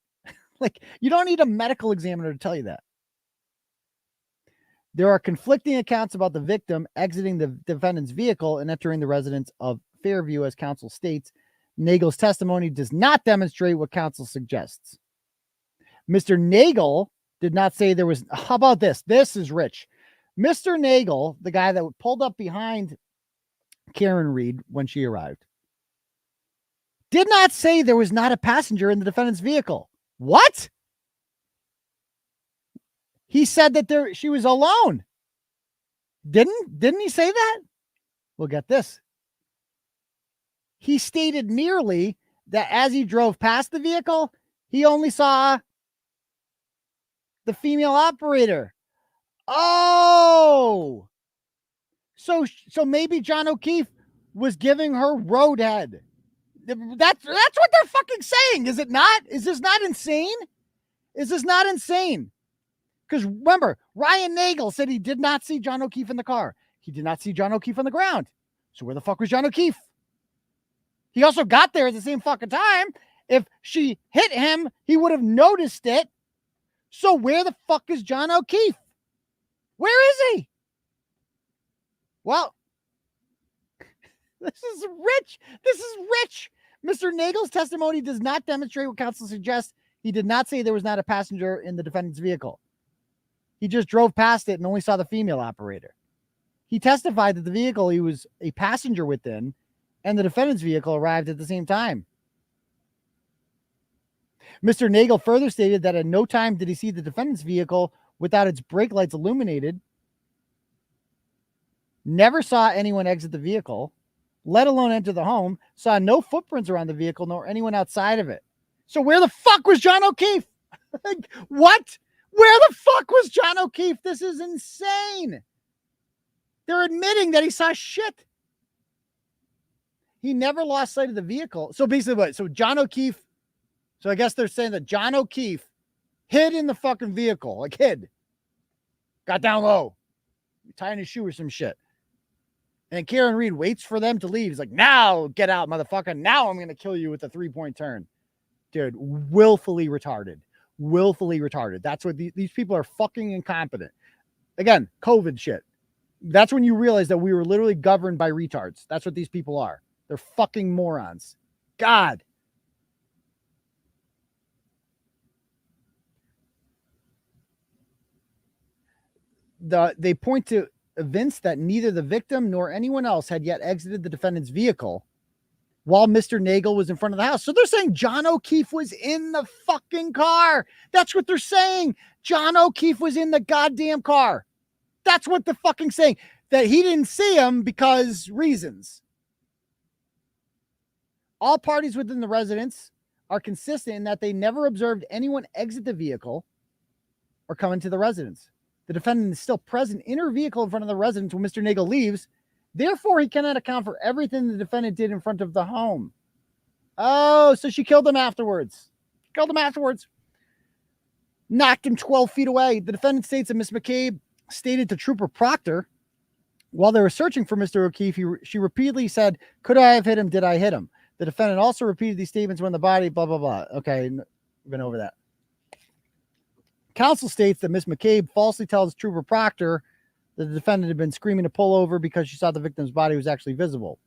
Like, you don't need a medical examiner to tell you that. There are conflicting accounts about the victim exiting the defendant's vehicle and entering the residence of Fairview, as counsel states. Nagel's testimony does not demonstrate what counsel suggests. Mr. Nagel did not say there was. How about this? This is rich. Mr. Nagel, the guy that pulled up behind Karen Reed when she arrived, did not say there was not a passenger in the defendant's vehicle. What? He said that she was alone. Didn't he say that? Well, get this. He stated merely that as he drove past the vehicle, he only saw the female operator. Oh, so maybe John O'Keefe was giving her roadhead. That's what they're fucking saying, is it not? Is this not insane? Is this not insane? Because remember, Ryan Nagel said he did not see John O'Keefe in the car. He did not see John O'Keefe on the ground. So where the fuck was John O'Keefe? He also got there at the same fucking time. If she hit him, he would have noticed it. So where the fuck is John O'Keefe? Where is he? Well, this is rich. This is rich. Mr. Nagel's testimony does not demonstrate what counsel suggests. He did not say there was not a passenger in the defendant's vehicle. He just drove past it and only saw the female operator. He testified that the vehicle he was a passenger within and the defendant's vehicle arrived at the same time. Mr. Nagel further stated that at no time did he see the defendant's vehicle without its brake lights illuminated, never saw anyone exit the vehicle, let alone enter the home, saw no footprints around the vehicle nor anyone outside of it. So where the fuck was John O'Keefe? What? Where the fuck was John O'Keefe? This is insane. They're admitting that he saw shit. He never lost sight of the vehicle. So basically what? So John O'Keefe, so I guess they're saying that John O'Keefe hid in the fucking vehicle, like hid. Got down low, tying his shoe or some shit. And Karen Reed waits for them to leave. He's like, now get out, motherfucker. Now I'm going to kill you with a 3-point turn. Dude, willfully retarded. Willfully retarded. That's what these people are, fucking incompetent. Again, COVID shit. That's when you realize that we were literally governed by retards. That's what these people are. They're fucking morons. God. They point to evince that neither the victim nor anyone else had yet exited the defendant's vehicle while Mr. Nagel was in front of the house. So they're saying John O'Keefe was in the fucking car. That's what they're saying. John O'Keefe was in the goddamn car. That's what they're fucking saying. That he didn't see him because reasons. All parties within the residence are consistent in that they never observed anyone exit the vehicle or come into the residence. The defendant is still present in her vehicle in front of the residence when Mr. Nagel leaves, Therefore, he cannot account for everything the defendant did in front of the home. Oh, so she killed him afterwards. Knocked him 12 feet away. The defendant states that Miss McCabe stated to Trooper Proctor, while they were searching for Mr. O'Keefe, she repeatedly said, "Could I have hit him? Did I hit him?" The defendant also repeated these statements when the body, blah, blah, blah. Okay, we've been over that. Counsel states that Miss McCabe falsely tells Trooper Proctor that the defendant had been screaming to pull over because she saw the victim's body was actually visible.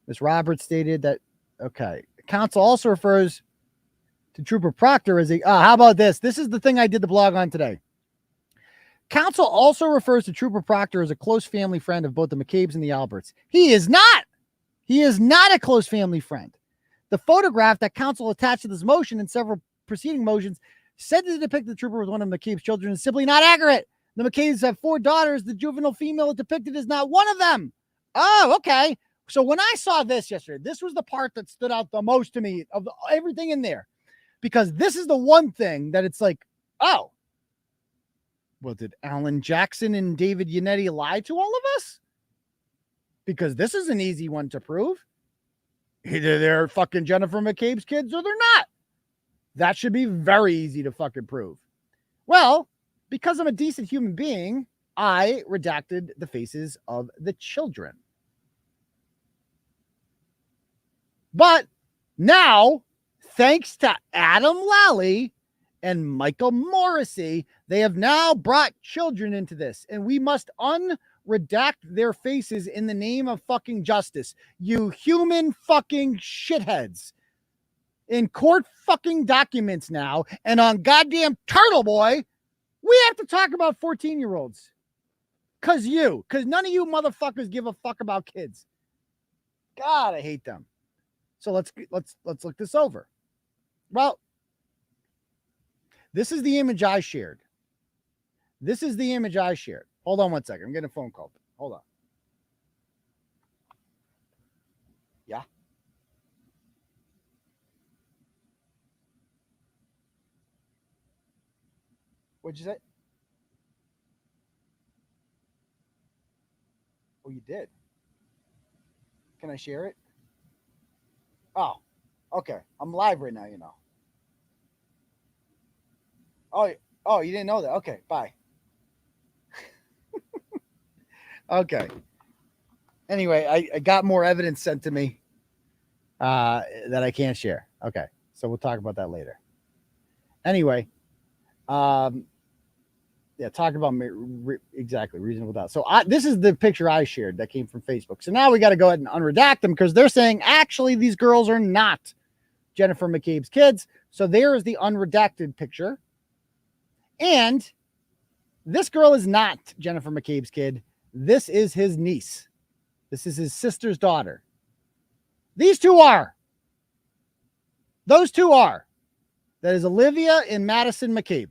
Ms. Roberts stated that, okay. Counsel also refers to Trooper Proctor as how about this? This is the thing I did the blog on today. Counsel also refers to Trooper Proctor as a close family friend of both the McCabe's and the Alberts. He is not. He is not a close family friend. The photograph that counsel attached to this motion and several preceding motions said to depict the trooper with one of McCabe's children is simply not accurate. The McCabe's have 4 daughters. The juvenile female depicted is not one of them. Oh, okay. So when I saw this yesterday, this was the part that stood out the most to me of everything in there, because this is the one thing that it's like, oh, well, did Alan Jackson and David Yannetti lie to all of us? Because this is an easy one to prove. Either they're fucking Jennifer McCabe's kids or they're not. That should be very easy to fucking prove. Well, because I'm a decent human being, I redacted the faces of the children. But now, thanks to Adam Lally and Michael Morrissey, they have now brought children into this, and we must unredact their faces in the name of fucking justice. You human fucking shitheads. In court fucking documents now, and on goddamn Turtleboy, we have to talk about 14-year-olds. Cause none of you motherfuckers give a fuck about kids. God, I hate them. So let's look this over. Well, this is the image I shared. Hold on one second. I'm getting a phone call. Hold on. Yeah. What'd you say? Oh, you did. Can I share it? Oh, okay. I'm live right now, you know. Oh, you didn't know that? Okay, bye. Okay. Anyway, I got more evidence sent to me that I can't share. Okay, so we'll talk about that later. Anyway, yeah, talk about exactly reasonable doubt. So this is the picture I shared that came from Facebook. So now we got to go ahead and unredact them because they're saying actually these girls are not Jennifer McCabe's kids. So there is the unredacted picture. And this girl is not Jennifer McCabe's kid. This is his niece. This is his sister's daughter. These two are. Those two are. That is Olivia and Madison McCabe.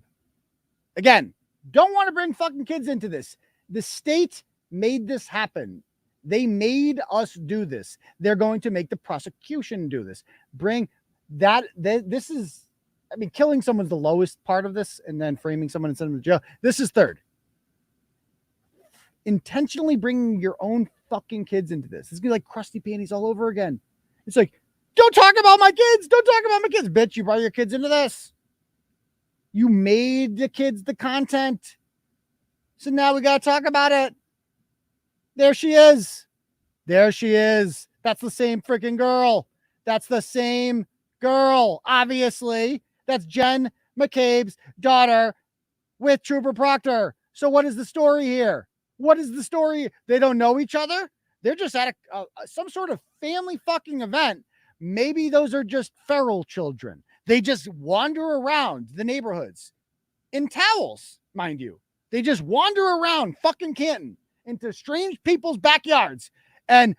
Again, don't want to bring fucking kids into this. The state made this happen. They made us do this. They're going to make the prosecution do this. Bring that. This is, I mean, killing someone's the lowest part of this, and then framing someone and sending them to jail. This is third. Intentionally bringing your own fucking kids into this. It's going to be like crusty panties all over again. It's like, don't talk about my kids. Don't talk about my kids. Bitch, you brought your kids into this. You made the kids the content. So now we got to talk about it. There she is. There she is. That's the same freaking girl. That's the same girl. Obviously, that's Jen McCabe's daughter with Trooper Proctor. So what is the story here? What is the story? They don't know each other. They're just at some sort of family fucking event. Maybe those are just feral children. They just wander around the neighborhoods in towels, mind you. They just wander around fucking Canton into strange people's backyards and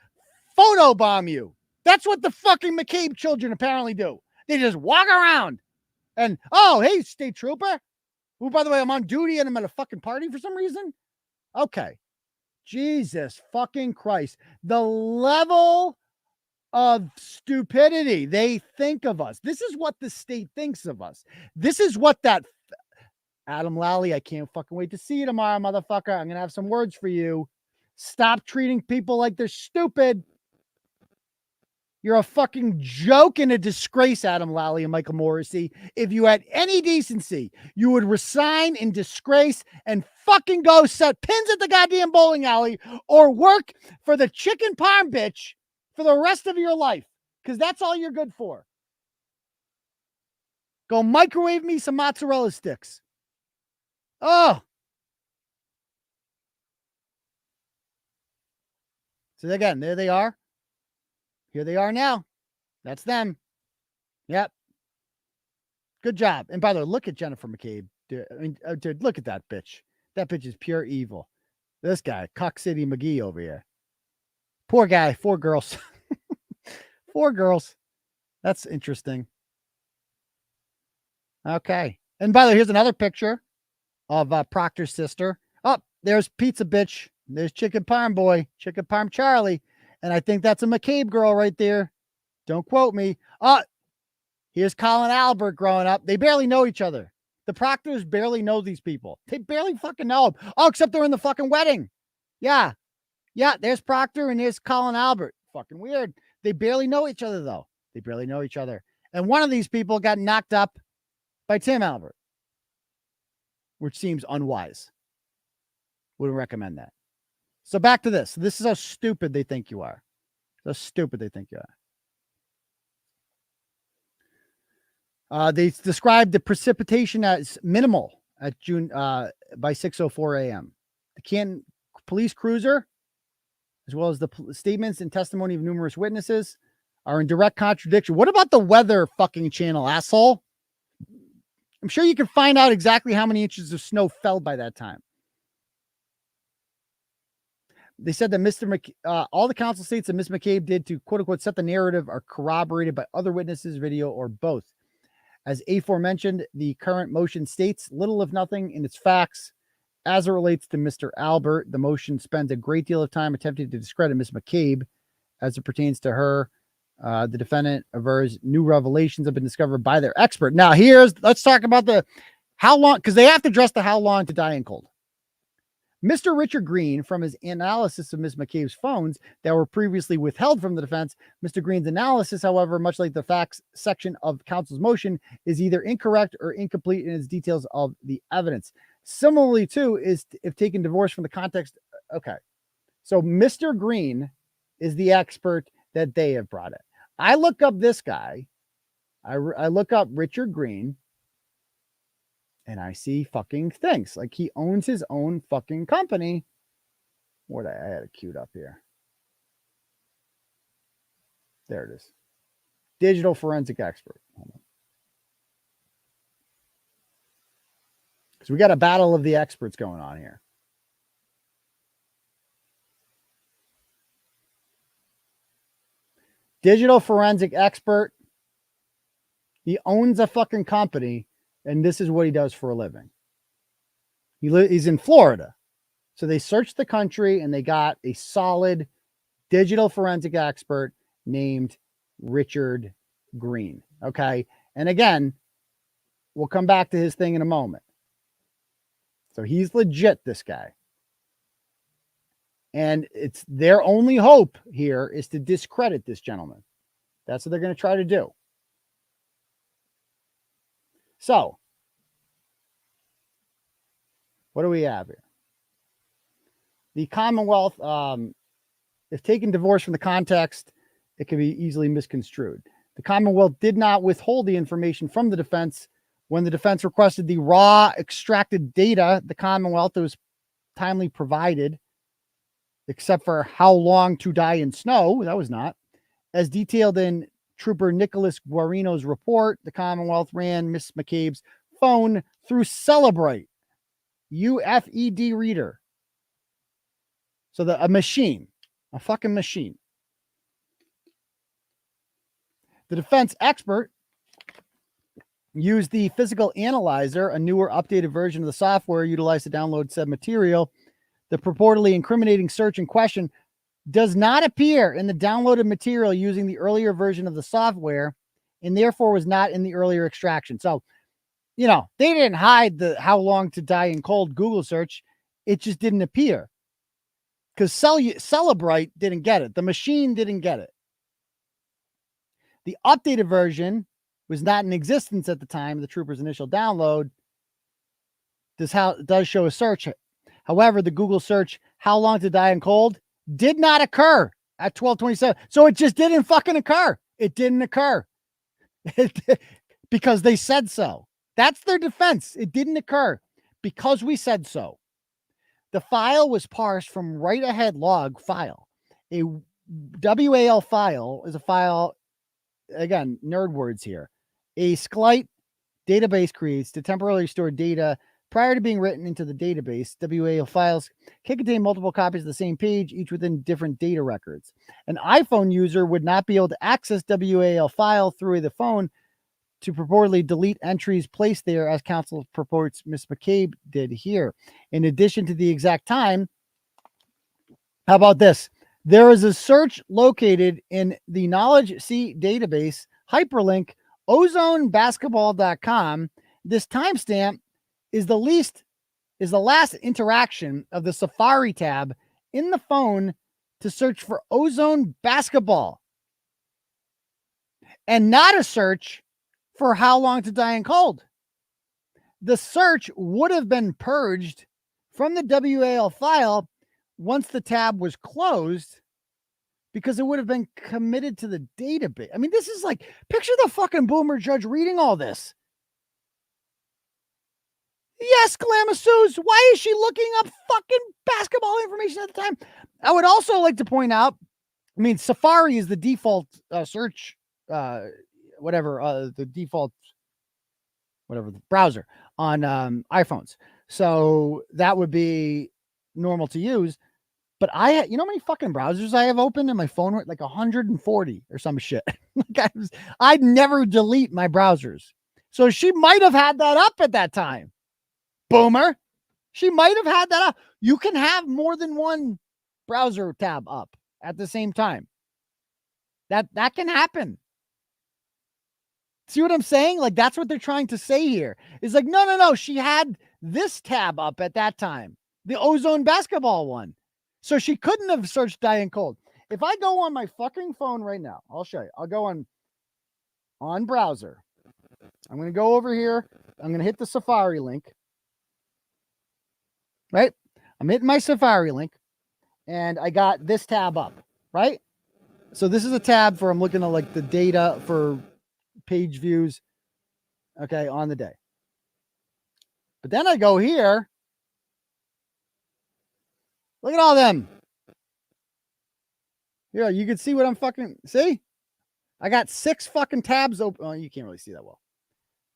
photobomb you. That's what the fucking McCabe children apparently do. They just walk around and, oh, hey, state trooper. Who, by the way, I'm on duty and I'm at a fucking party for some reason. Okay. Jesus fucking Christ. The level of stupidity they think of us. This is what the state thinks of us. This is what that Adam Lally, I can't fucking wait to see you tomorrow, motherfucker. I'm going to have some words for you. Stop treating people like they're stupid. You're a fucking joke and a disgrace, Adam Lally and Michael Morrissey. If you had any decency, you would resign in disgrace and fucking go set pins at the goddamn bowling alley or work for the chicken parm bitch for the rest of your life, because that's all you're good for. Go microwave me some mozzarella sticks. Oh. So again, there they are. Here they are now. That's them. Yep. Good job. And by the way, look at Jennifer McCabe. Dude, I mean, dude, look at that bitch. That bitch is pure evil. This guy, 𝗥𝗏𝗴 McGee over here. Poor guy. 4 girls. 4 girls. That's interesting. Okay. And by the way, here's another picture of Proctor's sister. Oh, there's Pizza Bitch. There's Chicken Parm Boy. Chicken Parm Charlie. And I think that's a McCabe girl right there. Don't quote me. Here's Colin Albert growing up. They barely know each other. The Proctors barely know these people. They barely fucking know them. Oh, except they're in the fucking wedding. Yeah. Yeah, there's Proctor and there's Colin Albert. Fucking weird. They barely know each other, though. They barely know each other. And one of these people got knocked up by Tim Albert, which seems unwise. Wouldn't recommend that. So back to this. This is how stupid they think you are. How stupid they think you are. They described the precipitation as minimal at June by 6:04 a.m. The Canton police cruiser, as well as the statements and testimony of numerous witnesses, are in direct contradiction. What about the Weather fucking channel, asshole? I'm sure you can find out exactly how many inches of snow fell by that time. They said that all the council states that Ms. McCabe did to quote unquote set the narrative are corroborated by other witnesses, video, or both. As aforementioned, the current motion states little if nothing in its facts as it relates to Mr. Albert. The motion spends a great deal of time attempting to discredit Ms. McCabe as it pertains to her. The defendant avers new revelations have been discovered by their expert. Now, let's talk about the how long, because they have to address the how long to die in cold. Mr. Richard Green, from his analysis of Ms. McCabe's phones that were previously withheld from the defense, Mr. Green's analysis, however, much like the facts section of counsel's motion, is either incorrect or incomplete in its details of the evidence. Similarly, too, is if taken divorced from the context. Okay. So Mr. Green is the expert that they have brought in. I look up this guy. I look up Richard Green. And I see fucking things like he owns his own fucking company. What I had it queued up here. There it is. Digital forensic expert. Because we got a battle of the experts going on here. Digital forensic expert. He owns a fucking company. And this is what he does for a living. He's in Florida. So they searched the country and they got a solid digital forensic expert named Richard Green. Okay. And again, we'll come back to his thing in a moment. So he's legit, this guy. And it's their only hope here is to discredit this gentleman. That's what they're going to try to do. So, what do we have here? The Commonwealth, if taken divorced from the context, it can be easily misconstrued. The Commonwealth did not withhold the information from the defense. When the defense requested the raw extracted data, the Commonwealth was timely provided, except for how long to die in snow. That was not. As detailed in Trooper Nicholas Guarino's report, the Commonwealth ran Miss McCabe's phone through Celebrate UFED reader. So a machine, a fucking machine. The defense expert used the physical analyzer, a newer updated version of the software utilized to download said material. The purportedly incriminating search in question does not appear in the downloaded material using the earlier version of the software and therefore was not in the earlier extraction. So, you know, they didn't hide the how long to die in cold Google search. It just didn't appear. because 𝗟𝗏 didn't get it. The machine didn't get it. The updated version was not in existence at the time of the trooper's initial download. This does show a search. However, the Google search, how long to die in cold, did not occur at 12:27. So it just didn't fucking occur. It didn't occur. Because they said so. That's their defense. It didn't occur because we said so. The file was parsed from write-ahead log file. A WAL file is a file, again, nerd words here. A SQLite database creates to temporarily store data prior to being written into the database. WAL files can contain multiple copies of the same page, each within different data records. An iPhone user would not be able to access WAL file through the phone to purportedly delete entries placed there, as counsel purports Ms. McCabe did here. In addition to the exact time, how about this? There is a search located in the Knowledge C database hyperlink ozonbasketball.com. This timestamp is the last interaction of the Safari tab in the phone to search for ozone basketball, and not a search for how long to die in cold. The search would have been purged from the WAL file once the tab was closed, because it would have been committed to the database. I mean, this is like, picture the fucking boomer judge reading all this. Yes, Glamasous, why is she looking up fucking basketball information at the time? I would also like to point out, I mean, Safari is the default search, the default, the browser on iPhones. So that would be normal to use. But you know how many fucking browsers I have open in my phone? Like 140 or some shit. I'd never delete my browsers. So she might have had that up at that time. Boomer. She might have had that up. You can have more than one browser tab up at the same time. That can happen. See what I'm saying? Like, that's what they're trying to say here. It's like, no. She had this tab up at that time. The ozone basketball one. So she couldn't have searched dying cold. If I go on my fucking phone right now, I'll show you. I'll go on browser. I'm going to go over here. I'm going to hit the Safari link. Right? I'm hitting my Safari link. And I got this tab up. Right? So this is a tab for, I'm looking at like the data for page views. Okay, on the day. But then I go here. Look at all them. Yeah, you can see what I'm fucking, see? I got 6 fucking tabs open. Oh, you can't really see that well.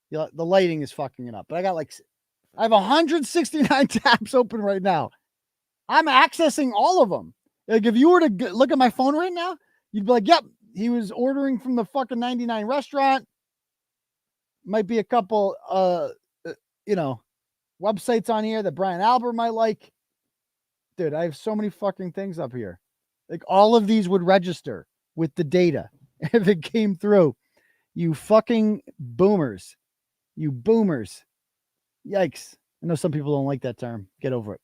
The lighting is fucking it up. But I have 169 tabs open right now. I'm accessing all of them. Like, if you were to look at my phone right now, you'd be like, yep, he was ordering from the fucking 99 restaurant. Might be a couple, websites on here that Brian Albert might like. Dude, I have so many fucking things up here. Like, all of these would register with the data if it came through. You fucking boomers. You boomers. Yikes. I know some people don't like that term. Get over it.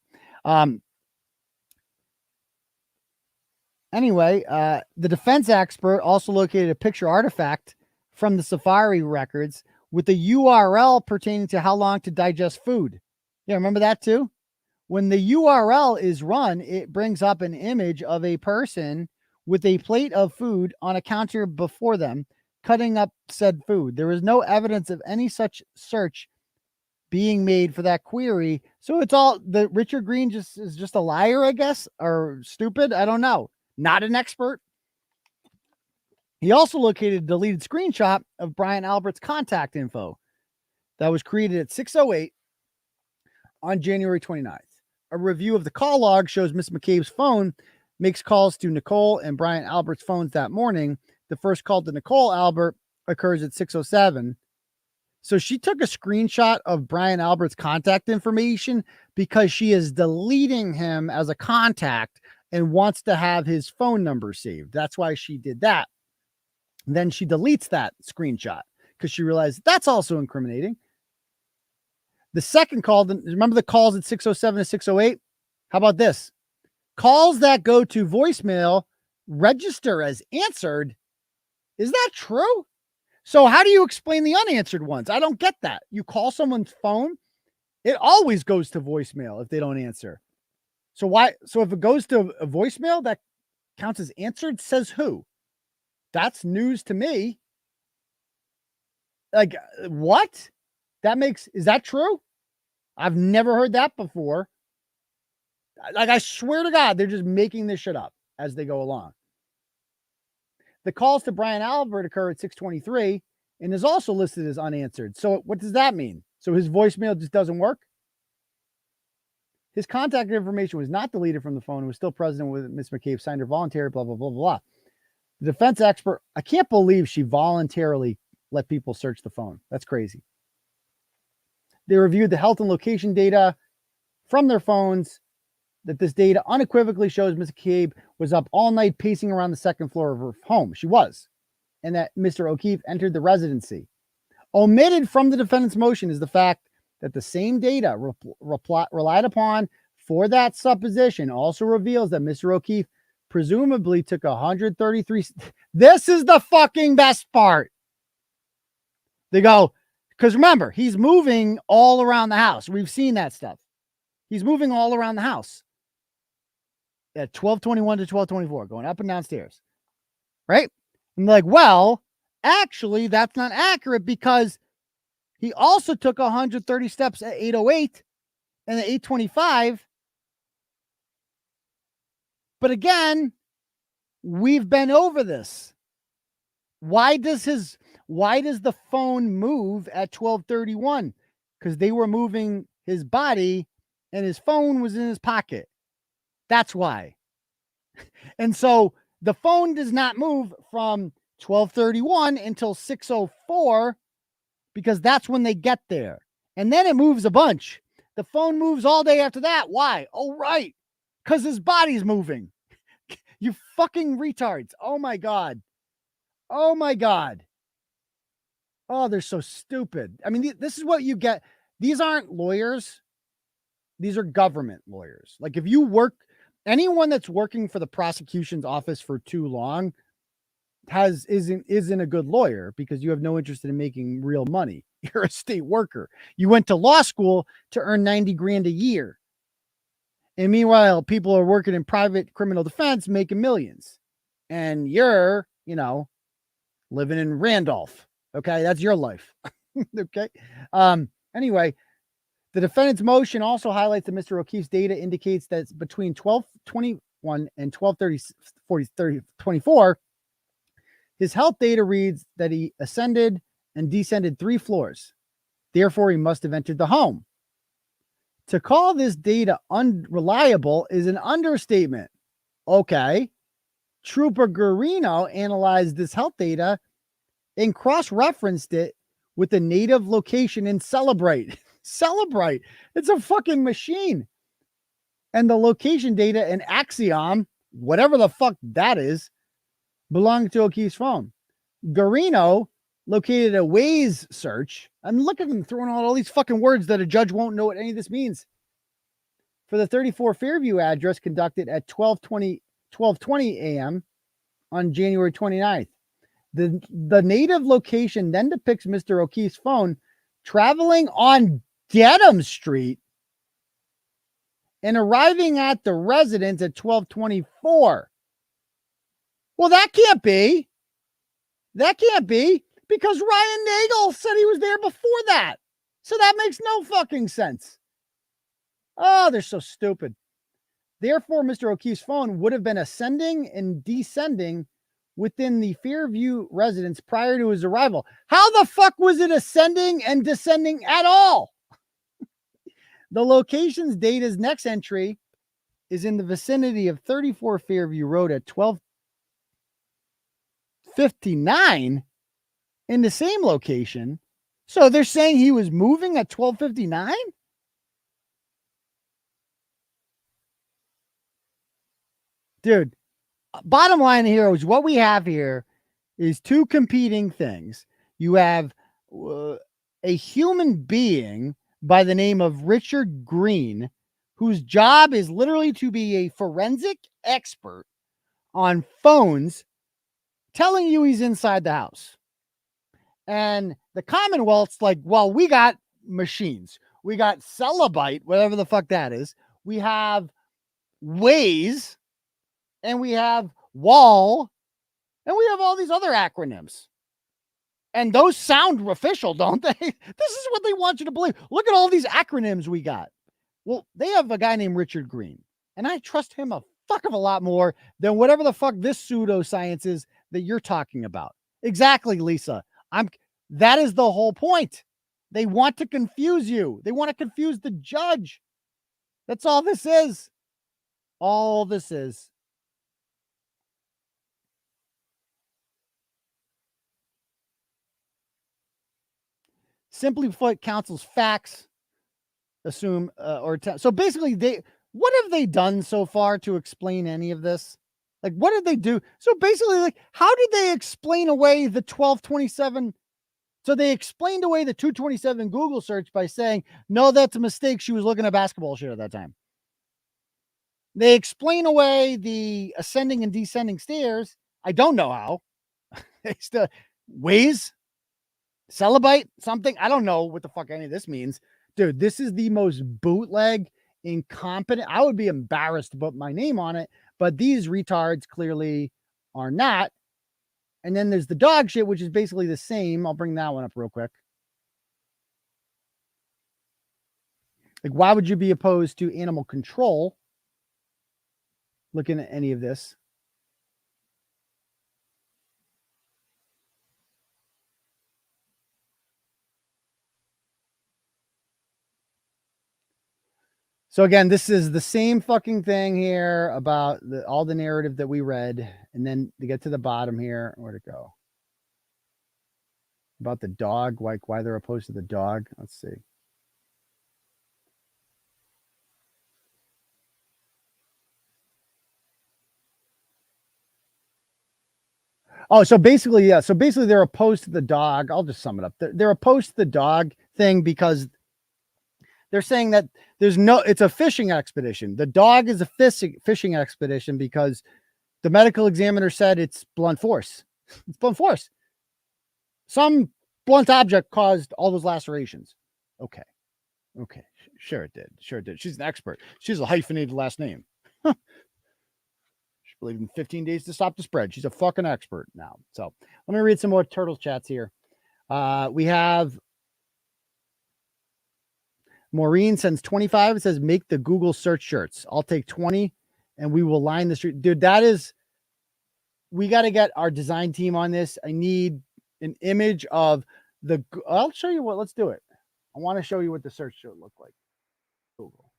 Anyway, the defense expert also located a picture artifact from the Safari records with a URL pertaining to how long to digest food. Yeah, remember that too? When the URL is run, it brings up an image of a person with a plate of food on a counter before them, cutting up said food. There is no evidence of any such search being made for that query. So it's all, the Richard Green is just a liar, I guess, or stupid. I don't know. Not an expert. He also located a deleted screenshot of Brian Albert's contact info that was created at 6:08 on January 29th. A review of the call log shows Miss McCabe's phone makes calls to Nicole and Brian Albert's phones that morning. The first call to Nicole Albert occurs at 6:07. So she took a screenshot of Brian Albert's contact information because she is deleting him as a contact and wants to have his phone number saved. That's why she did that. Then she deletes that screenshot because she realized that's also incriminating. The second call, remember the calls at 6:07 to 6:08? How about this? calls that go to voicemail register as answered. Is that true? So how do you explain the unanswered ones? I don't get that. You call someone's phone, it always goes to voicemail if they don't answer. So why? So if it goes to a voicemail, that counts as answered. Says who? That's news to me. Like, what? Is that true? I've never heard that before. Like, I swear to God, they're just making this shit up as they go along. The calls to Brian Albert occur at 6:23 and is also listed as unanswered. So what does that mean? So his voicemail just doesn't work? His contact information was not deleted from the phone. It was still present with Ms. McCabe, signed her voluntary, blah, blah, blah, blah. The defense expert, I can't believe she voluntarily let people search the phone. That's crazy. They reviewed the health and location data from their phones, that this data unequivocally shows Ms. McCabe was up all night pacing around the second floor of her home. She was. And that Mr. O'Keefe entered the residency. Omitted from the defendant's motion is the fact that the same data relied upon for that supposition also reveals that Mr. O'Keefe presumably took 133. This is the fucking best part. They go, because remember, he's moving all around the house. We've seen that stuff. He's moving all around the house at 12:21 to 12:24, going up and downstairs. Right? And like, well, actually, that's not accurate because he also took 130 steps at 8:08 and at 8:25. But again, we've been over this. Why does the phone move at 12:31? Because they were moving his body and his phone was in his pocket. That's why. And so the phone does not move from 12:31 until 6:04 because that's when they get there. And then it moves a bunch. The phone moves all day after that. Why? Oh, right. Because his body's moving. You fucking retards. Oh, my God. Oh, my God. Oh, they're so stupid. I mean, this is what you get. These aren't lawyers. These are government lawyers. Like, if you work, anyone that's working for the prosecution's office for too long isn't a good lawyer because you have no interest in making real money. You're a state worker. You went to law school to earn 90 grand a year. And meanwhile, people are working in private criminal defense making millions. And you're, living in Randolph. Okay. That's your life. Okay. Anyway, the defendant's motion also highlights that Mr. O'Keefe's data indicates that between 12:21 and 12:24, his health data reads that he ascended and descended 3 floors. Therefore, he must have entered the home. To call this data unreliable is an understatement. Okay. Trooper Guarino analyzed this health data and cross-referenced it with the native location in Celebrate. Celebrate. It's a fucking machine. And the location data in Axiom, whatever the fuck that is, belonged to O'Keefe's phone. Guarino located a Waze search. And look at them throwing out all these fucking words that a judge won't know what any of this means. For the 34 Fairview address conducted at 12:20 a.m. on January 29th. The native location then depicts Mr. O'Keefe's phone traveling on Dedham Street and arriving at the residence at 12:24. Well, that can't be. That can't be because Ryan Nagel said he was there before that. So that makes no fucking sense. Oh, they're so stupid. Therefore, Mr. O'Keefe's phone would have been ascending and descending within the Fairview residence prior to his arrival. How the fuck was it ascending and descending at all? The location's data's next entry is in the vicinity of 34 Fairview Road at 12:59 in the same location. So they're saying he was moving at 12:59? Dude, bottom line here is what we have here is two competing things. You have a human being by the name of Richard Green, whose job is literally to be a forensic expert on phones, telling you he's inside the house. And the Commonwealth's like, well, we got machines. We got 𝗟𝗏𝗏, whatever the fuck that is. We have 𝗏𝗏s, and we have 𝗏, and we have all these other acronyms. And those sound official, don't they? This is what they want you to believe. Look at all these acronyms we got. Well, they have a guy named Richard Green, and I trust him a fuck of a lot more than whatever the fuck this pseudoscience is that you're talking about. Exactly, Lisa. That is the whole point. They want to confuse you. They want to confuse the judge. That's all this is. All this is. Simply put, counsel's facts assume so basically what have they done so far to explain any of this? Like, what did they do? So basically, like, how did they explain away the 1227? So they explained away the 227 Google search by saying, no, that's a mistake. She was looking at basketball shit at that time. They explain away the ascending and descending stairs. I don't know how. It's the 𝗏𝗏s, 𝗟𝗏𝗏𝗏, something. I don't know what the fuck any of this means. Dude, this is the most bootleg, incompetent. I would be embarrassed to put my name on it, but these retards clearly are not. And then there's the dog shit, which is basically the same. I'll bring that one up real quick. Like, why would you be opposed to animal control? Looking at any of this. So again, this is the same fucking thing here about all the narrative that we read. And then to get to the bottom here, where'd it go? About the dog, like why they're opposed to the dog. Let's see. Oh, so basically, yeah. So basically they're opposed to the dog. I'll just sum it up. They're opposed to the dog thing because they're saying that it's a fishing expedition. The dog is a fishing expedition because the medical examiner said it's blunt force. It's blunt force. Some blunt object caused all those lacerations. Okay. Sure it did. She's an expert. She's a hyphenated last name. She believed in 15 days to stop the spread. She's a fucking expert now. So let me read some more turtle chats here. We have Maureen sends 25. It says, make the Google search shirts. I'll take 20 and we will line the street. Dude, we got to get our design team on this. I need an image of I'll show you let's do it. I want to show you what the search shirt look like. Google.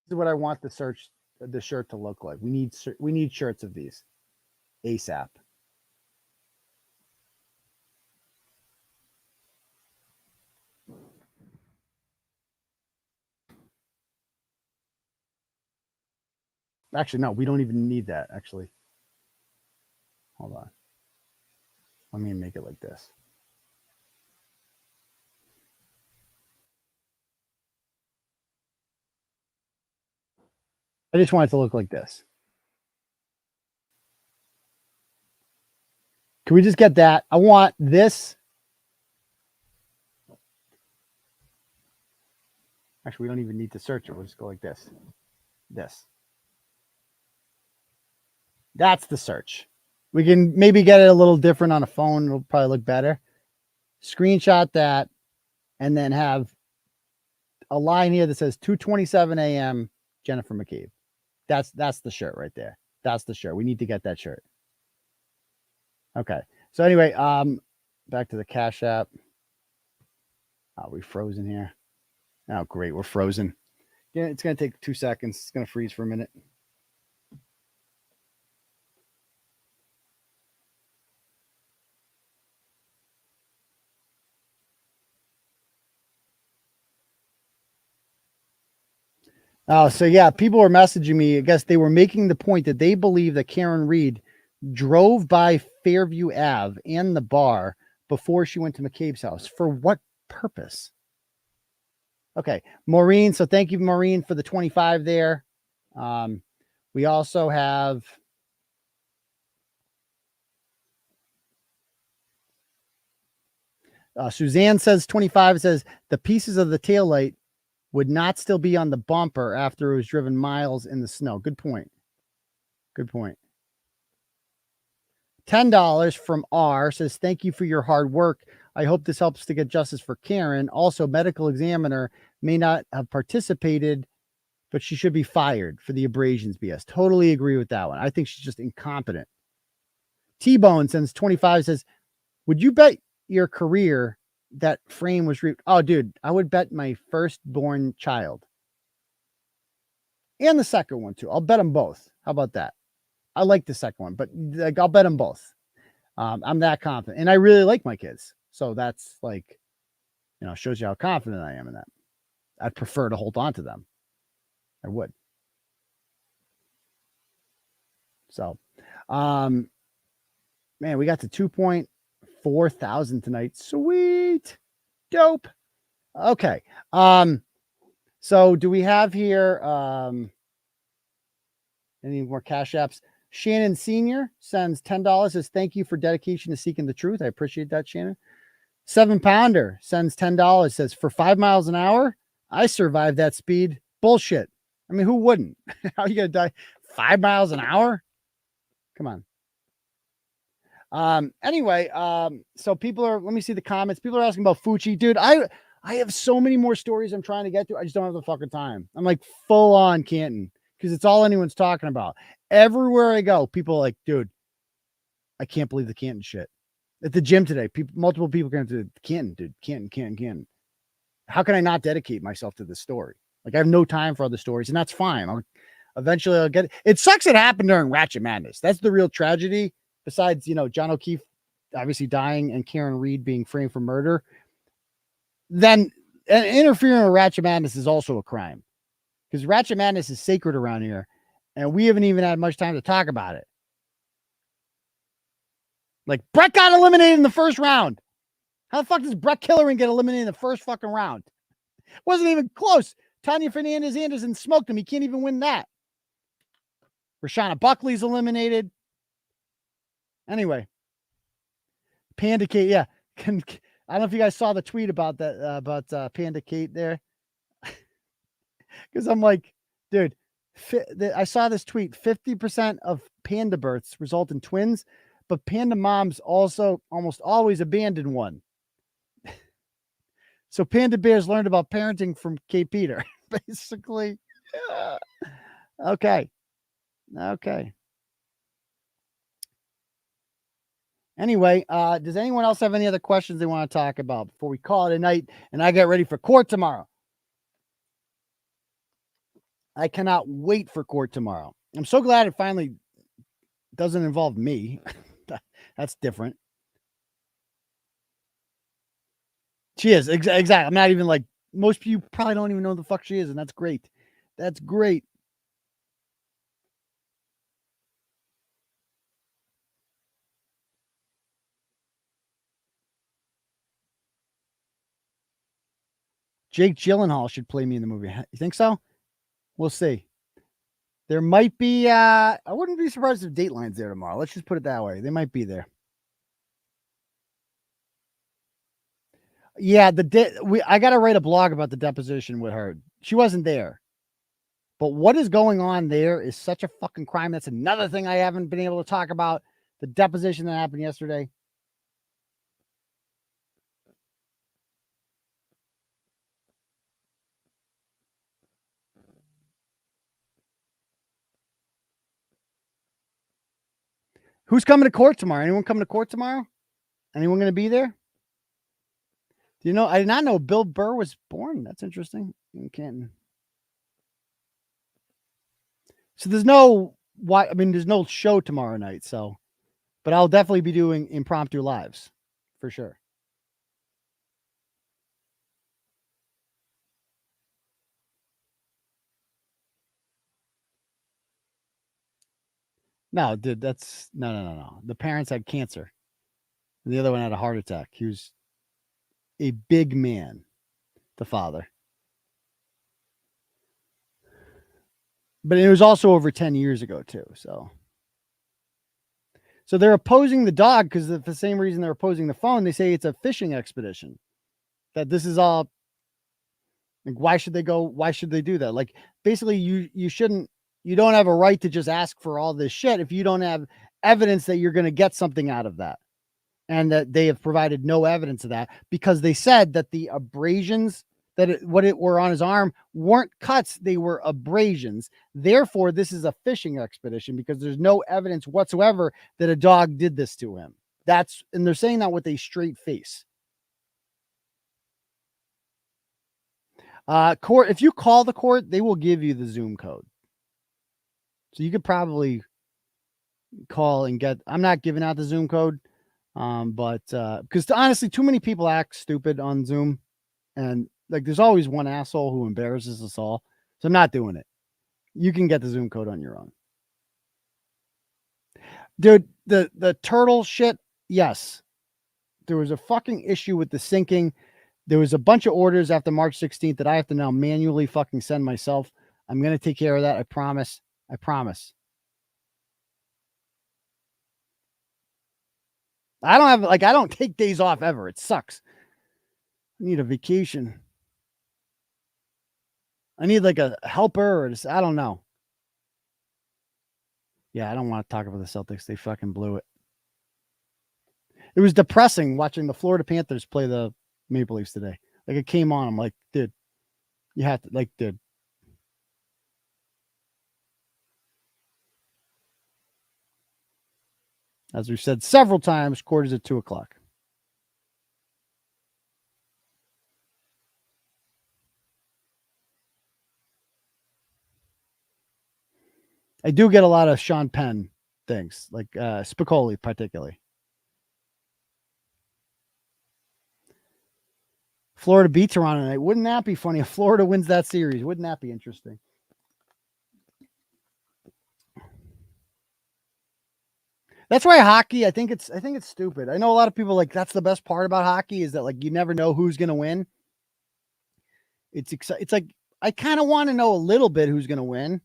This is what I want the shirt to look like. We need shirts of these ASAP. Actually, no, we don't even need that, actually. Hold on. Let me make it like this. I just want it to look like this. Can we just get that? I want this. Actually, we don't even need to search it. We'll just go like this. This. That's the search. We can maybe get it a little different on a phone. It'll probably look better. Screenshot that and then have a line here that says 2:27 a.m. Jennifer McCabe. That's the shirt right there. That's the shirt. We need to get that shirt. Okay. So anyway, back to the Cash App. Oh, we frozen here. Oh, great. We're frozen. Yeah, it's going to take 2 seconds. It's going to freeze for a minute. Oh, so yeah, people were messaging me. I guess they were making the point that they believe that Karen Reed drove by Fairview Ave and the bar before she went to McCabe's house. For what purpose? Okay, Maureen. So thank you, Maureen, for the 25 there. We also have Suzanne says 25 says the pieces of the taillight would not still be on the bumper after it was driven miles in the snow. Good point. Good point. $10 from R says, thank you for your hard work. I hope this helps to get justice for Karen. Also, medical examiner may not have participated, but she should be fired for the abrasions BS. Totally agree with that one. I think she's just incompetent. T-Bone since 25 says, would you bet your career that frame was reaped? Oh, dude, I would bet my firstborn child. And the second one, too. I'll bet them both. How about that? I like the second one, but like, I'll bet them both. I'm that confident. And I really like my kids. So that's like, you know, shows you how confident I am in that. I'd prefer to hold on to them. I would. So, man, we got to 2.4 thousand tonight. Sweet. Dope. Okay. So do we have here any more cash apps? Shannon Sr. sends $10, says thank you for dedication to seeking the truth. I appreciate that, Shannon. 7-pounder sends $10, says for 5 miles an hour, I survived that speed. Bullshit. I mean, who wouldn't? How are you gonna die 5 miles an hour? Come on. Anyway, so people are, let me see the comments. People are asking about 𝗏𝗏𝗆. Dude, I have so many more stories I'm trying to get to. I just don't have the fucking time. I'm like full on Canton because it's all anyone's talking about. Everywhere I go, people are like, dude, I can't believe the Canton shit. At the gym today, multiple people came to Canton, dude. Canton. How can I not dedicate myself to this story? Like, I have no time for other stories, and that's fine. Eventually I'll get it. It sucks it happened during Ratchet Madness. That's the real tragedy. Besides, you know, John O'Keefe obviously dying and Karen Reed being framed for murder. Then interfering with Ratchet Madness is also a crime. Because Ratchet Madness is sacred around here. And we haven't even had much time to talk about it. Like, Brett got eliminated in the first round. How the fuck does Brett Killering get eliminated in the first fucking round? Wasn't even close. Tanya Fernandez-Anderson smoked him. He can't even win that. Rashana Buckley's eliminated. Anyway. Panda Kate, yeah. I don't know if you guys saw the tweet about that, about Panda Kate there. Because I'm like, dude, I saw this tweet. 50% of panda births result in twins, but panda moms also almost always abandon one. So panda bears learned about parenting from Kate Peter, basically. Yeah. Okay. Anyway, does anyone else have any other questions they want to talk about before we call it a night and I get ready for court tomorrow? I cannot wait for court tomorrow. I'm so glad it finally doesn't involve me. That's different. She is. Exactly. I'm not even like, most of you probably don't even know who the fuck she is, and that's great. That's great. Jake Gyllenhaal should play me in the movie. You think so? We'll see. There might be, I wouldn't be surprised if Dateline's there tomorrow. Let's just put it that way. They might be there. Yeah, I got to write a blog about the deposition with her. She wasn't there. But what is going on there is such a fucking crime. That's another thing I haven't been able to talk about. The deposition that happened yesterday. Who's coming to court tomorrow? Anyone coming to court tomorrow? Anyone going to be there? Do you know? I did not know Bill Burr was born. That's interesting. In Canton. So there's no show tomorrow night. So, but I'll definitely be doing impromptu lives for sure. No, dude, that's no. The parents had cancer. And the other one had a heart attack. He was a big man, the father. But it was also over 10 years ago too. So they're opposing the dog because the same reason they're opposing the phone. They say it's a fishing expedition. That this is all. Like, why should they go? Why should they do that? Like, basically, you shouldn't. You don't have a right to just ask for all this shit if you don't have evidence that you're going to get something out of that, and that they have provided no evidence of that because they said that the abrasions that were on his arm weren't cuts, they were abrasions. Therefore, this is a fishing expedition because there's no evidence whatsoever that a dog did this to him. And they're saying that with a straight face. Court, if you call the court, they will give you the Zoom code. So you could probably call and get, I'm not giving out the Zoom code. But because honestly, too many people act stupid on Zoom, and like there's always one asshole who embarrasses us all. So I'm not doing it. You can get the Zoom code on your own. Dude, the turtle shit, yes. There was a fucking issue with the syncing. There was a bunch of orders after March 16th that I have to now manually fucking send myself. I'm going to take care of that. I promise. I promise. I don't take days off ever. It sucks. I need a vacation. I need like a helper or just, I don't know. Yeah, I don't want to talk about the Celtics. They fucking blew it. It was depressing watching the Florida Panthers play the Maple Leafs today. Like it came on. I'm like, dude, you have to dude. As we've said several times, court is at 2:00. I do get a lot of Sean Penn things, like 𝗵𝗂𝗄𝗄 particularly. Florida beat Toronto tonight. Wouldn't that be funny if Florida wins that series? Wouldn't that be interesting? That's why hockey, I think it's stupid. I know a lot of people like that's the best part about hockey is that like you never know who's going to win. It's like I kind of want to know a little bit who's going to win.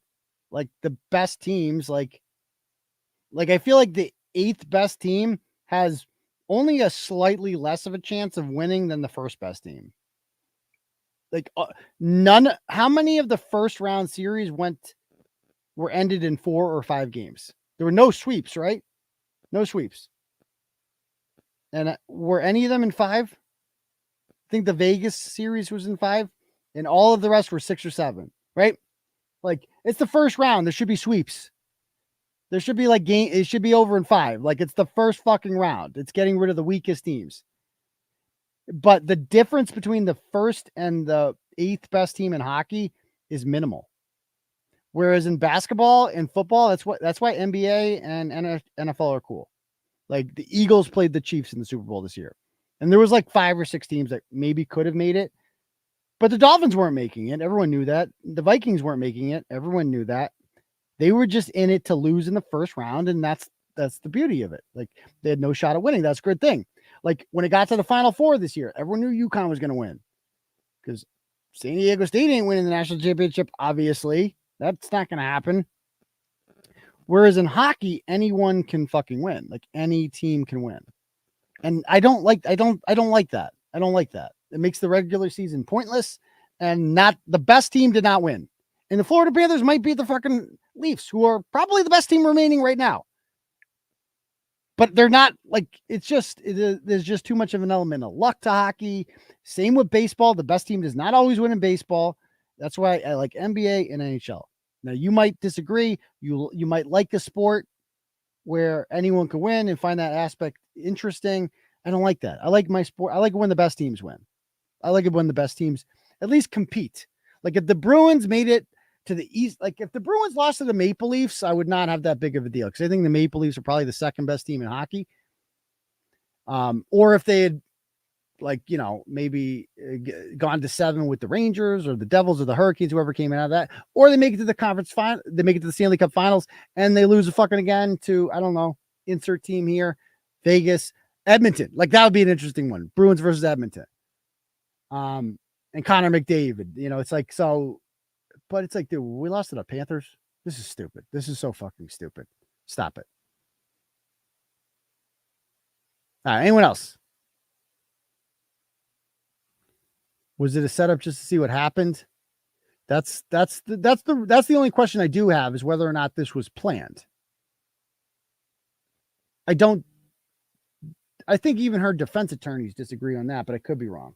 Like the best teams, like I feel like the 8th best team has only a slightly less of a chance of winning than the first best team. Like how many of the first round series were ended in 4 or 5 games? There were no sweeps, right? No sweeps. And were any of them in 5? I think the Vegas series was in 5 and all of the rest were 6 or 7, right? Like it's the first round. There should be sweeps. There should be like it should be over in 5. Like it's the first fucking round. It's getting rid of the weakest teams. But the difference between the first and the 8th best team in hockey is minimal. Whereas in basketball and football, that's why NBA and NFL are cool. Like the Eagles played the Chiefs in the Super Bowl this year. And there was like 5 or 6 teams that maybe could have made it. But the Dolphins weren't making it. Everyone knew that. The Vikings weren't making it. Everyone knew that. They were just in it to lose in the first round, and that's the beauty of it. Like they had no shot at winning. That's a good thing. Like when it got to the Final Four this year, everyone knew UConn was going to win because San Diego State ain't winning the national championship. Obviously, that's not going to happen. Whereas in hockey, anyone can fucking win. Like any team can win, and I don't like that. I don't like that. It makes the regular season pointless, and not the best team did not win. And the Florida Panthers might beat the fucking Leafs, who are probably the best team remaining right now. But they're not like, there's just too much of an element of luck to hockey. Same with baseball. The best team does not always win in baseball. That's why I like NBA and NHL. Now you might disagree. You might like a sport where anyone can win and find that aspect interesting. I don't like that. I like my sport. I like it when the best teams win. I like it when the best teams at least compete. Like if the Bruins made it to the East, like if the Bruins lost to the Maple Leafs, I would not have that big of a deal because I think the Maple Leafs are probably the 2nd best team in hockey. Or if they had maybe gone to 7 with the Rangers or the Devils or the Hurricanes, whoever came out of that, or they make it to the conference final, they make it to the Stanley Cup finals and they lose fucking again to, I don't know, insert team here, Vegas, Edmonton. Like that would be an interesting one. Bruins versus Edmonton. And Connor McDavid, it's like, so, but it's like, dude, we lost to the Panthers. This is stupid. This is so fucking stupid. Stop it. All right, anyone else? Was it a setup just to see what happened? That's the only question I do have, is whether or not this was planned. I think even her defense attorneys disagree on that, but I could be wrong.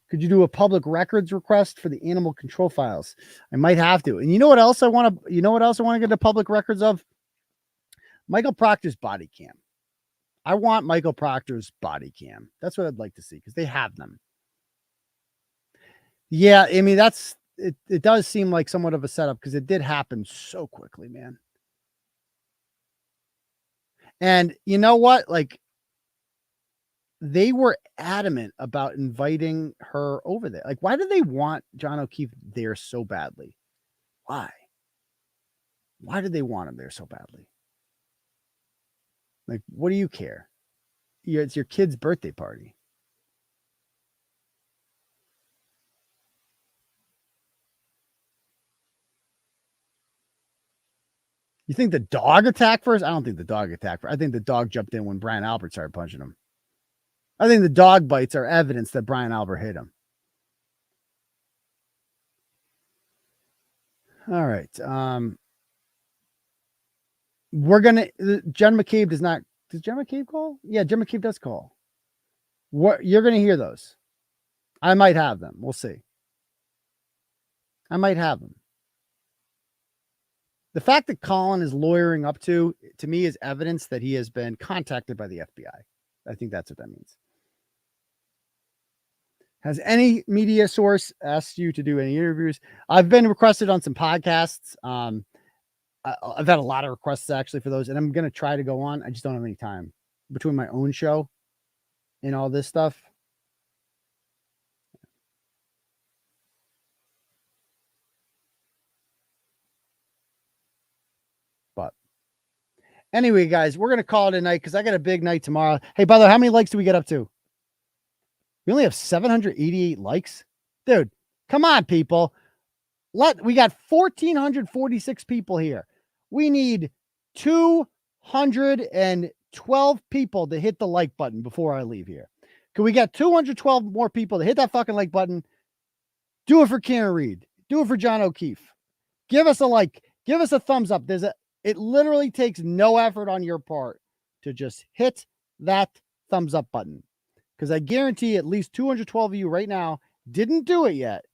Could you do a public records request for the animal control files? I might have to. And you know what else I want to get the public records of? Michael Proctor's body cam. I want Michael Proctor's body cam. That's what I'd like to see, because they have them. Yeah, I mean, it does seem like somewhat of a setup, because it did happen so quickly, man. And you know what? Like, they were adamant about inviting her over there. Like, why do they want John O'Keefe there so badly? Why? Why did they want him there so badly? Like, what do you care? It's your kid's birthday party. You think the dog attacked first? I don't think the dog attacked first. I think the dog jumped in when Brian Albert started punching him. I think the dog bites are evidence that Brian Albert hit him. All right. We're going to, Jen McCabe does not, does Jen McCabe call? Yeah, Jen McCabe does call. What, you're going to hear those. I might have them. We'll see. I might have them. The fact that Colin is lawyering up to me, is evidence that he has been contacted by the FBI. I think that's what that means. Has any media source asked you to do any interviews? I've been requested on some podcasts. I've had a lot of requests actually for those, and I'm going to try to go on. I just don't have any time between my own show and all this stuff. But anyway, guys, we're going to call it a night, because I got a big night tomorrow. Hey, by the way, how many likes do we get up to? We only have 788 likes. Dude, come on, people. We got 1,446 people here. We need 212 people to hit the like button before I leave here. Can we get 212 more people to hit that fucking like button? Do it for Karen Reed. Do it for John O'Keefe. Give us a like. Give us a thumbs up. It literally takes no effort on your part to just hit that thumbs up button, because I guarantee at least 212 of you right now didn't do it yet.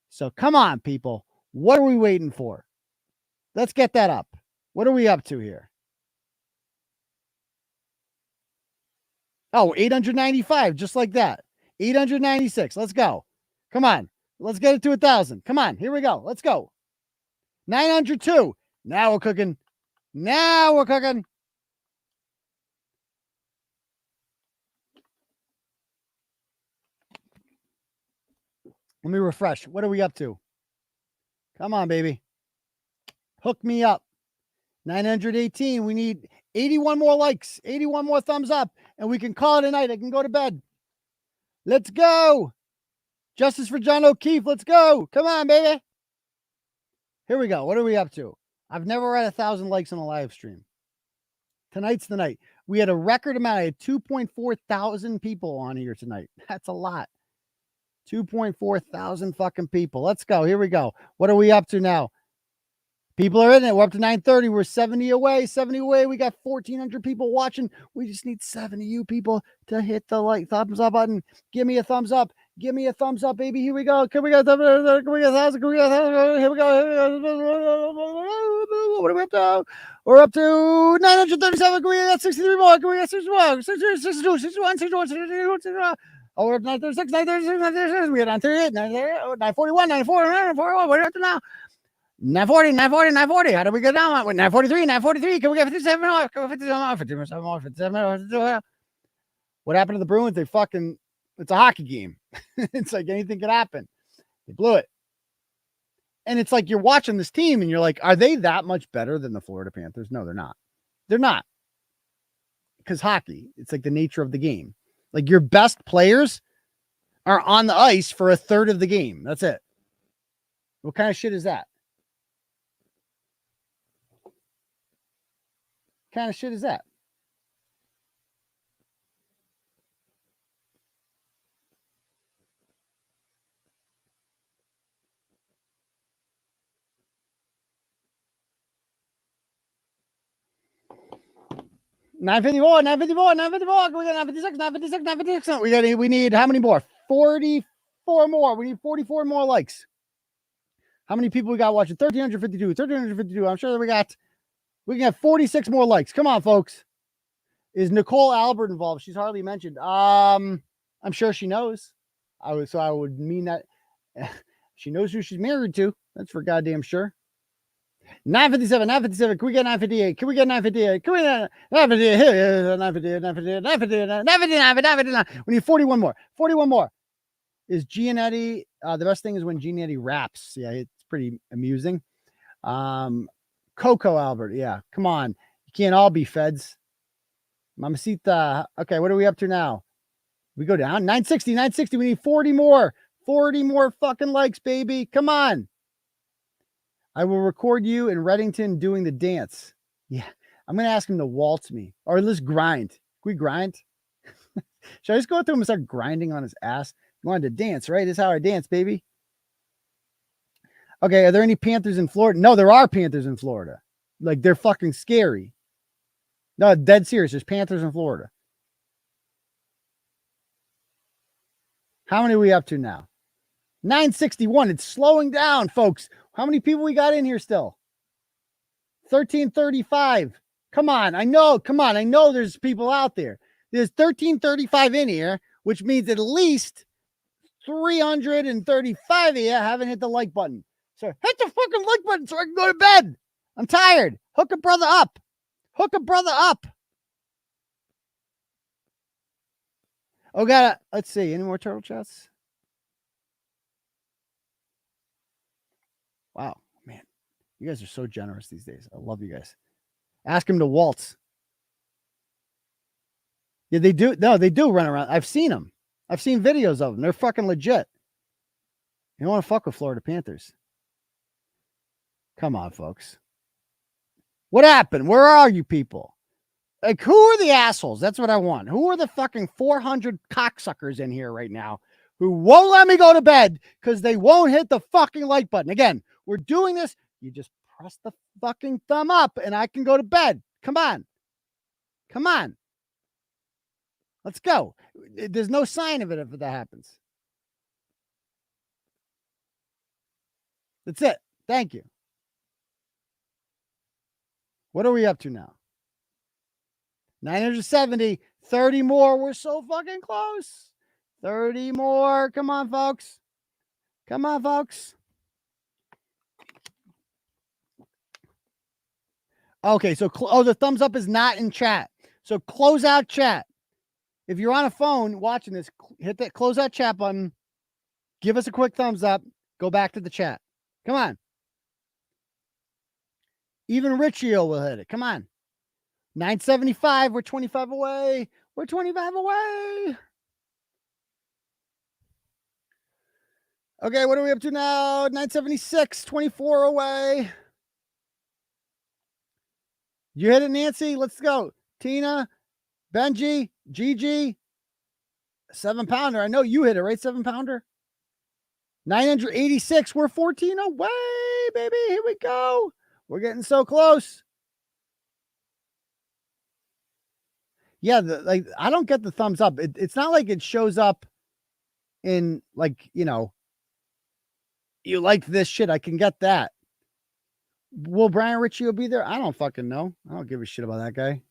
So come on, people. What are we waiting for? Let's get that up. What are we up to here? Oh, 895, just like that. 896. Let's go. Come on. Let's get it to 1,000. Come on. Here we go. Let's go. 902. Now we're cooking. Now we're cooking. Let me refresh. What are we up to? Come on, baby. Hook me up. 918. We need 81 more likes, 81 more thumbs up, and we can call it a night. I can go to bed. Let's go. Justice for John O'Keefe. Let's go. Come on, baby. Here we go. What are we up to? I've never had 1,000 likes on a live stream. Tonight's the night. We had a record amount. I had 2.4 thousand people on here tonight. That's a lot. 2.4 thousand fucking people. Let's go. Here we go. What are we up to now? People are in it. We're up to 930. We're 70 away. 70 away. We got 1,400 people watching. We just need 70 you people to hit the like thumbs up button. Give me a thumbs up. Give me a thumbs up, baby. Here we go. Can we get 1,000? Can we get 1,000? Can we get 1,000? Here we go. What are we up to? We're up to 937. Can we get 63 more? Can we get 61? 62, 61, 61, 61. Oh, we're at 936, 936, 936. We are 938, 941, 941, 941. What are we up to now? 940, 940, 940. How do we get down? 943, 943. Can we get 57 off? 57 off, 57 off, 57 off. What happened to the Bruins? It's a hockey game. It's like anything could happen. They blew it. And it's like you're watching this team and you're like, are they that much better than the Florida Panthers? No, they're not. They're not. Because hockey, it's like the nature of the game. Like your best players are on the ice for a third of the game. That's it. What kind of shit is that? kind of shit is that? $9.54, $9.54, $9.54. We got $9.56, $9.56, $9.56. We need how many more? 44 more. We need 44 more likes. How many people we got watching? 1,352. 1,352. I'm sure that we can have 46 more likes. Come on, folks. Is Nicole Albert involved? She's hardly mentioned. I'm sure she knows. I would mean that she knows who she's married to. That's for goddamn sure. 957, 957. Can we get 958? Can we get 958? Can we get 958? 958, 958, 958, 959. We need 41 more. 41 more. Is Giannetti? The best thing is when Giannetti raps. Yeah, it's pretty amusing. Coco Albert. Yeah, come on. You can't all be feds. Mamacita. Okay, what are we up to now? We go down. 960, 960. We need 40 more. 40 more fucking likes, baby. Come on. I will record you in Reddington doing the dance. Yeah, I'm going to ask him to waltz me. Or let's grind. Can we grind? Should I just go through him and start grinding on his ass? I wanted to dance, right? This is how I dance, baby. Okay, are there any Panthers in Florida? No, there are Panthers in Florida. Like, they're fucking scary. No, dead serious. There's Panthers in Florida. How many are we up to now? 961. It's slowing down, folks. How many people we got in here still? 1335. Come on. I know. Come on. I know there's people out there. There's 1335 in here, which means at least 335 of you haven't hit the like button. So hit the fucking like button so I can go to bed. I'm tired. Hook a brother up. Hook a brother up. Oh, let's see. Any more turtle chats? Wow, man. You guys are so generous these days. I love you guys. Ask him to waltz. Yeah, they do. No, they do run around. I've seen them. I've seen videos of them. They're fucking legit. You don't want to fuck with Florida Panthers. Come on, folks. What happened? Where are you people? Like, who are the assholes? That's what I want. Who are the fucking 400 cocksuckers in here right now who won't let me go to bed because they won't hit the fucking like button? Again, we're doing this. You just press the fucking thumb up and I can go to bed. Come on. Come on. Let's go. There's no sign of it if that happens. That's it. Thank you. What are we up to now? 970, 30 more. We're so fucking close. 30 more. Come on, folks. Come on, folks. Okay, so, the thumbs up is not in chat. So close out chat. If you're on a phone watching this, hit that close out chat button. Give us a quick thumbs up. Go back to the chat. Come on. Even 𝗏𝗏𝗃𝗃 will hit it. Come on. 975. We're 25 away. We're 25 away. Okay, what are we up to now? 976. 24 away. You hit it, Nancy? Let's go. Tina, Benji, Gigi. 7-pounder. I know you hit it, right? 7-pounder. 986. We're 14 away, baby. Here we go. We're getting so close. Yeah, I don't get the thumbs up. It's not like it shows up in, like, you know, you like this shit. I can get that. Will Brian 𝗏𝗏𝗃𝗃 be there? I don't fucking know. I don't give a shit about that guy.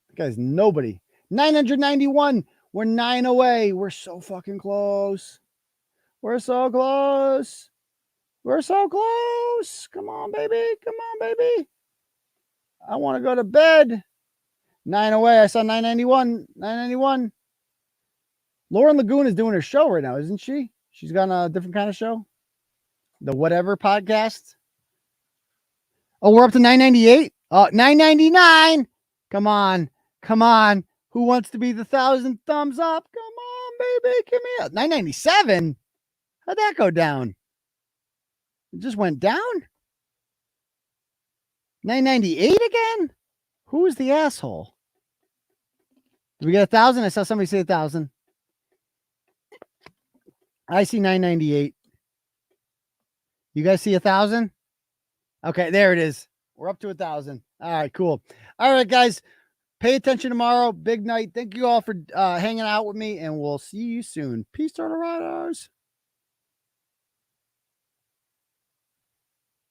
That guy's nobody. 991. We're 9 away. We're so fucking close. We're so close. We're so close. Come on, baby. Come on, baby. I want to go to bed. 9 away. I saw 991. 991. Lauren Lagoon is doing her show right now, isn't she? She's got a different kind of show. The whatever podcast. Oh, we're up to 998. 999. Come on. Come on. Who wants to be the 1,000 thumbs up? Come on, baby. Give me a 997. How'd that go down? It just went down. 998 again? Who is the asshole? Did we get 1,000? I saw somebody say 1,000. I see 998. You guys see 1,000? Okay, there it is. We're up to 1,000. All right, cool. All right, guys. Pay attention tomorrow. Big night. Thank you all for hanging out with me, and we'll see you soon. Peace, Turtle Riders.